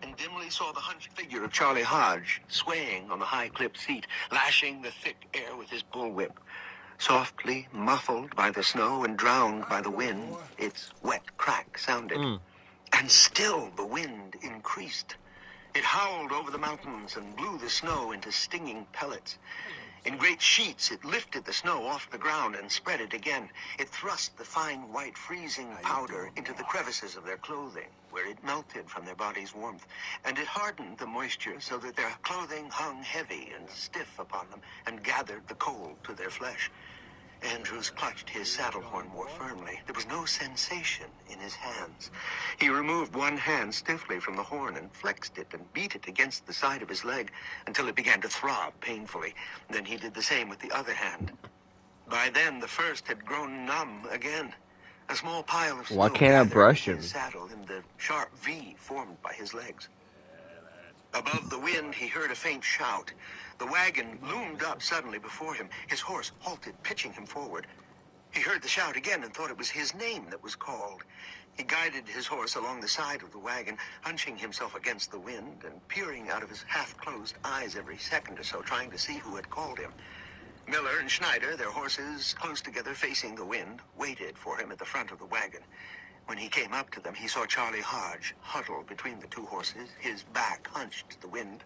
[SPEAKER 2] and dimly saw the hunched figure of Charlie Hodge swaying on the high-clipped seat, lashing the thick air with his bullwhip. Softly muffled by the snow and drowned by the wind, its wet crack sounded. And still the wind increased. It howled over the mountains and blew the snow into stinging pellets. In great sheets, it lifted the snow off the ground and spread it again. It thrust the fine white freezing powder into the crevices of their clothing, where it melted from their bodies' warmth, and it hardened the moisture so that their clothing hung heavy and stiff upon them and gathered the cold to their flesh. Andrews clutched his saddle horn more firmly. There was no sensation in his hands. He removed one hand stiffly from the horn and flexed it and beat it against the side of his leg until it began to throb painfully. Then he did the same with the other hand. By then, the first had grown numb again. A small pile of snow
[SPEAKER 1] Why can't I
[SPEAKER 2] gathered
[SPEAKER 1] brush
[SPEAKER 2] in
[SPEAKER 1] him?
[SPEAKER 2] his saddle in the sharp V formed by his legs. Above the wind, he heard a faint shout. The wagon loomed up suddenly before him. His horse halted, pitching him forward. He heard the shout again and thought it was his name that was called. He guided his horse along the side of the wagon, hunching himself against the wind and peering out of his half-closed eyes every second or so, trying to see who had called him. Miller and Schneider, their horses close together facing the wind, waited for him at the front of the wagon. When he came up to them, he saw Charlie Hodge huddled between the two horses, his back hunched to the wind.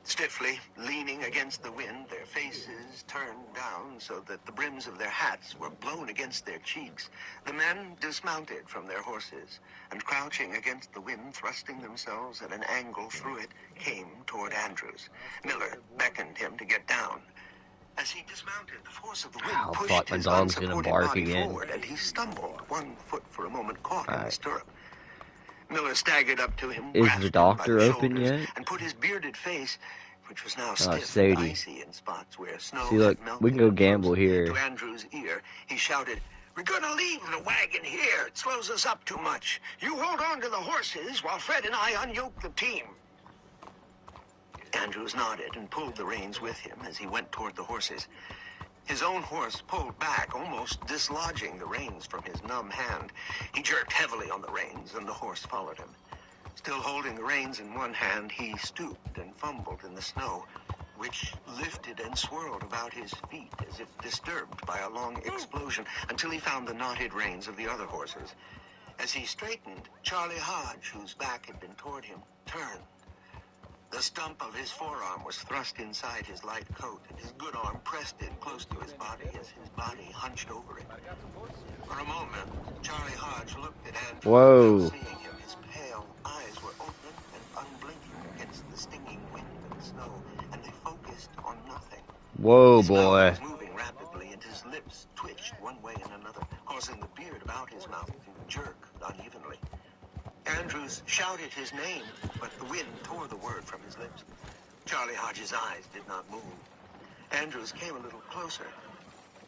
[SPEAKER 2] Stiffly, leaning against the wind, their faces turned down so that the brims of their hats were blown against their cheeks, the men dismounted from their horses, and crouching against the wind, thrusting themselves at an angle through it, came toward Andrews. Miller beckoned him to get down. As he dismounted, the force of the wind
[SPEAKER 1] I
[SPEAKER 2] pushed
[SPEAKER 1] thought my
[SPEAKER 2] his
[SPEAKER 1] dog's gonna
[SPEAKER 2] unsupported
[SPEAKER 1] bark
[SPEAKER 2] body
[SPEAKER 1] again.
[SPEAKER 2] forward, and he stumbled, one foot for a moment caught in the
[SPEAKER 1] Alright.
[SPEAKER 2] stirrup. Miller staggered up to him,
[SPEAKER 1] Is
[SPEAKER 2] grasped
[SPEAKER 1] the
[SPEAKER 2] him
[SPEAKER 1] doctor
[SPEAKER 2] by the
[SPEAKER 1] open
[SPEAKER 2] shoulders,
[SPEAKER 1] yet?
[SPEAKER 2] and put his bearded face, which was now stiff and
[SPEAKER 1] Sadie.
[SPEAKER 2] icy in spots where snow
[SPEAKER 1] See, look,
[SPEAKER 2] had melted,
[SPEAKER 1] we can go
[SPEAKER 2] and
[SPEAKER 1] gamble
[SPEAKER 2] frozen,
[SPEAKER 1] here.
[SPEAKER 2] to Andrew's ear. He shouted, "We're gonna leave the wagon here. It slows us up too much. You hold on to the horses while Fred and I unyoke the team." Andrews nodded and pulled the reins with him as he went toward the horses. His own horse pulled back, almost dislodging the reins from his numb hand. He jerked heavily on the reins, and the horse followed him. Still holding the reins in one hand, he stooped and fumbled in the snow, which lifted and swirled about his feet as if disturbed by a long explosion, until he found the knotted reins of the other horses. As he straightened, Charlie Hodge, whose back had been toward him, turned. The stump of his forearm was thrust inside his light coat, and his good arm pressed in close to his body as his body hunched over it. For a moment, Charlie Hodge looked at Andrew.
[SPEAKER 1] Whoa.
[SPEAKER 2] Without seeing him, his pale eyes were open and unblinking against the stinging wind and snow, and they focused on nothing.
[SPEAKER 1] Whoa,
[SPEAKER 2] His mouth
[SPEAKER 1] boy.
[SPEAKER 2] was moving rapidly, and his lips twitched one way and another, causing the beard about his mouth to jerk unevenly. Andrews shouted his name, but the wind tore the word from his lips. Charlie Hodge's eyes did not move. Andrews came a little closer.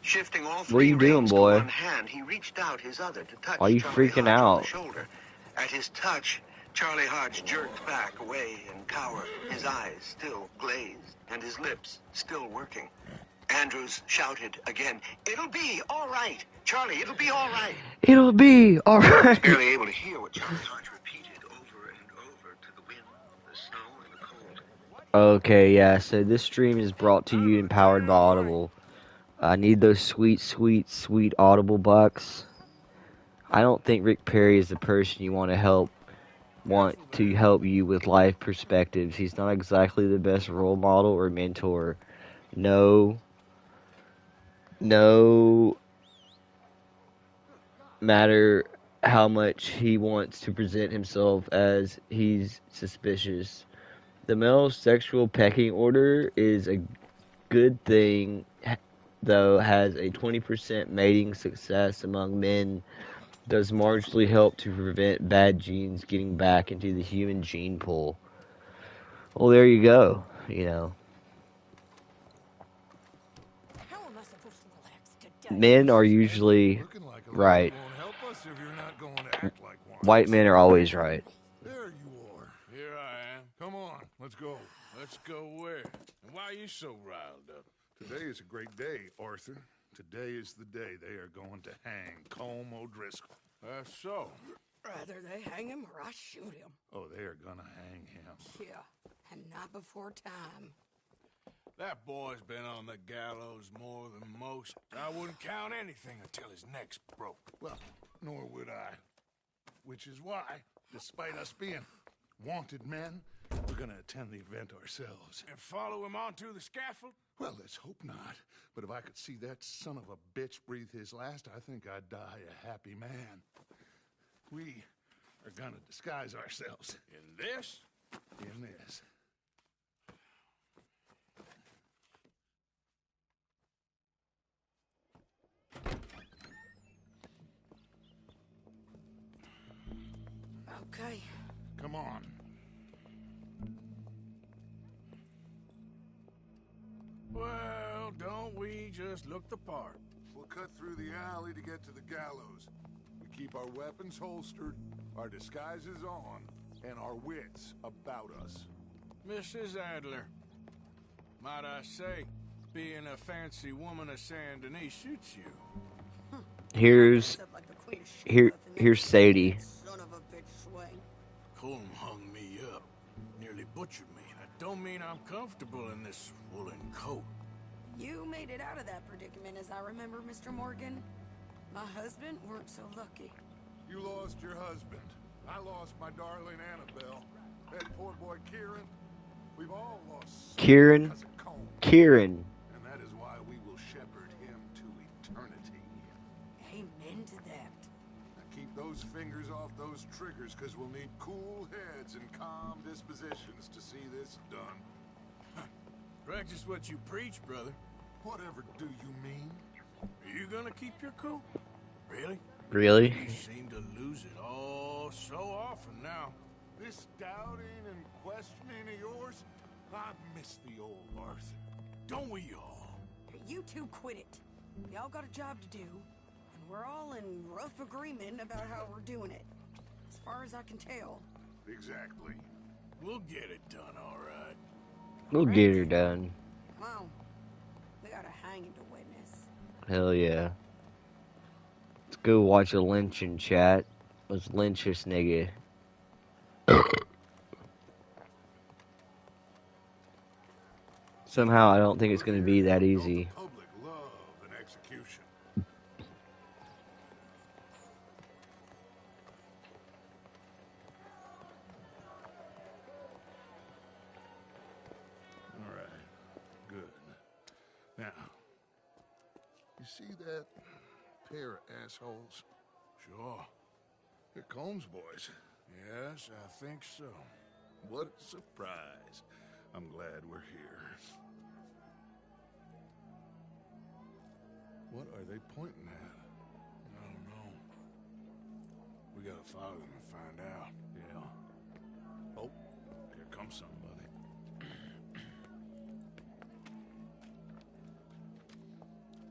[SPEAKER 2] Shifting all
[SPEAKER 1] What are
[SPEAKER 2] three
[SPEAKER 1] you doing,
[SPEAKER 2] reins to
[SPEAKER 1] boy?
[SPEAKER 2] one hand, he reached out his other to touch
[SPEAKER 1] Why are you
[SPEAKER 2] Charlie
[SPEAKER 1] freaking
[SPEAKER 2] Hodge on
[SPEAKER 1] out?
[SPEAKER 2] the shoulder. At his touch, Charlie Hodge jerked back away and cowered, his eyes still glazed and his lips still working. Andrews shouted again, "It'll be all right, Charlie, it'll be all right."
[SPEAKER 1] It'll be
[SPEAKER 2] I was
[SPEAKER 1] alright.
[SPEAKER 2] barely able to hear what Charlie Hodge repeated over and over to the wind, the snow, and the cold.
[SPEAKER 1] Okay, yeah, so this stream is brought to you and powered by Audible. I need those sweet, sweet, sweet Audible bucks. I don't think Rick Perry is the person you want to help you with life perspectives. He's not exactly the best role model or mentor. No matter how much he wants to present himself as he's suspicious. The male sexual pecking order is a good thing, though has a 20% mating success among men, does marginally help to prevent bad genes getting back into the human gene pool. Well, there you go, you know.
[SPEAKER 3] How am I supposed to relax today?
[SPEAKER 1] Men are usually
[SPEAKER 4] Looking like a
[SPEAKER 1] right.
[SPEAKER 4] lady won't help us if you're not going to act like one.
[SPEAKER 1] White men are always right.
[SPEAKER 4] There you are. Here I am. Come on, let's go.
[SPEAKER 8] Let's go where? And why are you so riled up?
[SPEAKER 4] Today is a great day, Arthur. Today is the day they are going to hang Colm O'Driscoll.
[SPEAKER 8] That's so.
[SPEAKER 9] Rather they hang him or I shoot him.
[SPEAKER 4] Oh, they are gonna hang him.
[SPEAKER 9] Yeah, and not before time.
[SPEAKER 8] That boy's been on the gallows more than most. I wouldn't count anything until his neck's broke.
[SPEAKER 4] Well, nor would I. Which is why, despite us being wanted men, we're gonna attend the event ourselves.
[SPEAKER 8] And follow him onto the scaffold?
[SPEAKER 4] Well, let's hope not. But if I could see that son of a bitch breathe his last, I think I'd die a happy man. We are gonna disguise ourselves
[SPEAKER 8] In this?
[SPEAKER 4] in this.
[SPEAKER 9] Okay.
[SPEAKER 4] Come on.
[SPEAKER 8] Well, don't we just look the part?
[SPEAKER 4] We'll cut through the alley to get to the gallows. We keep our weapons holstered, our disguises on, and our wits about us.
[SPEAKER 8] Mrs. Adler, might I say, being a fancy woman of Saint Denis suits you.
[SPEAKER 1] Here's
[SPEAKER 9] Except like the Queen of
[SPEAKER 1] here
[SPEAKER 9] Sheba and
[SPEAKER 1] here's
[SPEAKER 9] that
[SPEAKER 1] Sadie.
[SPEAKER 9] Son of a bitch swing.
[SPEAKER 8] Colm hung me up, nearly butchered me. That don't mean I'm comfortable in this woolen coat.
[SPEAKER 9] You made it out of that predicament, as I remember, Mr. Morgan. My husband weren't so lucky.
[SPEAKER 4] You lost your husband. I lost my darling Annabelle. That poor boy Kieran. We've all lost
[SPEAKER 1] Kieran.
[SPEAKER 4] because of Colm.
[SPEAKER 1] Kieran.
[SPEAKER 4] And that is why we will shepherd him to eternity.
[SPEAKER 9] Amen to that.
[SPEAKER 4] Now keep those fingers off those triggers, because we'll need cool heads and calm dispositions to see this done.
[SPEAKER 8] Practice what you preach, brother.
[SPEAKER 4] Whatever do you mean?
[SPEAKER 8] Are you gonna keep your cool? Really?
[SPEAKER 1] Really?
[SPEAKER 8] You seem to lose it all so often now.
[SPEAKER 4] This doubting and questioning of yours? I miss the old Arthur.
[SPEAKER 8] Don't we all?
[SPEAKER 9] You two quit it. Y'all got a job to do, and we're all in rough agreement about how we're doing it. As far as I can tell.
[SPEAKER 4] Exactly.
[SPEAKER 8] We'll get it done, all right.
[SPEAKER 1] We'll get her done.
[SPEAKER 9] Come on. We got a hanging to witness.
[SPEAKER 1] Hell yeah. Let's go watch a lynching, chat. Let's lynch this nigga. Somehow I don't think it's gonna be that easy.
[SPEAKER 8] Public love and execution. All right, good. Now, you see that pair of assholes? Sure. They're Combs boys. Yes, I think so. What a surprise. I'm glad we're here. What are they pointing at? I don't know. We gotta follow them and find out. Yeah. Oh, here comes somebody.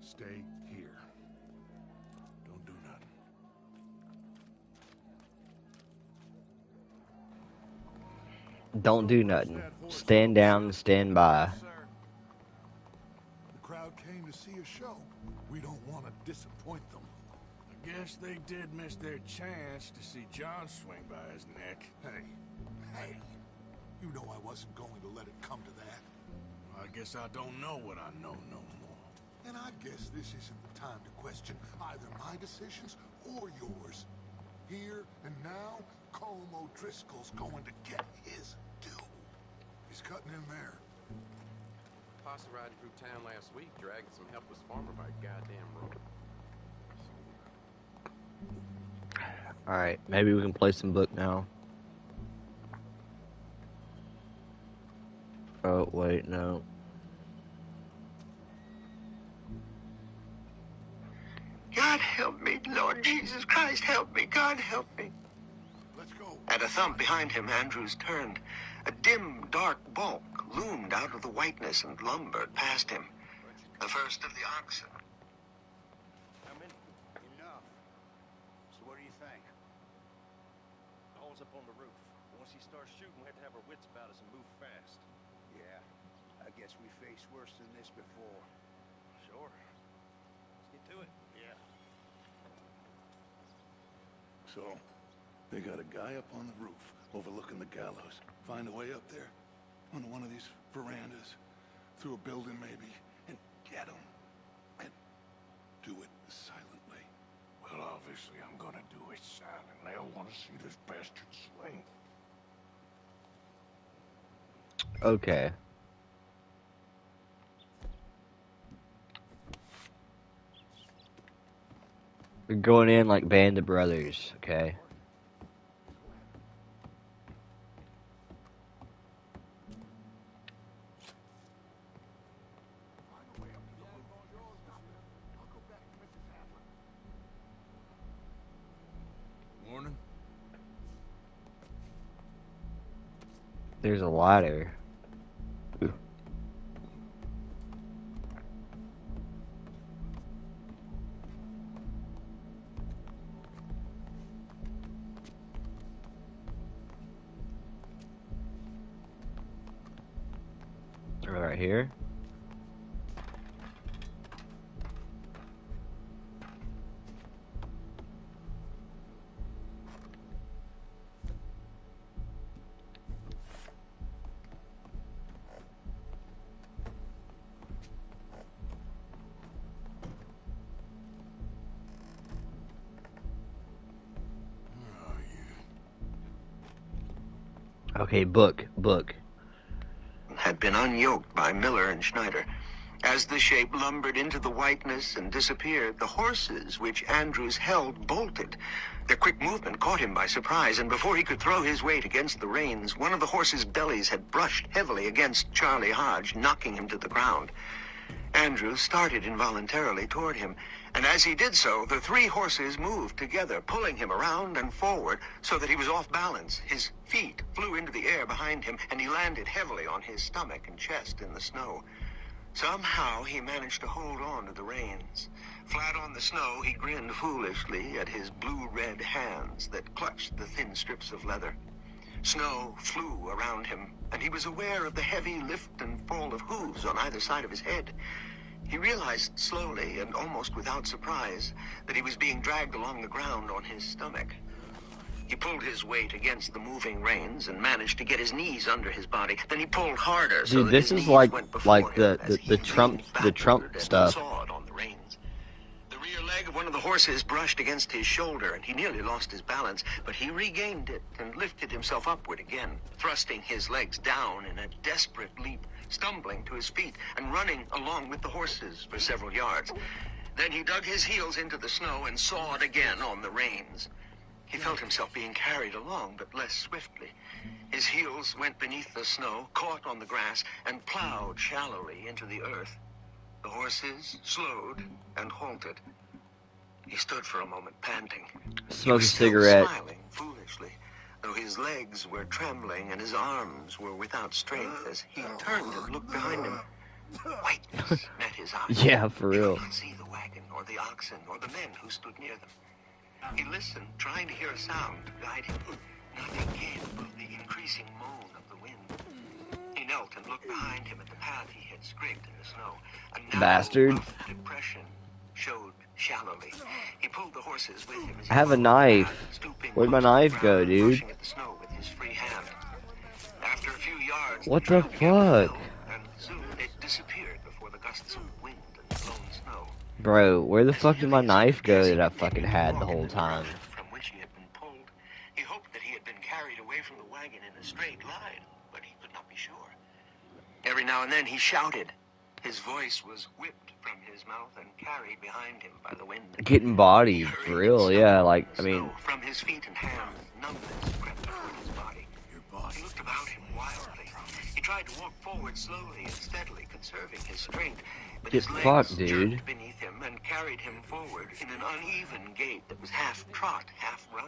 [SPEAKER 8] Stay here. Don't do nothing.
[SPEAKER 1] Don't do nothing. Stand down and stand by.
[SPEAKER 4] The crowd came to see a show. We don't want to disappoint them.
[SPEAKER 8] I guess they did miss their chance to see John swing by his neck.
[SPEAKER 4] Hey, you know I wasn't going to let it come to that.
[SPEAKER 8] I guess I don't know what I know no more.
[SPEAKER 4] And I guess this isn't the time to question either my decisions or yours. Here and now, Colm O'Driscoll's going to get his due. He's cutting in there.
[SPEAKER 10] Posse riding through town last week, dragging some helpless farmer by a goddamn rope.
[SPEAKER 1] Alright, maybe we can play some book now. Oh, wait, no.
[SPEAKER 2] God help me, Lord Jesus Christ, help me, God help me.
[SPEAKER 4] Let's go.
[SPEAKER 2] At a thump behind him, Andrews turned. A dim, dark bulk loomed out of the whiteness and lumbered past him. The first of the oxen.
[SPEAKER 7] How many? Enough. So what do you think? Holes up on the roof. Once he starts shooting, we have to have our wits about us and move fast. Yeah. I guess we faced worse than this before. Sure. Let's get to it. Yeah.
[SPEAKER 4] So, they got a guy up on the roof, overlooking the gallows. Find a way up there, onto one of these verandas, through a building maybe, and get him. And do it silently.
[SPEAKER 8] Well, obviously I'm gonna do it silently. I want to see this bastard swing.
[SPEAKER 1] Okay. We're going in like Band of Brothers, okay?
[SPEAKER 8] Morning.
[SPEAKER 1] There's a ladder. Right here. Okay, book.
[SPEAKER 2] Had been unyoked by Miller and Schneider. As the shape lumbered into the whiteness and disappeared, the horses which Andrews held bolted. Their quick movement caught him by surprise, and before he could throw his weight against the reins, one of the horses' bellies had brushed heavily against Charlie Hodge, knocking him to the ground. Andrews started involuntarily toward him, and as he did so, the three horses moved together, pulling him around and forward so that he was off balance. His feet flew into the air behind him, and he landed heavily on his stomach and chest in the snow. Somehow he managed to hold on to the reins. Flat on the snow, he grinned foolishly at his blue-red hands that clutched the thin strips of leather. Snow flew around him, and he was aware of the heavy lift and fall of hooves on either side of his head. He realized slowly and almost without surprise that he was being dragged along the ground on his stomach. He pulled his weight against the moving reins and managed to get his knees under his body. Then he pulled harder.
[SPEAKER 1] Dude, this is like the Trump stuff.
[SPEAKER 2] On the reins. The rear leg of one of the horses brushed against his shoulder, and he nearly lost his balance, but he regained it and lifted himself upward again, thrusting his legs down in a desperate leap, stumbling to his feet and running along with the horses for several yards. Then he dug his heels into the snow and sawed again on the reins. He felt himself being carried along, but less swiftly. His heels went beneath the snow, caught on the grass, and plowed shallowly into the earth. The horses slowed and halted. He stood for a moment, panting.
[SPEAKER 1] Smoked a cigarette.
[SPEAKER 2] Smiling foolishly, though his legs were trembling and his arms were without strength as he turned and looked behind him. Whiteness met his eyes.
[SPEAKER 1] Yeah, for real.
[SPEAKER 2] He could not see the wagon or the oxen or the men who stood near them. He listened, trying to hear a sound to guide him. Nothing came but the increasing moan of the wind. He knelt and looked behind him at the path he had scraped in the snow. A narrow,
[SPEAKER 1] Bastard.
[SPEAKER 2] rough depression showed shallowly. He pulled the horses with him as he
[SPEAKER 1] I have a
[SPEAKER 2] followed the
[SPEAKER 1] knife.
[SPEAKER 2] path, stooping
[SPEAKER 1] Where'd my
[SPEAKER 2] onto the
[SPEAKER 1] knife go,
[SPEAKER 2] ground,
[SPEAKER 1] dude?
[SPEAKER 2] brushing at the snow with his free hand. After a few yards,
[SPEAKER 1] What the
[SPEAKER 2] trail began to
[SPEAKER 1] fuck?
[SPEAKER 2] fill, and soon it disappeared before the gusts of wind and blown snow.
[SPEAKER 1] Bro, where the fuck did my knife go that I fucking had the whole time?
[SPEAKER 2] From which he had been pulled. He hoped that he had been carried away from the wagon in a straight line, but he could not be sure. Every now and then he shouted. His voice was whipped from his mouth and carried behind him by the wind.
[SPEAKER 1] Getting bodied, for real, yeah, like, I mean...
[SPEAKER 2] From his feet and hands, numbness crept toward his body. He looked about him wildly. He tried to walk forward slowly and steadily, conserving his strength. But
[SPEAKER 1] Get
[SPEAKER 2] his legs
[SPEAKER 1] fucked, dude.
[SPEAKER 2] jerked beneath him and carried him forward in an uneven gait that was half trot, half run.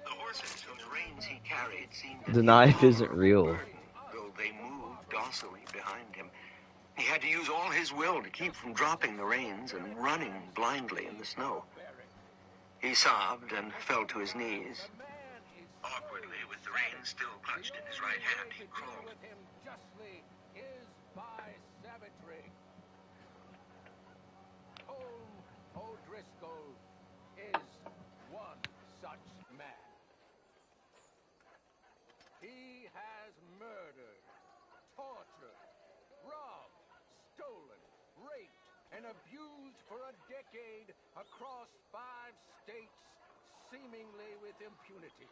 [SPEAKER 2] The horses whose reins he carried seemed to
[SPEAKER 1] The
[SPEAKER 2] be
[SPEAKER 1] knife
[SPEAKER 2] a
[SPEAKER 1] isn't real.
[SPEAKER 2] burden, though they moved docilely behind him. He had to use all his will to keep from dropping the reins and running blindly in the snow. He sobbed and fell to his knees. Awkwardly, with the reins still clutched in his right hand, he crawled.
[SPEAKER 6] With him justly is by savagery. Colm O'Driscoll is one such man. He has murdered, tortured, robbed, stolen, raped, and abused for a decade across 5 states, seemingly with impunity.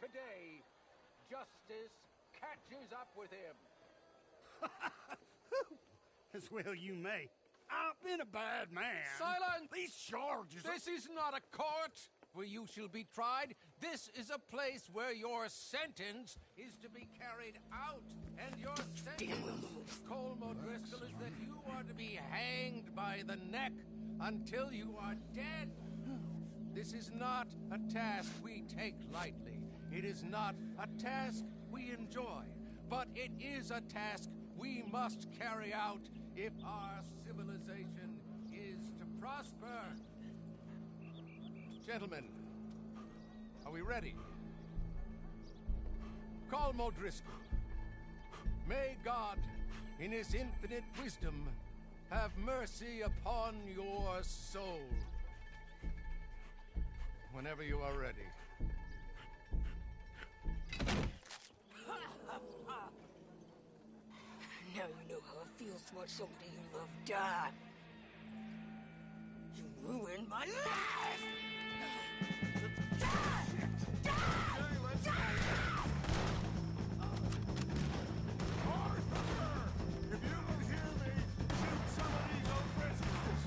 [SPEAKER 6] Today, justice catches up with him.
[SPEAKER 11] As well you may. I've been a bad man.
[SPEAKER 6] Silence!
[SPEAKER 11] These charges are...
[SPEAKER 6] This is not a court where you shall be tried. This is a place where your sentence is to be carried out. And your sentence, Colm O'Driscoll, is that you are to be hanged by the neck until you are dead. This is not a task we take lightly. It is not a task we enjoy, but it is a task we must carry out if our civilization is to prosper. Gentlemen, are we ready? Colm O'Driscoll, may God, in his infinite wisdom, have mercy upon your soul. Whenever you are ready.
[SPEAKER 9] Now you know how it feels to watch somebody you love die. You ruined my life!
[SPEAKER 4] If you don't hear me, shoot some of these O'Driscolls.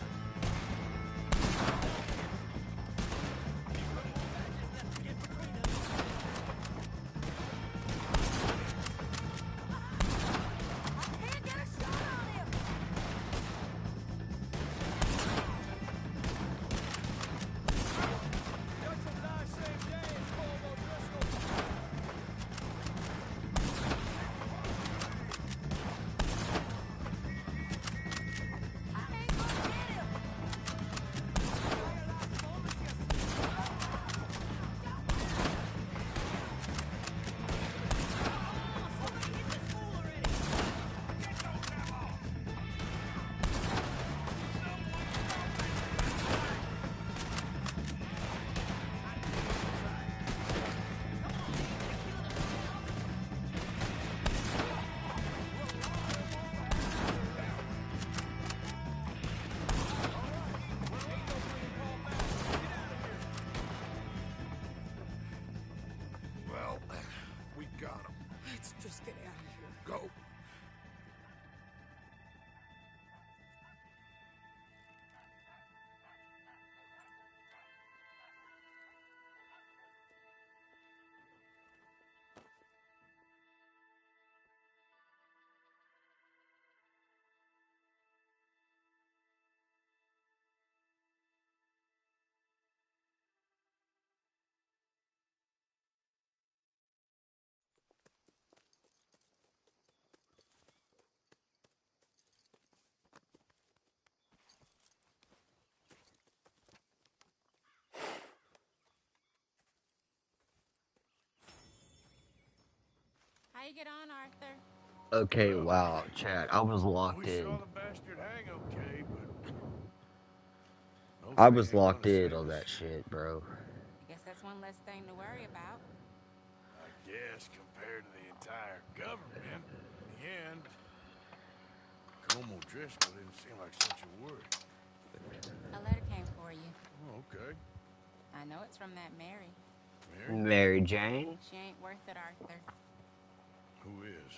[SPEAKER 3] Can't get a shot on him!
[SPEAKER 4] Just as I say, James Colm O'Driscoll.
[SPEAKER 12] Take it on, Arthur.
[SPEAKER 1] Okay, wow, Chad, I was locked
[SPEAKER 8] We saw
[SPEAKER 1] in.
[SPEAKER 8] the bastard hang okay, but
[SPEAKER 1] I was locked in on that shit, bro.
[SPEAKER 12] I guess that's one less thing to worry about.
[SPEAKER 8] I guess compared to the entire government, in the end, Colm O'Driscoll didn't seem like such a worry.
[SPEAKER 12] A letter came for you.
[SPEAKER 8] Oh, okay.
[SPEAKER 12] I know it's from that Mary.
[SPEAKER 1] Mary Jane?
[SPEAKER 12] She ain't worth it, Arthur.
[SPEAKER 8] Who is?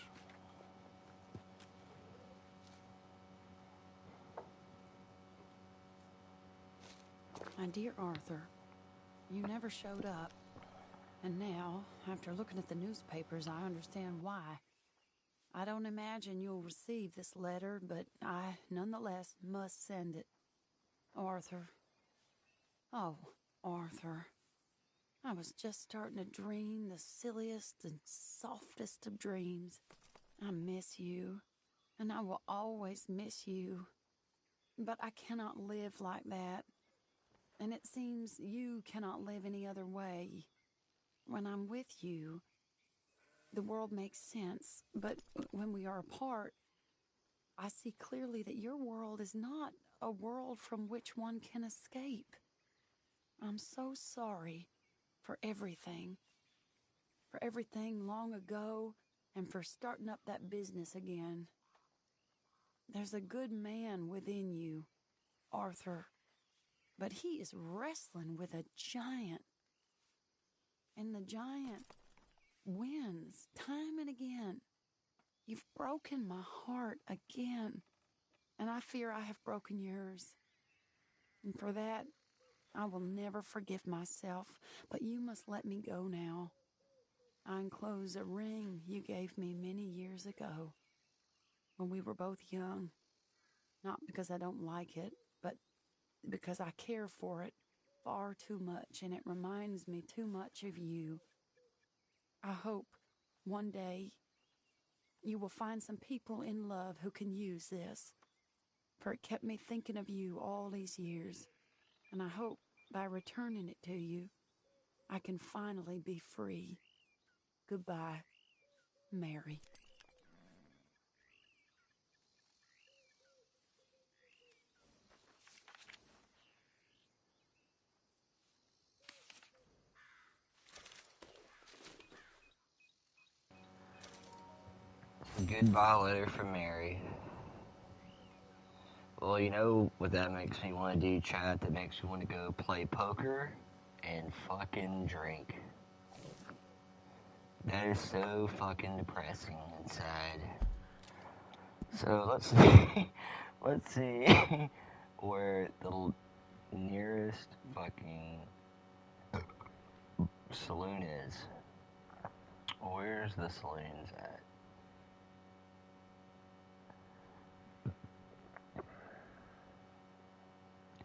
[SPEAKER 9] My dear Arthur, you never showed up. And now, after looking at the newspapers, I understand why. I don't imagine you'll receive this letter, but I, nonetheless, must send it. Arthur. Oh, Arthur. I was just starting to dream the silliest and softest of dreams. I miss you, and I will always miss you. But I cannot live like that. And it seems you cannot live any other way. When I'm with you, the world makes sense, but when we are apart, I see clearly that your world is not a world from which one can escape. I'm so sorry for everything long ago, and for starting up that business again. There's a good man within you, Arthur, but he is wrestling with a giant. And the giant wins time and again. You've broken my heart again, and I fear I have broken yours. And for that, I will never forgive myself, but you must let me go now. I enclose a ring you gave me many years ago, when we were both young. Not because I don't like it, but because I care for it far too much, and it reminds me too much of you. I hope one day you will find some people in love who can use this, for it kept me thinking of you all these years, and I hope by returning it to you, I can finally be free. Goodbye, Mary.
[SPEAKER 1] Goodbye letter from Mary. Well, you know what that makes me want to do, chat? That makes me want to go play poker and fucking drink. That is so fucking depressing and sad. So let's see, let's see where the nearest fucking saloon is. Where's the saloons at?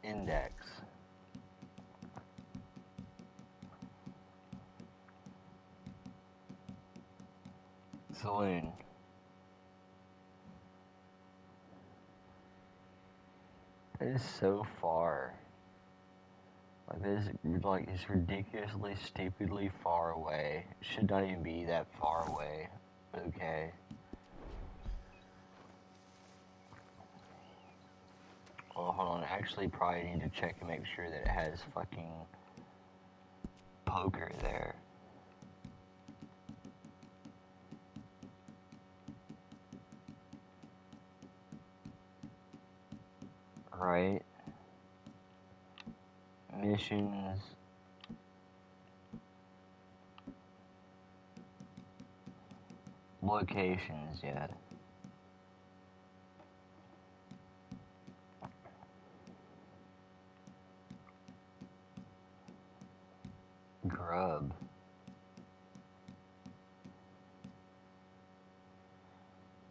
[SPEAKER 1] Index. Saloon. That is so far. Like this, like it's ridiculously, stupidly far away. It should not even be that far away. Okay. Well, hold on. I actually probably need to check and make sure that it has fucking poker there. Right. Missions. Locations, yeah. Grub.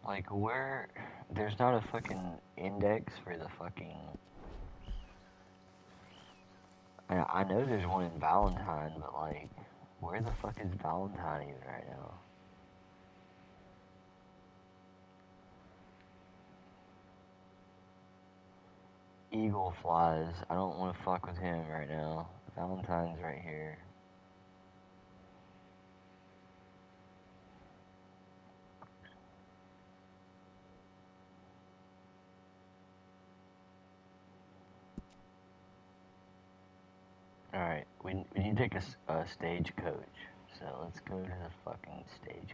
[SPEAKER 1] Like, where... There's not a fucking index for the fucking... I know there's one in Valentine, but, like, where the fuck is Valentine even right now? Eagle flies. I don't want to fuck with him right now. Valentine's right here. Alright, we need to take a stagecoach. So let's go to the fucking stagecoach.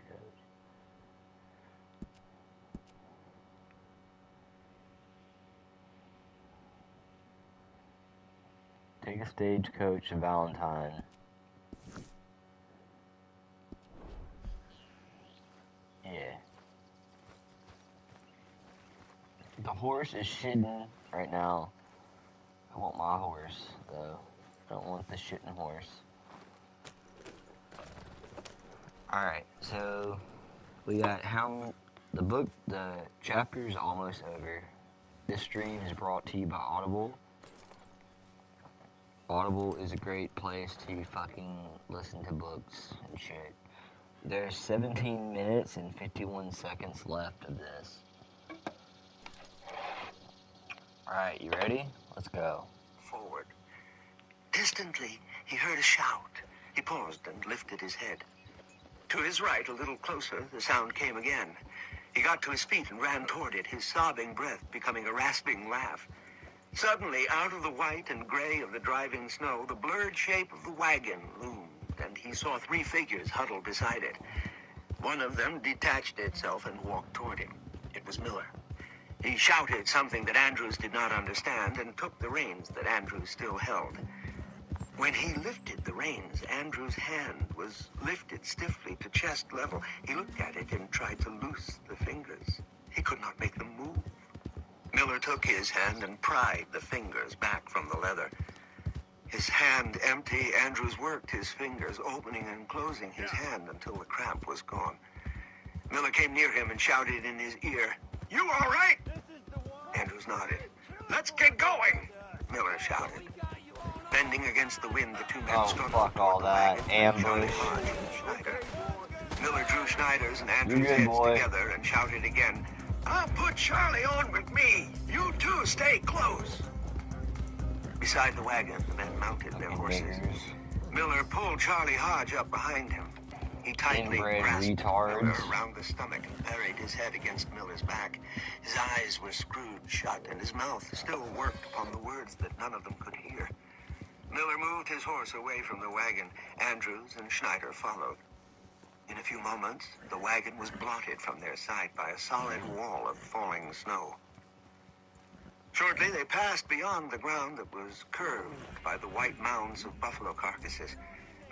[SPEAKER 1] Take a stagecoach to Valentine. Yeah. The horse is shitting right now. I want my horse, though. I don't want the shitting horse. Alright, so we got the chapter is almost over. This stream is brought to you by Audible. Audible is a great place to fucking listen to books and shit. There's 17 minutes and 51 seconds left of this. Alright, you ready? Let's go.
[SPEAKER 2] Forward. Distantly, he heard a shout. He paused and lifted his head. To his right, a little closer, the sound came again. He got to his feet and ran toward it, his sobbing breath becoming a rasping laugh. Suddenly, out of the white and gray of the driving snow, the blurred shape of the wagon loomed, and he saw 3 figures huddled beside it. One of them detached itself and walked toward him. It was Miller. He shouted something that Andrews did not understand and took the reins that Andrews still held. When he lifted the reins, Andrews' hand was lifted stiffly to chest level. He looked at it and tried to loose the fingers. He could not make them move. Miller took his hand and pried the fingers back from the leather. His hand empty, Andrews worked his fingers, opening and closing his hand until the cramp was gone. Miller came near him and shouted in his ear, "You all right?" Andrews nodded. "Let's get going," Miller shouted. Bending against the wind, the 2 men struggled.
[SPEAKER 1] Fuck all that. Ambush.
[SPEAKER 2] Miller drew Schneider's and Andrews' heads together and shouted again, "I'll put Charlie on with me. You two stay close." Beside the wagon, the men mounted their horses. Miller pulled Charlie Hodge up behind him. He tightly grasped Miller around the stomach and buried his head against Miller's back. His eyes were screwed shut, and his mouth still worked upon the words that none of them could hear. Miller moved his horse away from the wagon. Andrews and Schneider followed. In a few moments, the wagon was blotted from their sight by a solid wall of falling snow. Shortly, they passed beyond the ground that was curved by the white mounds of buffalo carcasses.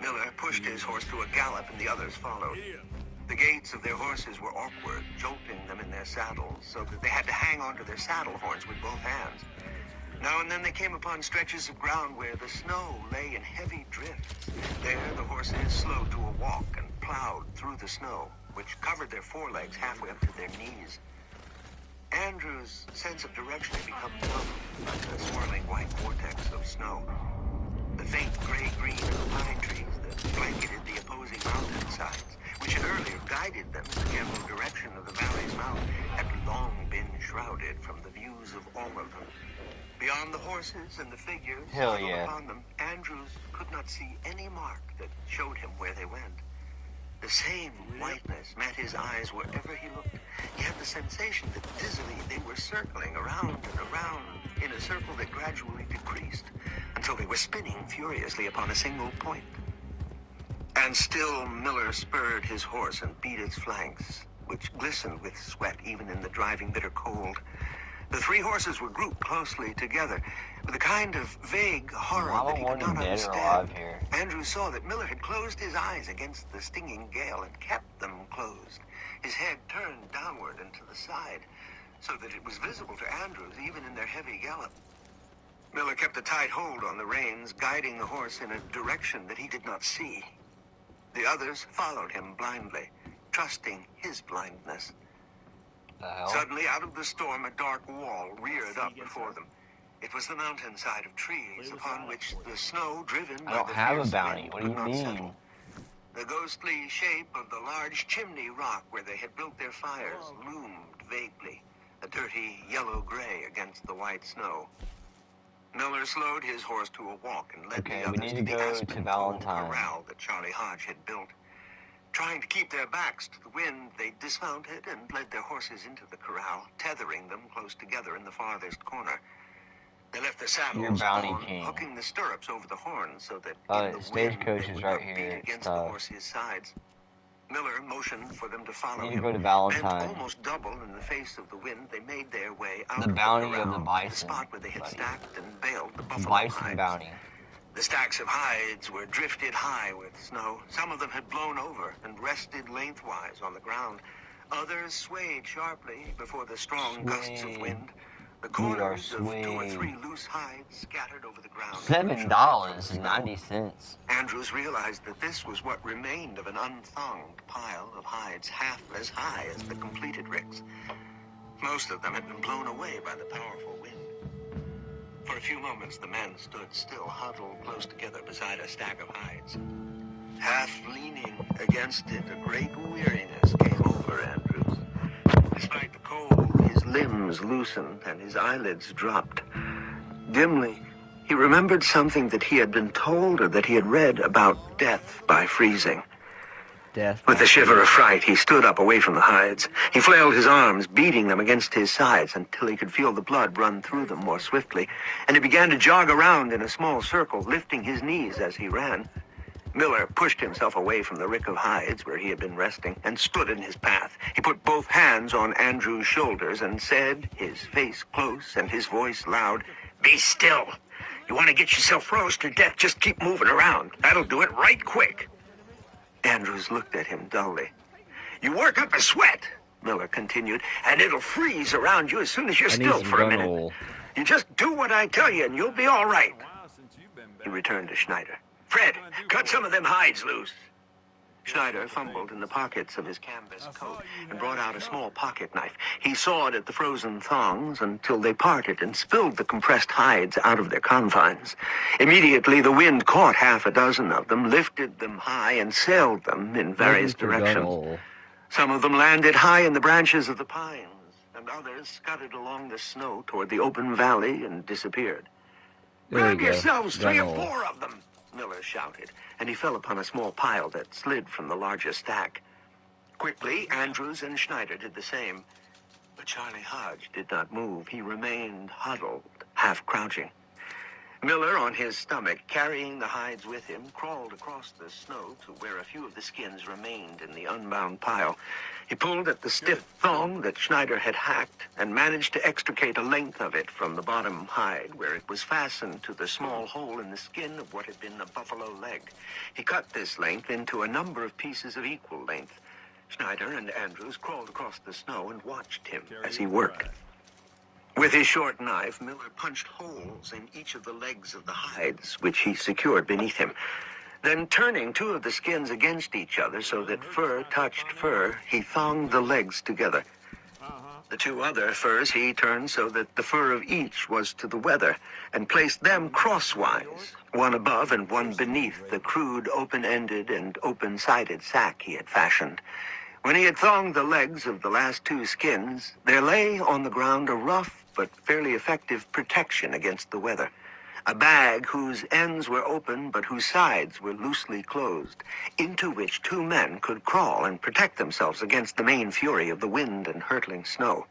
[SPEAKER 2] Miller pushed his horse to a gallop, and the others followed. The gaits of their horses were awkward, jolting them in their saddles, so that they had to hang onto their saddle horns with both hands. Now and then they came upon stretches of ground where the snow lay in heavy drifts. There, the horses slowed to a walk and plowed through the snow, which covered their forelegs halfway up to their knees. Andrew's sense of direction had become numb by the swirling white vortex of snow. The faint gray-green of the pine trees that blanketed the opposing mountainsides, which had earlier guided them in the general direction of the valley's mouth, had long been shrouded from the views of all of them. Beyond the horses and the figures huddled upon them, Andrews could not see any mark that showed him where they went. The same whiteness met his eyes wherever he looked. He had the sensation that dizzily they were circling around and around in a circle that gradually decreased until they were spinning furiously upon a single point. And still Miller spurred his horse and beat its flanks, which glistened with sweat even in the driving bitter cold. The 3 horses were grouped closely together with a kind of vague horror that he could not understand. Andrews saw that Miller had closed his eyes against the stinging gale and kept them closed, his head turned downward and to the side, so that it was visible to Andrews even in their heavy gallop. Miller kept a tight hold on the reins, guiding the horse in a direction that he did not see. The others followed him blindly, trusting his blindness. Suddenly, out of the storm, a dark wall reared up before them. It was the mountainside of trees upon which the snow, driven by the fierce wind, could not settle. The ghostly shape of the large chimney rock where they had built their fires loomed vaguely, a dirty yellow-gray against the white snow. Miller slowed his horse to a walk and led the others to the aspen corral that Charlie Hodge had built. Trying to keep their backs to the wind, they dismounted and led their horses into the corral, tethering them close together in the farthest corner. They left the saddles
[SPEAKER 1] Your bounty
[SPEAKER 2] on,
[SPEAKER 1] king.
[SPEAKER 2] hooking the stirrups over the horns so that
[SPEAKER 1] Oh,
[SPEAKER 2] in the
[SPEAKER 1] Stagecoach
[SPEAKER 2] wind
[SPEAKER 1] is
[SPEAKER 2] they
[SPEAKER 1] right
[SPEAKER 2] would not
[SPEAKER 1] here.
[SPEAKER 2] beat
[SPEAKER 1] It's
[SPEAKER 2] against the
[SPEAKER 1] tough.
[SPEAKER 2] horse's sides. Miller motioned for them to follow
[SPEAKER 1] Need to
[SPEAKER 2] him.
[SPEAKER 1] go to
[SPEAKER 2] Bent
[SPEAKER 1] Valentine.
[SPEAKER 2] almost double in the face of the wind, they made their way out
[SPEAKER 1] The bounty
[SPEAKER 2] of the
[SPEAKER 1] of the
[SPEAKER 2] corral,
[SPEAKER 1] bison,
[SPEAKER 2] the spot where they had
[SPEAKER 1] buddy.
[SPEAKER 2] stacked and baled the
[SPEAKER 1] The
[SPEAKER 2] buffalo
[SPEAKER 1] bison
[SPEAKER 2] hides.
[SPEAKER 1] bounty.
[SPEAKER 2] The stacks of hides were drifted high with snow. Some of them had blown over and rested lengthwise on the ground. Others swayed sharply before the strong gusts of wind. The corners of 2 or 3 loose hides scattered over the ground.
[SPEAKER 1] $7.90.
[SPEAKER 2] Andrews realized that this was what remained of an unthonged pile of hides half as high as the completed ricks. Most of them had been blown away by the powerful wind. For a few moments, the men stood still, huddled close together beside a stack of hides. Half leaning against it, a great weariness came over Andrews. Despite the cold, his limbs loosened and his eyelids dropped. Dimly, he remembered something that he had been told or that he had read about death by freezing. With a shiver of fright, he stood up away from the hides. He flailed his arms, beating them against his sides until he could feel the blood run through them more swiftly, and he began to jog around in a small circle, lifting his knees as he ran. Miller pushed himself away from the rick of hides where he had been resting and stood in his path. He put both hands on Andrew's shoulders and said, his face close and his voice loud, "Be still. You want to get yourself froze to death, just keep moving around. That'll do it right quick." Andrews looked at him dully. "You work up a sweat," Miller continued, "and it'll freeze around you as soon as you're still for a minute. You just do what I tell you and you'll be all right." He returned to Schneider. "Fred, cut some of them hides loose." Schneider fumbled in the pockets of his canvas coat and brought out a small pocket knife. He sawed at the frozen thongs until they parted and spilled the compressed hides out of their confines. Immediately, the wind caught half a dozen of them, lifted them high, and sailed them in various directions. Some of them landed high in the branches of the pines, and others scudded along the snow toward the open valley and disappeared. "Grab yourselves 3 or 4 of them," Miller shouted, and he fell upon a small pile that slid from the larger stack. Quickly, Andrews and Schneider did the same, but Charlie Hodge did not move. He remained huddled, half crouching. Miller, on his stomach, carrying the hides with him, crawled across the snow to where a few of the skins remained in the unbound pile. He pulled at the stiff thong that Schneider had hacked and managed to extricate a length of it from the bottom hide, where it was fastened to the small hole in the skin of what had been a buffalo leg. He cut this length into a number of pieces of equal length. Schneider and Andrews crawled across the snow and watched him as he worked. With his short knife, Miller punched holes in each of the legs of the hides, which he secured beneath him. Then, turning 2 of the skins against each other so that fur touched fur, he thonged the legs together. The 2 other furs he turned so that the fur of each was to the weather, and placed them crosswise, one above and one beneath the crude open-ended and open-sided sack he had fashioned. When he had thonged the legs of the last 2 skins, there lay on the ground a rough but fairly effective protection against the weather. A bag whose ends were open but whose sides were loosely closed, into which 2 men could crawl and protect themselves against the main fury of the wind and hurtling snow.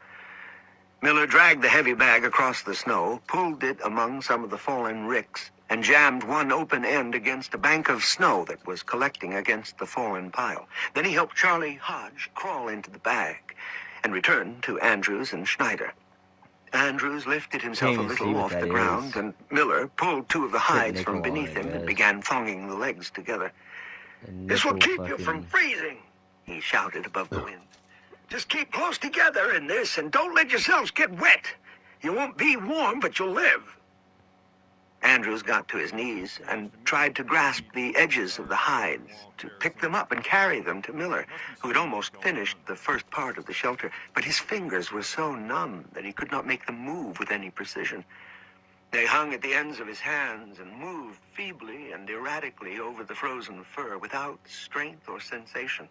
[SPEAKER 2] Miller dragged the heavy bag across the snow, pulled it among some of the fallen ricks, and jammed one open end against a bank of snow that was collecting against the fallen pile. Then he helped Charlie Hodge crawl into the bag and returned to Andrews and Schneider. Andrews lifted himself a little off the ground, and Miller pulled 2 of the hides from beneath him and began thonging the legs together. "This will keep you from freezing," he shouted above the wind. "Just keep close together in this and don't let yourselves get wet. You won't be warm, but you'll live." Andrews got to his knees and tried to grasp the edges of the hides, to pick them up and carry them to Miller, who had almost finished the first part of the shelter, but his fingers were so numb that he could not make them move with any precision. They hung at the ends of his hands and moved feebly and erratically over the frozen fur without strength or sensation.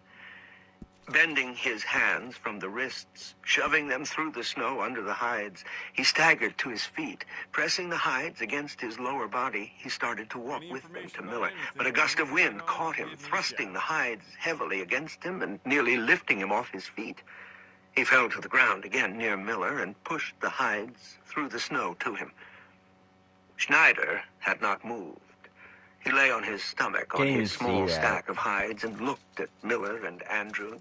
[SPEAKER 2] Bending his hands from the wrists, shoving them through the snow under the hides, he staggered to his feet. Pressing the hides against his lower body, he started to walk with them to Miller. But a gust of wind caught him, thrusting the hides heavily against him and nearly lifting him off his feet. He fell to the ground again near Miller and pushed the hides through the snow to him. Schneider had not moved. He lay on his stomach on his small stack of hides and looked at Miller and Andrews.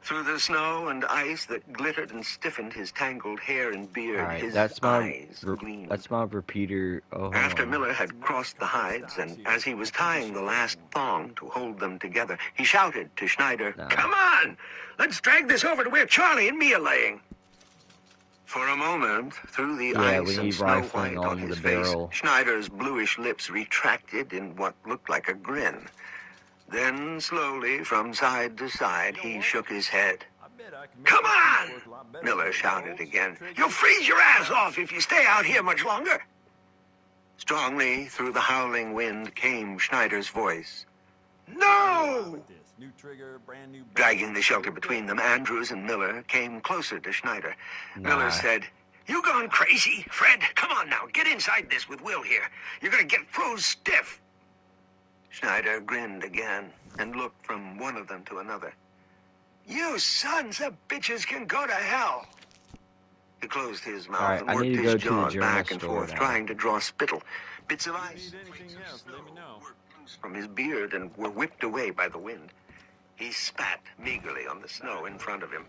[SPEAKER 2] Through the snow and ice that glittered and stiffened his tangled hair and beard, his eyes gleamed.
[SPEAKER 1] That's my repeater. Oh,
[SPEAKER 2] After Miller had crossed the hides, and as he was tying the last thong to hold them together, he shouted to Schneider, "Come on! Let's drag this over to where Charlie and me are laying." For a moment, through the ice and snow white on his face, Schneider's bluish lips retracted in what looked like a grin. Then, slowly, from side to side, he shook his head. "Come on!" Miller shouted again. "You'll freeze your ass off if you stay out here much longer." Strongly through the howling wind came Schneider's voice. "No!" Dragging the shelter between them, Andrews and Miller came closer to Schneider. Miller said, "You gone crazy, Fred? Come on now, get inside this with Will here. You're gonna get froze stiff." Schneider grinned again and looked from one of them to another. "You sons of bitches can go to hell." He closed his mouth and worked his jaws back and forth, trying to draw spittle. Bits of ice worked loose from his beard and were whipped away by the wind. He spat meagerly on the snow in front of him.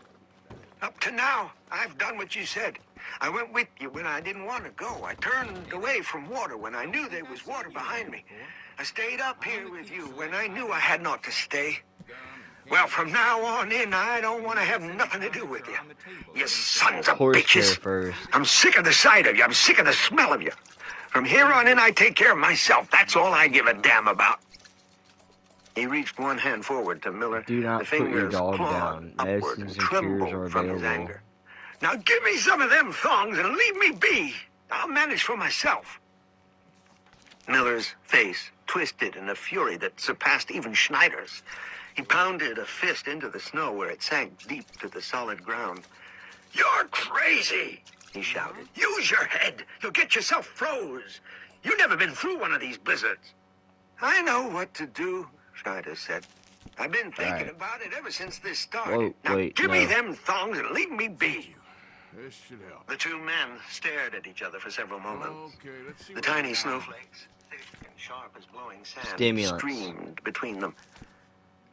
[SPEAKER 2] "Up to now, I've done what you said. I went with you when I didn't want to go. I turned away from water when I knew there was water behind me. I stayed up here with you when I knew I had not to stay. Well, from now on in, I don't want to have nothing to do with you. You sons of bitches. I'm sick of the sight of you. I'm sick of the smell of you. From here on in, I take care of myself. That's all I give a damn about." He reached one hand forward to Miller.
[SPEAKER 1] Do not
[SPEAKER 2] the fingers
[SPEAKER 1] put your dog
[SPEAKER 2] clawed
[SPEAKER 1] down.
[SPEAKER 2] upward and
[SPEAKER 1] Medicines and cures are
[SPEAKER 2] trembled from his
[SPEAKER 1] available.
[SPEAKER 2] anger. "Now give me some of them thongs and leave me be. I'll manage for myself." Miller's face twisted in a fury that surpassed even Schneider's. He pounded a fist into the snow where it sank deep to the solid ground. "You're crazy!" he shouted. "Use your head. You'll get yourself froze. You've never been through one of these blizzards." "I know what to do," Schneider said. "I've been thinking about it ever since this started. Now give me them thongs and leave me be."
[SPEAKER 8] This should help.
[SPEAKER 2] The two men stared at each other for several moments.
[SPEAKER 8] Okay, let's see
[SPEAKER 2] The tiny snowflakes, thick and sharp as blowing sand, streamed between them.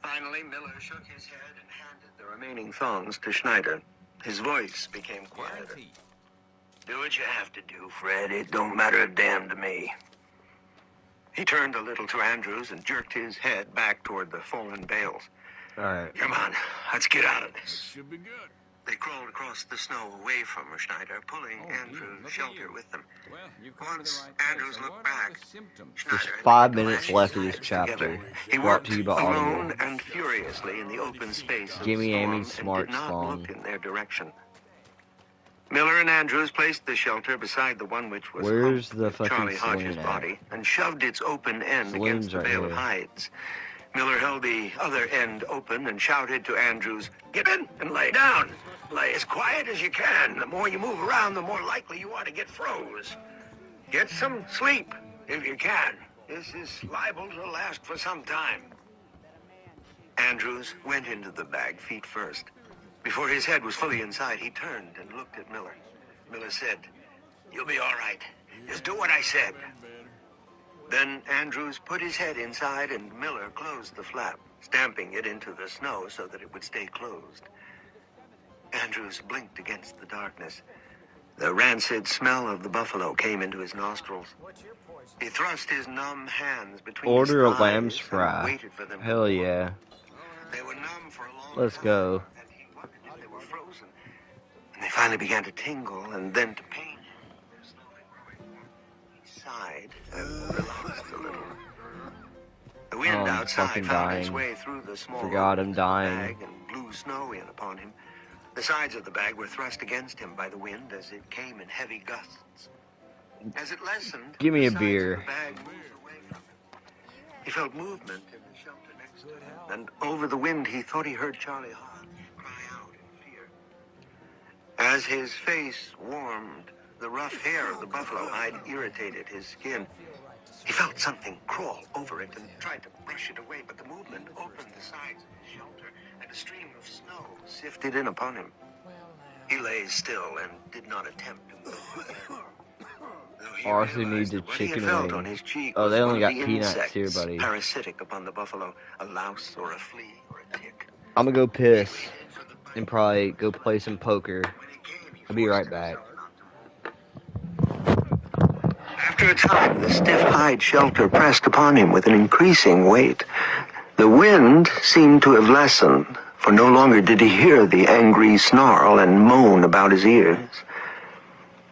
[SPEAKER 2] Finally, Miller shook his head and handed the remaining thongs to Schneider. His voice became quieter. "Do what you have to do, Fred. It don't matter a damn to me." He turned a little to Andrews and jerked his head back toward the fallen bales.
[SPEAKER 1] All right.
[SPEAKER 2] "Come on, let's get out of this."
[SPEAKER 8] Should be good.
[SPEAKER 2] They crawled across the snow away from Schneider, pulling Andrews' shelter with them. Once Andrews looked back,
[SPEAKER 1] There's 5 minutes left of this chapter.
[SPEAKER 2] He
[SPEAKER 1] Brought
[SPEAKER 2] worked
[SPEAKER 1] to you by
[SPEAKER 2] alone
[SPEAKER 1] Audible.
[SPEAKER 2] and furiously in the open space of
[SPEAKER 1] Gimme
[SPEAKER 2] storm
[SPEAKER 1] Amy's
[SPEAKER 2] and
[SPEAKER 1] smart
[SPEAKER 2] did not
[SPEAKER 1] song.
[SPEAKER 2] look in their direction. Miller and Andrews placed the shelter beside the one which was
[SPEAKER 1] Where's
[SPEAKER 2] humped
[SPEAKER 1] the
[SPEAKER 2] with
[SPEAKER 1] fucking
[SPEAKER 2] Charlie Hodge's
[SPEAKER 1] saloon at?
[SPEAKER 2] body and shoved its open end against the
[SPEAKER 1] Saloon's right
[SPEAKER 2] bale of
[SPEAKER 1] here.
[SPEAKER 2] hides. Miller held the other end open and shouted to Andrews, "Get in and lay down. Lay as quiet as you can. The more you move around, the more likely you are to get froze. Get some sleep if you can. This is liable to last for some time." Andrews went into the bag feet first. Before his head was fully inside, he turned and looked at Miller. Miller said, "You'll be all right. Just do what I said." Then Andrews put his head inside and Miller closed the flap, stamping it into the snow so that it would stay closed. Andrews blinked against the darkness. The rancid smell of the buffalo came into his nostrils. He thrust his numb hands between
[SPEAKER 1] Order a
[SPEAKER 2] his
[SPEAKER 1] lamb's
[SPEAKER 2] thighs and
[SPEAKER 1] fry.
[SPEAKER 2] waited for them to
[SPEAKER 1] Hell yeah.
[SPEAKER 2] They were numb for a long
[SPEAKER 1] Let's
[SPEAKER 2] time,
[SPEAKER 1] go.
[SPEAKER 2] and he wondered if they were frozen. And they finally began to tingle and then to pain him. Their slowly growing warmth. He sighed and relaxed a little. The wind
[SPEAKER 1] I'm
[SPEAKER 2] outside
[SPEAKER 1] fucking
[SPEAKER 2] found its
[SPEAKER 1] dying.
[SPEAKER 2] way through the small
[SPEAKER 1] Forgot I'm
[SPEAKER 2] openings of the
[SPEAKER 1] dying.
[SPEAKER 2] bag and blew snow in upon him. The sides of the bag were thrust against him by the wind as it came in heavy gusts. As it lessened,
[SPEAKER 1] Give me
[SPEAKER 2] the
[SPEAKER 1] a
[SPEAKER 2] sides
[SPEAKER 1] beer.
[SPEAKER 2] of the bag moved away from him. He felt movement in the shelter next to him, and over the wind he thought he heard Charlie Hodge cry out in fear. As his face warmed, the rough hair of the buffalo hide irritated his skin. He felt something crawl over it and tried to brush it away, but the movement opened the sides of his shelter, and a stream of snow sifted in upon him. He lay still and did not attempt to move again. Though
[SPEAKER 1] Arthur needs a
[SPEAKER 2] What he
[SPEAKER 1] chicken
[SPEAKER 2] felt on
[SPEAKER 1] wing.
[SPEAKER 2] his cheek
[SPEAKER 1] Oh,
[SPEAKER 2] was
[SPEAKER 1] they
[SPEAKER 2] one
[SPEAKER 1] only
[SPEAKER 2] of
[SPEAKER 1] got
[SPEAKER 2] the
[SPEAKER 1] peanuts here,
[SPEAKER 2] insects
[SPEAKER 1] buddy.
[SPEAKER 2] parasitic upon the buffalo, a louse or a flea or a tick.
[SPEAKER 1] I'm gonna go piss and probably go play some poker. I'll be right back.
[SPEAKER 2] After a time, the stiff hide shelter pressed upon him with an increasing weight. The wind seemed to have lessened, for no longer did he hear the angry snarl and moan about his ears.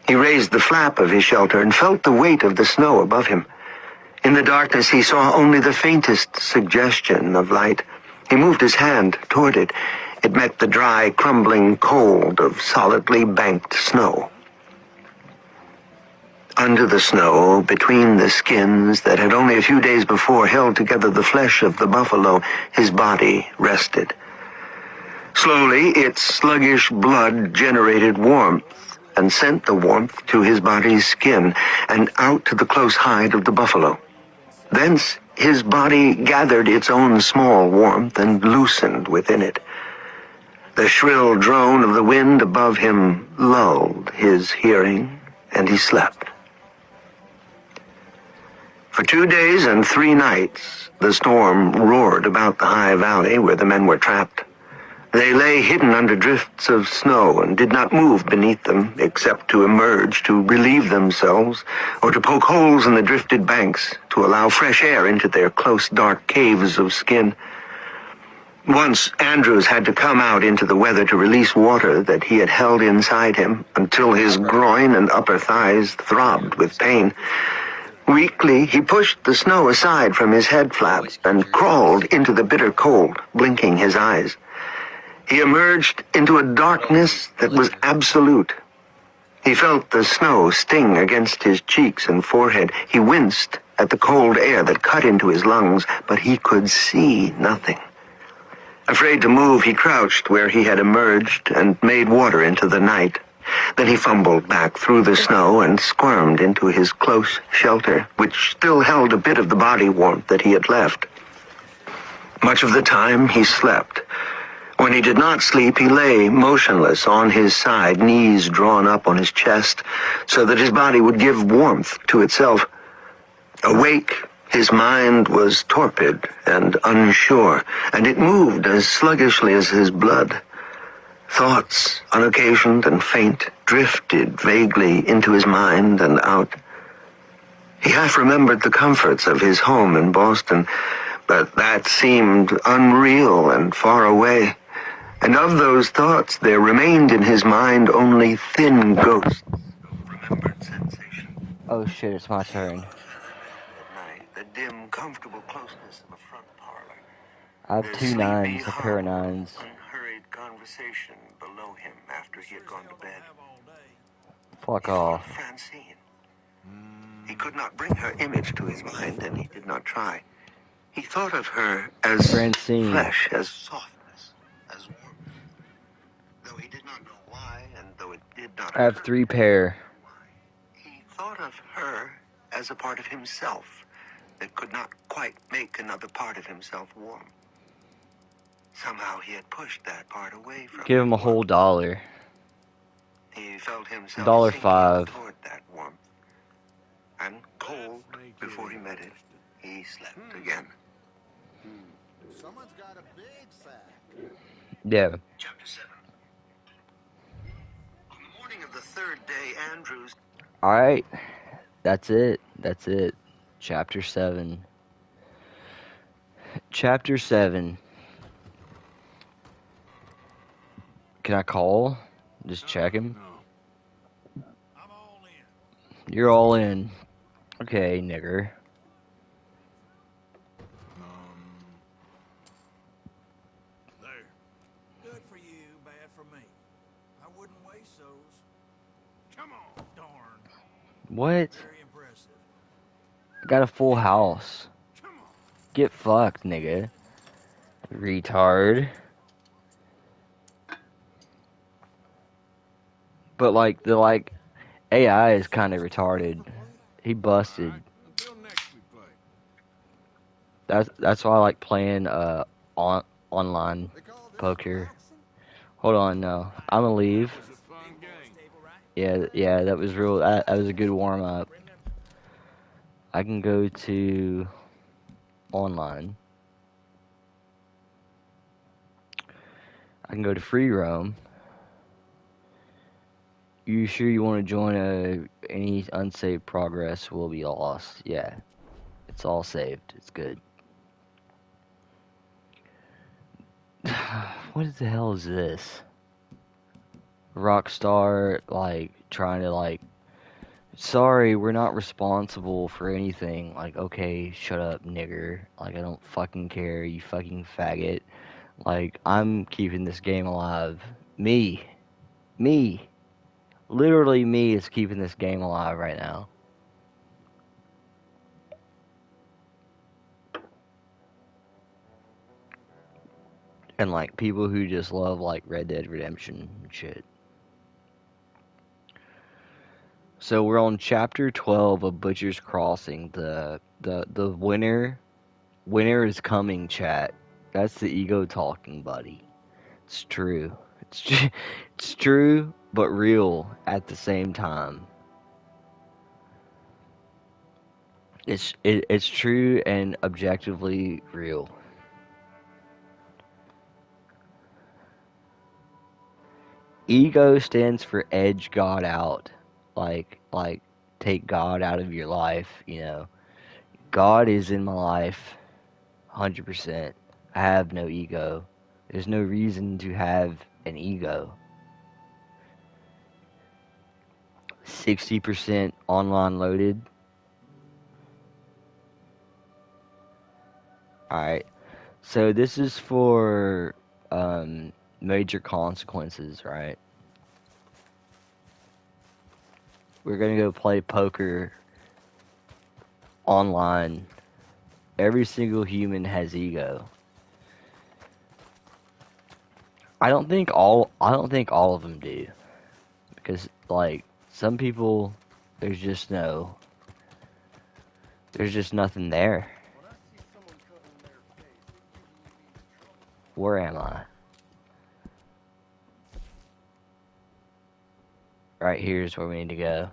[SPEAKER 2] He raised the flap of his shelter and felt the weight of the snow above him. In the darkness, he saw only the faintest suggestion of light. He moved his hand toward it. It met the dry, crumbling cold of solidly banked snow. Under the snow, between the skins that had only a few days before held together the flesh of the buffalo, his body rested. Slowly, its sluggish blood generated warmth and sent the warmth to his body's skin and out to the close hide of the buffalo. Thence, his body gathered its own small warmth and loosened within it. The shrill drone of the wind above him lulled his hearing, and he slept. For 2 days and 3 nights, the storm roared about the high valley where the men were trapped. They lay hidden under drifts of snow and did not move beneath them, except to emerge to relieve themselves or to poke holes in the drifted banks to allow fresh air into their close, dark caves of skin. Once, Andrews had to come out into the weather to release water that he had held inside him until his groin and upper thighs throbbed with pain. Weakly, he pushed the snow aside from his head flaps and crawled into the bitter cold, blinking his eyes. He emerged into a darkness that was absolute. He felt the snow sting against his cheeks and forehead. He winced at the cold air that cut into his lungs, but he could see nothing. Afraid to move, he crouched where he had emerged and made water into the night. Then he fumbled back through the snow and squirmed into his close shelter, which still held a bit of the body warmth that he had left. Much of the time, he slept. When he did not sleep, he lay motionless on his side, knees drawn up on his chest, so that his body would give warmth to itself. Awake, his mind was torpid and unsure, and it moved as sluggishly as his blood. Thoughts, unoccasioned and faint, drifted vaguely into his mind and out. He half remembered the comforts of his home in Boston, but that seemed unreal and far away. And of those thoughts, there remained in his mind only thin ghosts of remembered sensations.
[SPEAKER 1] Oh shit, it's my turn.
[SPEAKER 2] At night, the dim, comfortable closeness of a front parlor.
[SPEAKER 1] I have
[SPEAKER 2] The
[SPEAKER 1] 2
[SPEAKER 2] sleepy
[SPEAKER 1] 9s, a pair of
[SPEAKER 2] hum
[SPEAKER 1] 9s.
[SPEAKER 2] unhurried conversation below him after he had gone to bed.
[SPEAKER 1] Fuck
[SPEAKER 2] He thought
[SPEAKER 1] off.
[SPEAKER 2] of Francine. He could not bring her image to his mind, and he did not try. He thought of her as
[SPEAKER 1] Francine.
[SPEAKER 2] flesh, as softness, as warmth. Though he did not know why, and though it did not
[SPEAKER 1] I have
[SPEAKER 2] occur
[SPEAKER 1] 3 pair.
[SPEAKER 2] he thought of her as a part of himself that could not quite make another part of himself warm. Somehow he had pushed that part away from
[SPEAKER 1] Give
[SPEAKER 2] him.
[SPEAKER 1] him a whole $1.
[SPEAKER 2] He felt himself
[SPEAKER 1] $1.05.
[SPEAKER 2] sinking toward that warmth. And cold before he met it, he slept again.
[SPEAKER 8] Someone's got a big sack.
[SPEAKER 1] Yeah.
[SPEAKER 2] Chapter 7. On the morning of the 3rd day, Andrews...
[SPEAKER 1] Alright. That's it. That's it. Chapter 7. Chapter 7. Can I call? Just check him?
[SPEAKER 11] I'm all in.
[SPEAKER 1] You're all in. Okay, nigger.
[SPEAKER 11] There. Good for you, bad for me. I wouldn't waste those. Come on. Darn.
[SPEAKER 1] What?
[SPEAKER 11] Very impressive.
[SPEAKER 1] I got a full house.
[SPEAKER 11] Come on.
[SPEAKER 1] Get fucked, nigga. Retard. But like the AI is kind of retarded. He busted.
[SPEAKER 8] Until next we play.
[SPEAKER 1] That's why I like playing online poker. Hold on, no. I'm gonna leave.
[SPEAKER 8] It was a fun game.
[SPEAKER 1] Yeah, that was real. That was a good warm up. I can go to online. I can go to free roam. You sure you want to join any unsaved progress will be lost? Yeah. It's all saved. It's good. What the hell is this? Rockstar, like, trying to, like, sorry, we're not responsible for anything. Like, okay, shut up, nigger. Like, I don't fucking care, you fucking faggot. Like, I'm keeping this game alive. Me. Literally me is keeping this game alive right now. And, like, people who just love, like, Red Dead Redemption and shit. So we're on chapter 12 of Butcher's Crossing. The winner is coming, chat. That's the ego talking, buddy. It's true. It's true, but real at the same time. It's true and objectively real. Ego stands for edge God out. Like take God out of your life, you know. God is in my life 100%. I have no ego. There's no reason to have an ego. 60% online loaded. Alright. So this is for major consequences, right? We're gonna go play poker online. Every single human has ego. I don't think all of them do. Because like some people there's just nothing there. Where am I? Right here's where we need to go.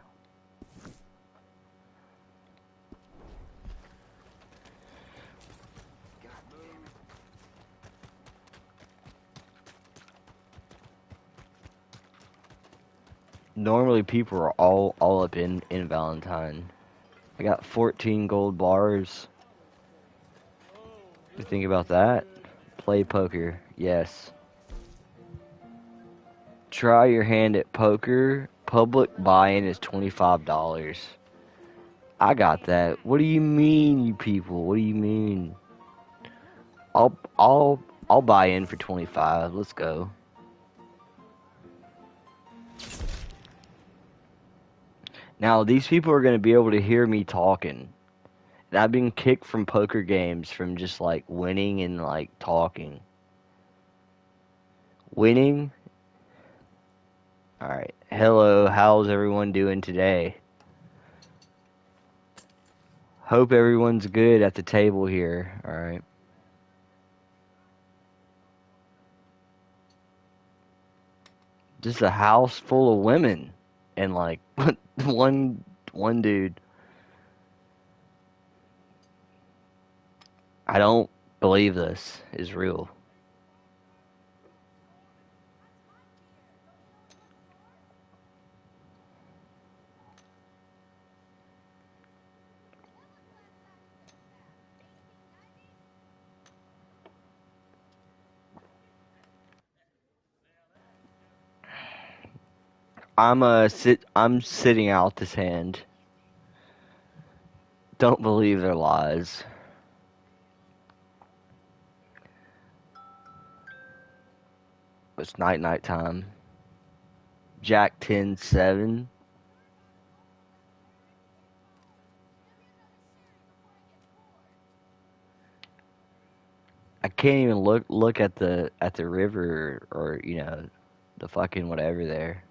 [SPEAKER 1] Normally people are all up in Valentine. I got 14 gold bars. You think about that? Play poker, yes. Try your hand at poker. Public buy-in is $25. I got that. What do you mean, you people? What do you mean? I'll buy in for 25. Let's go. Now these people are gonna be able to hear me talking. And I've been kicked from poker games from just like winning and like talking. Winning. Alright. Hello, how's everyone doing today? Hope everyone's good at the table here, alright? Just a house full of women and like one dude. I don't believe this is real. I'm sitting out this hand. Don't believe their lies. It's night time. Jack 10-7. I can't even look at the river or you know the fucking whatever there.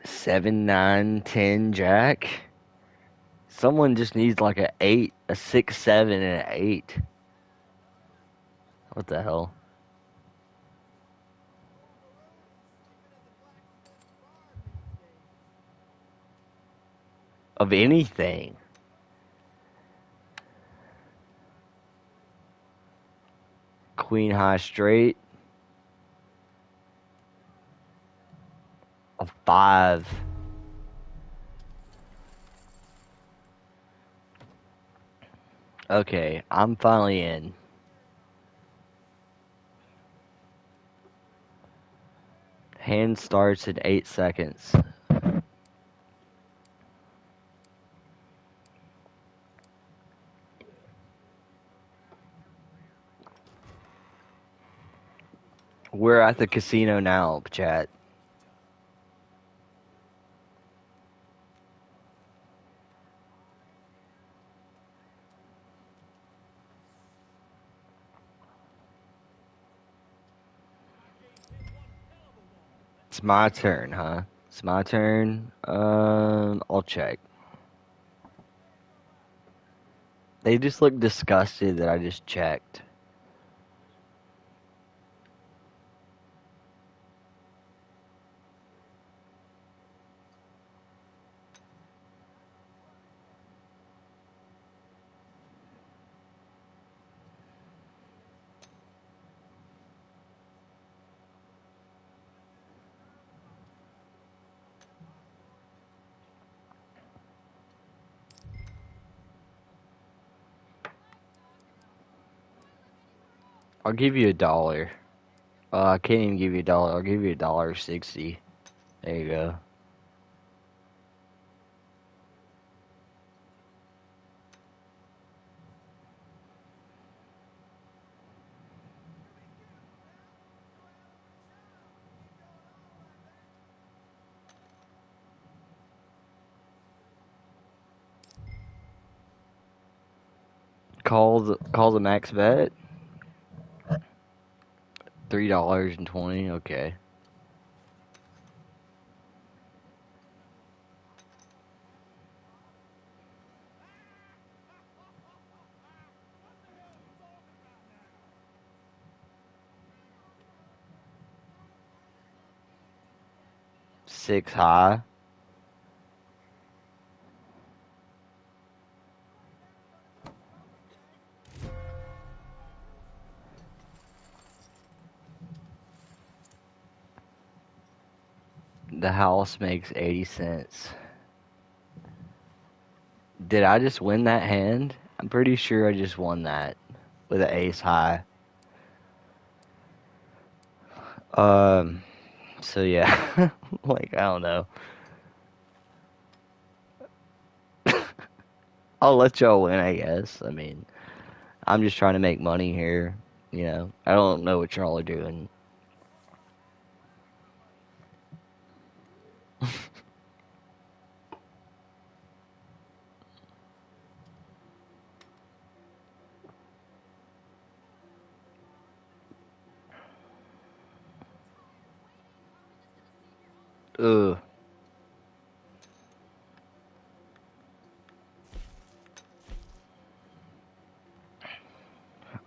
[SPEAKER 1] 7, 9, 10 Jack. Someone just needs like a 8, a 6, 7, and an 8. What the hell? of anything. Queen high straight. A 5. Okay, I'm finally in. Hand starts in 8 seconds. We're at the casino now, chat. It's my turn, huh? It's my turn. I'll check. They just look disgusted that I just checked. I'll give you $1. I can't even give you $1. I'll give you $1.60. There you go. Call the max bet. $3.20. Okay. Six high. The house makes 80 cents. Did I just win that hand? I'm pretty sure I just won that with an ace high. So yeah, like, I don't know. I'll let y'all win, I guess. I mean, I'm just trying to make money here, you know. I don't know what y'all are doing. Ugh.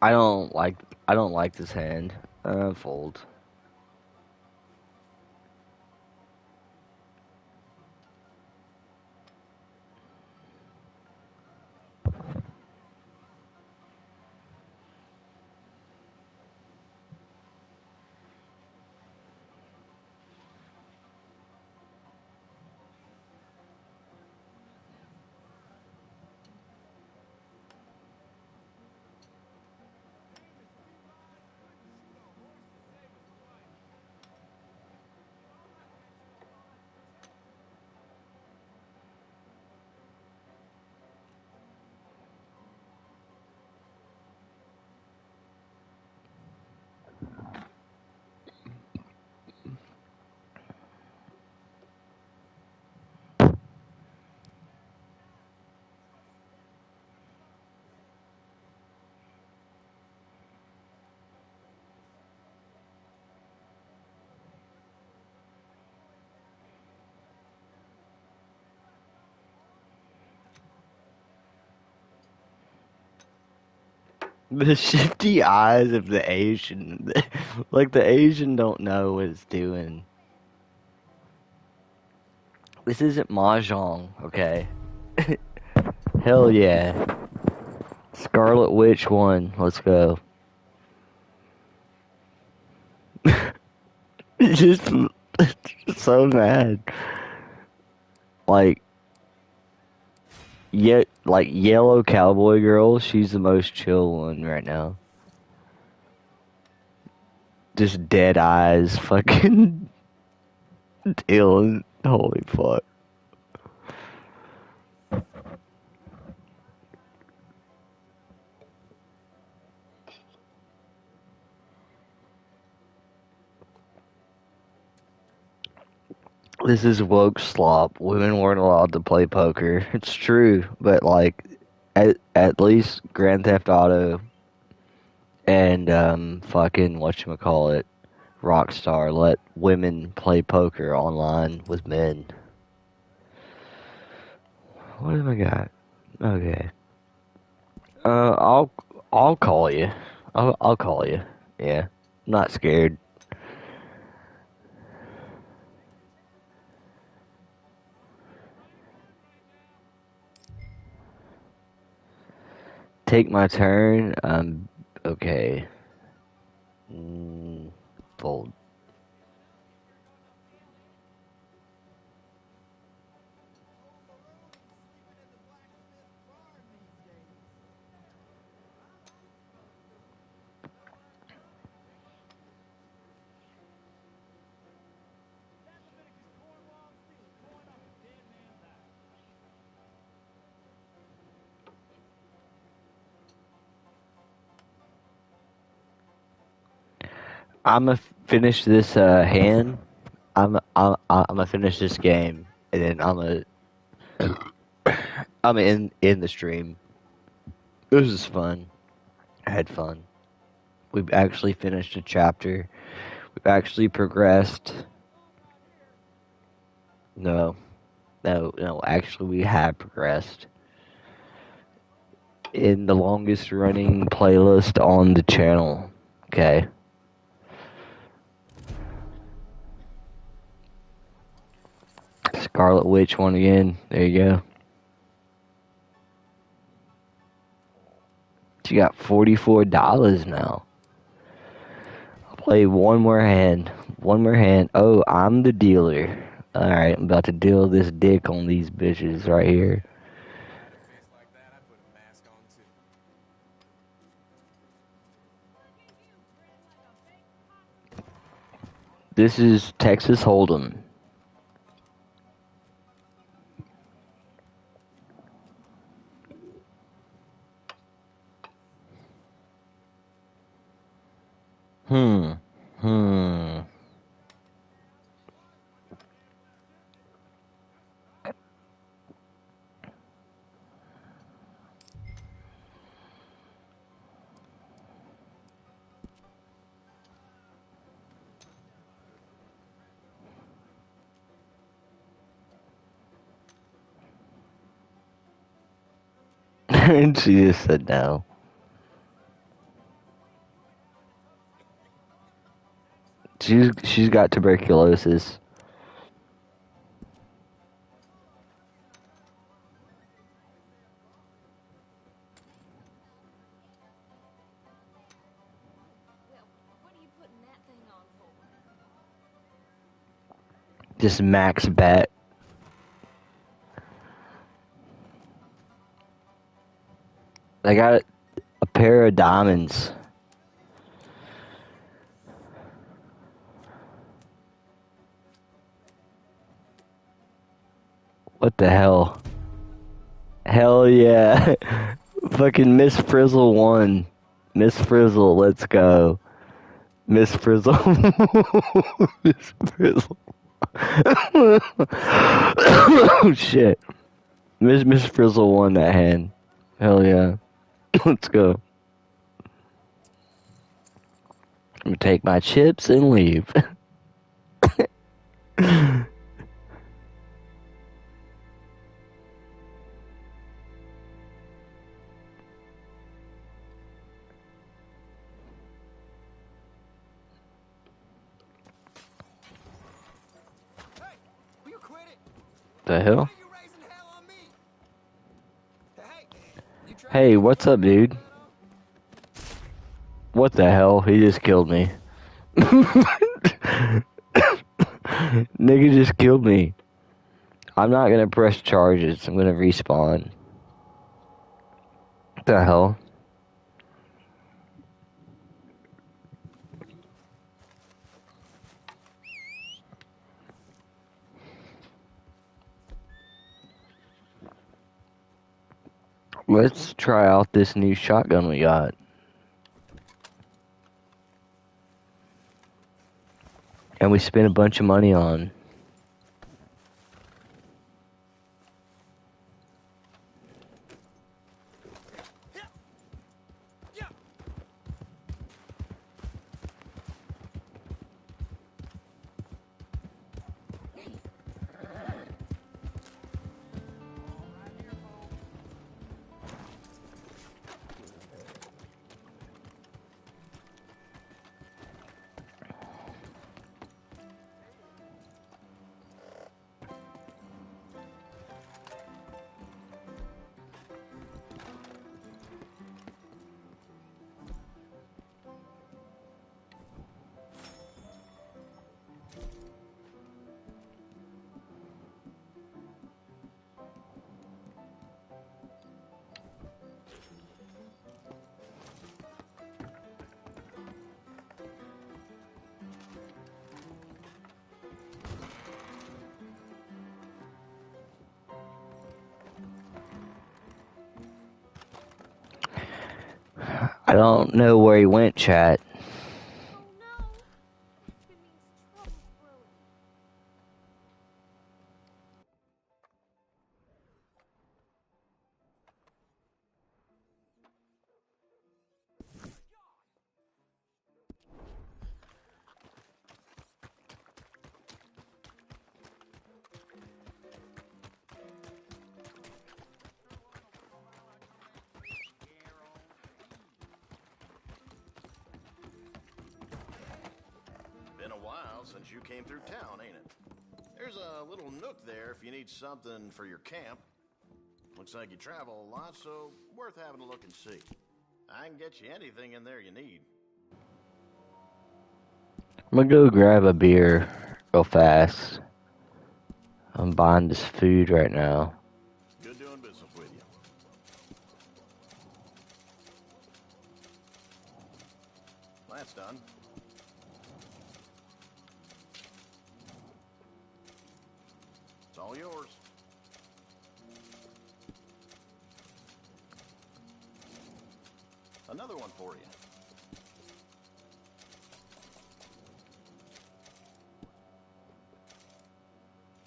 [SPEAKER 1] I don't like this hand. Fold. The shifty eyes of the Asian. Like, the Asian don't know what it's doing. This isn't Mahjong, okay? Hell yeah. Scarlet Witch won. Let's go. just so mad. Like, like Yellow Cowboy Girl, she's the most chill one right now. Just dead eyes, fucking Dylan. Holy fuck. This is woke slop. Women weren't allowed to play poker. It's true, but like, at least Grand Theft Auto and fucking whatchamacallit, Rockstar let women play poker online with men. What have I got? Okay. I'll call you. I'll call you. Yeah. I'm not scared. Take my turn. Okay. Fold. I'm gonna finish this hand. I'm gonna finish this game, and then I'm in the stream. This is fun. I had fun. We've actually finished a chapter. We've actually progressed. No. Actually, we have progressed in the longest running playlist on the channel. Okay. Scarlet Witch won again. There you go. She got $44 now. I'll play one more hand. One more hand. Oh, I'm the dealer. Alright, I'm about to deal this dick on these bitches right here. This is Texas Hold'em. And she just said no. She's got tuberculosis. Just max bet. I got a pair of diamonds. What the hell? Hell yeah. Fucking Miss Frizzle won. Miss Frizzle, let's go. Miss Frizzle. Miss Frizzle. Oh shit. Miss Frizzle won that hand. Hell yeah. Let's go. I'm gonna take my chips and leave. The hell? Hey, what's up, dude? What the hell? He just killed me. Nigga just killed me. I'm not gonna press charges. I'm gonna respawn. What the hell? Let's try out this new shotgun we got. And we spent a bunch of money on. I don't know where he went, chat.
[SPEAKER 7] Been a while since you came through town, ain't it? There's a little nook there if you need something for your camp. Looks like you travel a lot, so worth having a look and see. I can get you anything in there you need.
[SPEAKER 1] I'm gonna go grab a beer real fast. I'm buying this food right now.
[SPEAKER 7] Good doing business with you. That's done. It's all yours. Another one for you.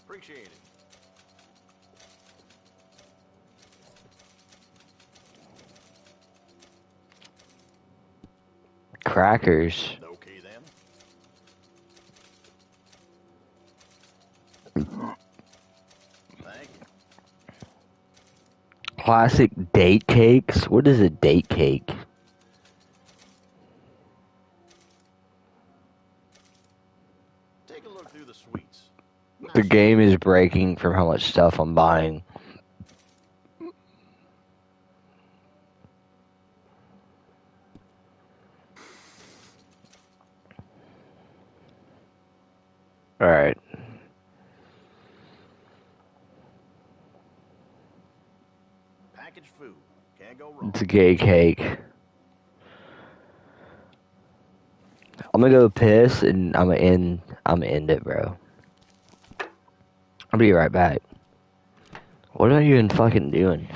[SPEAKER 7] Appreciate it.
[SPEAKER 1] Crackers.
[SPEAKER 7] Okay then. Thank you.
[SPEAKER 1] Classic date cakes? What is a date cake?
[SPEAKER 7] Take a look through the sweets.
[SPEAKER 1] The game is breaking from how much stuff I'm buying. Alright.
[SPEAKER 7] Packaged food. Can't go wrong.
[SPEAKER 1] It's a gay cake. I'm gonna go piss and I'm gonna end it, bro. I'll be right back. What are you even fucking doing?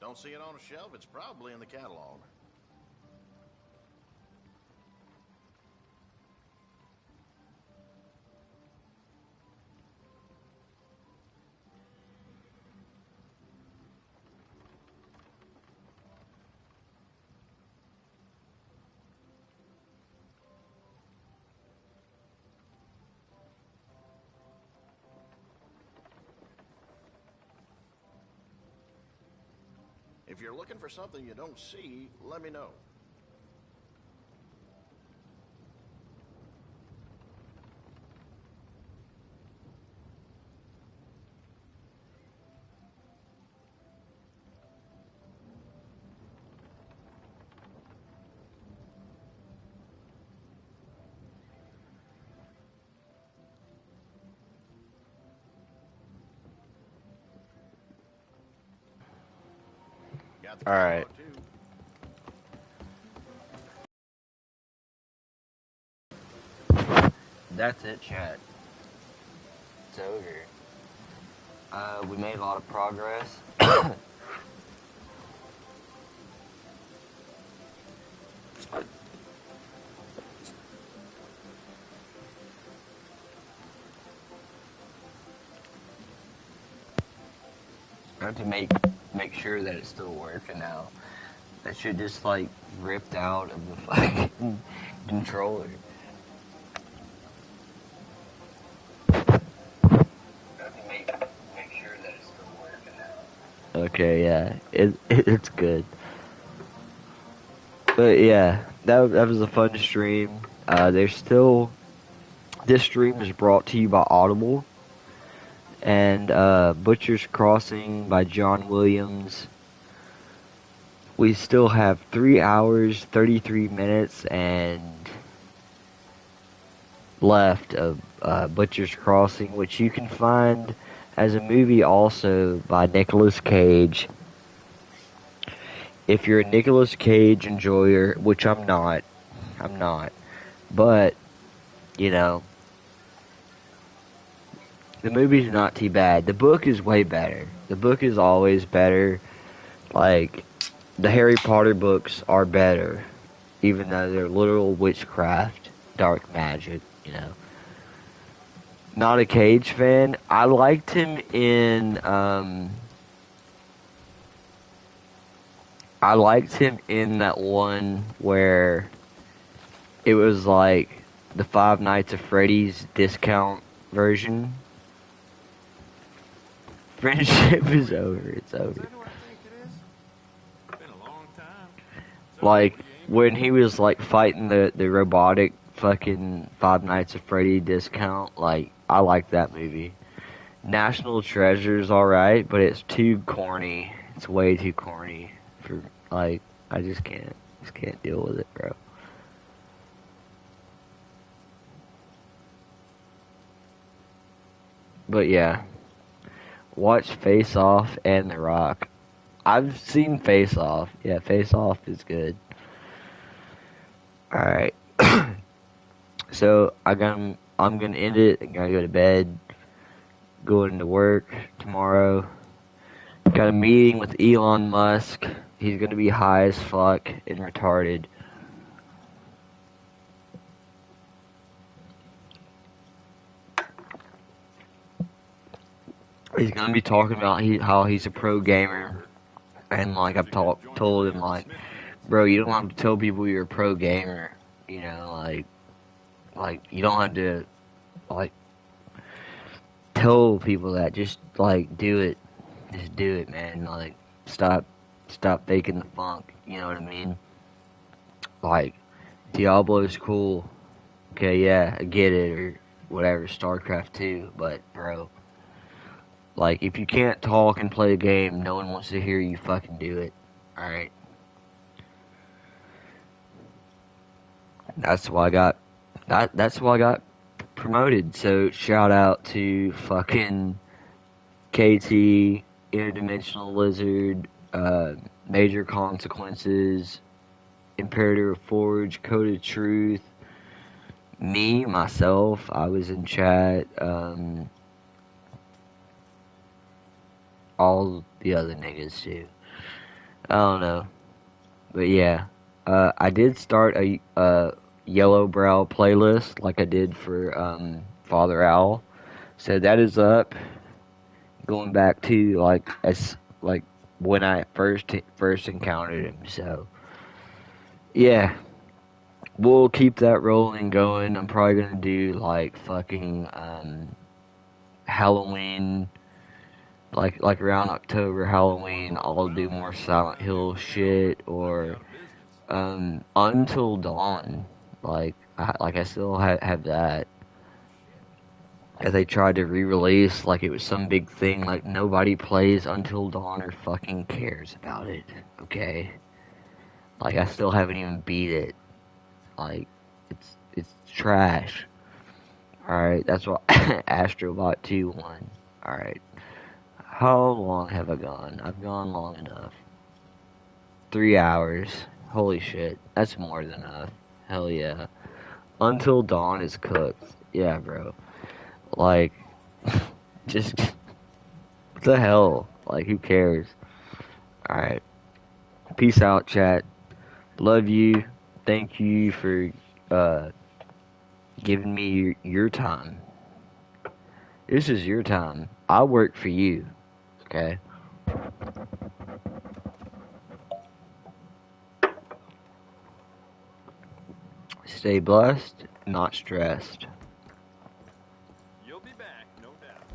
[SPEAKER 7] Don't see it on a shelf, it's probably in the catalog. If you're looking for something you don't see, let me know.
[SPEAKER 1] All right. That's it, chat. It's over. We made a lot of progress. I have to make sure that it's still working now. That shit just like ripped out of the fucking controller. Okay, yeah, it's good. But yeah, that was a fun stream. There's still, this stream is brought to you by Audible, and Butcher's Crossing by John Williams. We still have 3 hours, 33 minutes, and left of Butcher's Crossing, which you can find as a movie also by Nicolas Cage. If you're a Nicolas Cage enjoyer, which I'm not, but, you know, the movie's not too bad. The book is way better. The book is always better. Like, the Harry Potter books are better, even though they're literal witchcraft, dark magic, you know. Not a Cage fan. I liked him in, that one where it was like the Five Nights at Freddy's discount version. Friendship is over. It's over. Like, when he was, like, fighting the robotic fucking Five Nights at Freddy discount, like, I like that movie. National Treasure's alright, but it's too corny. It's way too corny for, like, I just can't deal with it, bro. But yeah, watch Face Off and The Rock. I've seen Face Off. Yeah, Face Off is good. Alright. So, I'm gonna end it. I'm gonna go to bed. Going to work tomorrow. Got a meeting with Elon Musk. He's gonna be high as fuck and retarded. He's gonna be talking about how he's a pro gamer. And, like, I've told him, like, bro, you don't have to tell people you're a pro gamer. You know, like, you don't have to, like, tell people that. Just, like, do it. Just do it, man. Like, stop faking the funk. You know what I mean? Like, Diablo's cool. Okay, yeah, I get it. Or whatever, StarCraft 2. But, bro, like, if you can't talk and play a game, no one wants to hear you fucking do it. Alright? That's why I got promoted. So, shout out to fucking KT, Interdimensional Lizard, Major Consequences, Imperator of Forge, Code of Truth, me, myself, I was in chat, all the other niggas too. I don't know. But yeah, I did start a Yellow Brow playlist like I did for Father Owl. So that is up. Going back to like when I first encountered him. So yeah, we'll keep that rolling going. I'm probably gonna do like fucking Halloween like around October, Halloween, I'll do more Silent Hill shit, or Until Dawn. I still have that. As they tried to re-release, like it was some big thing, like nobody plays Until Dawn or fucking cares about it, okay? Like, I still haven't even beat it. Like, it's trash. Alright, that's what Astrobot 2 won. Alright. How long have I gone? I've gone long enough. 3 hours. Holy shit. That's more than enough. Hell yeah. Until Dawn is cooked. Yeah, bro. Like, just, what the hell? Like, who cares? Alright. Peace out, chat. Love you. Thank you for, giving me your time. This is your time. I work for you. Okay? Stay blessed, not stressed.
[SPEAKER 7] You'll be back, no doubt.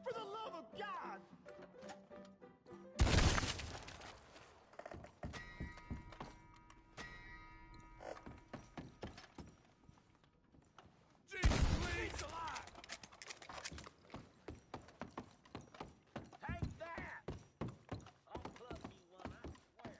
[SPEAKER 7] For the love of God! Jesus, please! Alive! Take that! I'll club you one, I swear.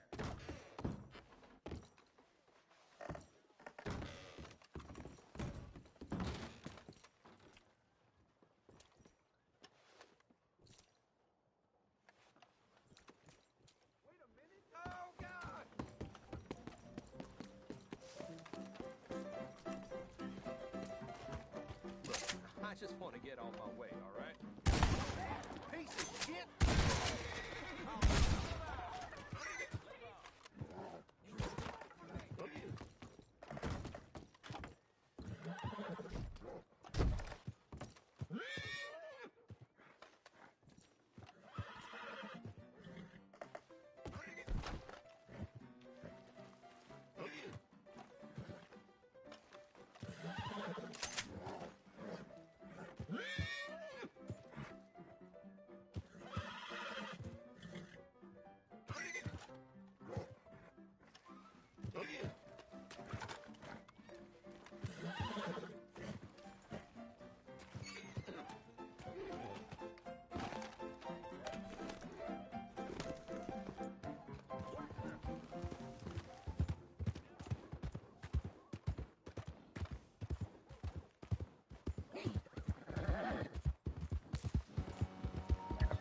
[SPEAKER 7] Wait a minute! Oh, God! Look, I just want to get on my way, all right? Piece of shit!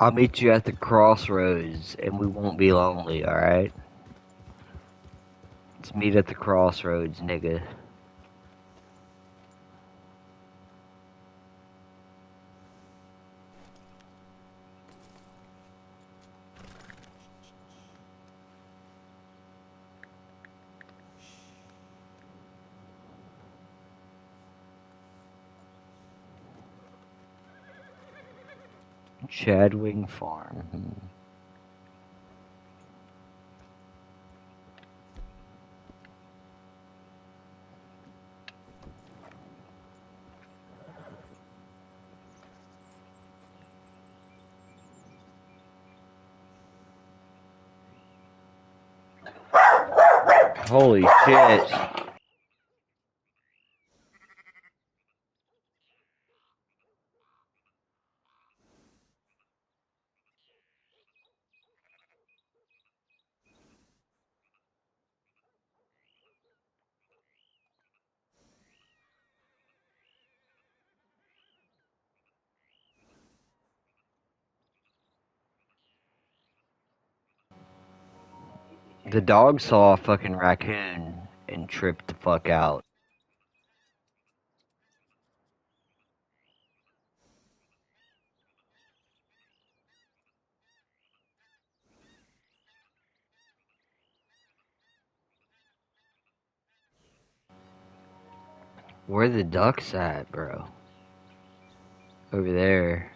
[SPEAKER 1] I'll meet you at the crossroads, and we won't be lonely, alright? Let's meet at the crossroads, nigga. Chadwing Farm. Holy shit. The dog saw a fucking raccoon and tripped the fuck out. Where the ducks at, bro? Over there.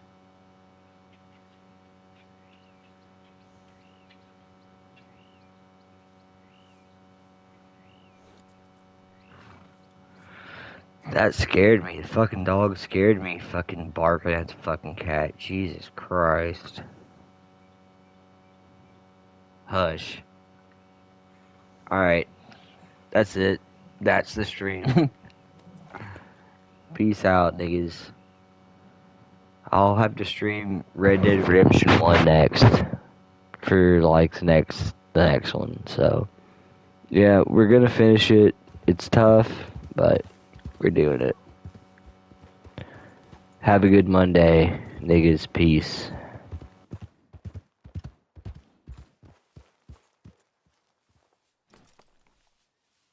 [SPEAKER 1] That scared me. The fucking dog scared me. Fucking barking at the fucking cat. Jesus Christ. Hush. Alright. That's it. That's the stream. Peace out, niggas. I'll have to stream Red Dead Redemption 1 next. For, like, the next one. So, yeah, we're gonna finish it. It's tough, but we're doing it. Have a good Monday, niggas. Peace.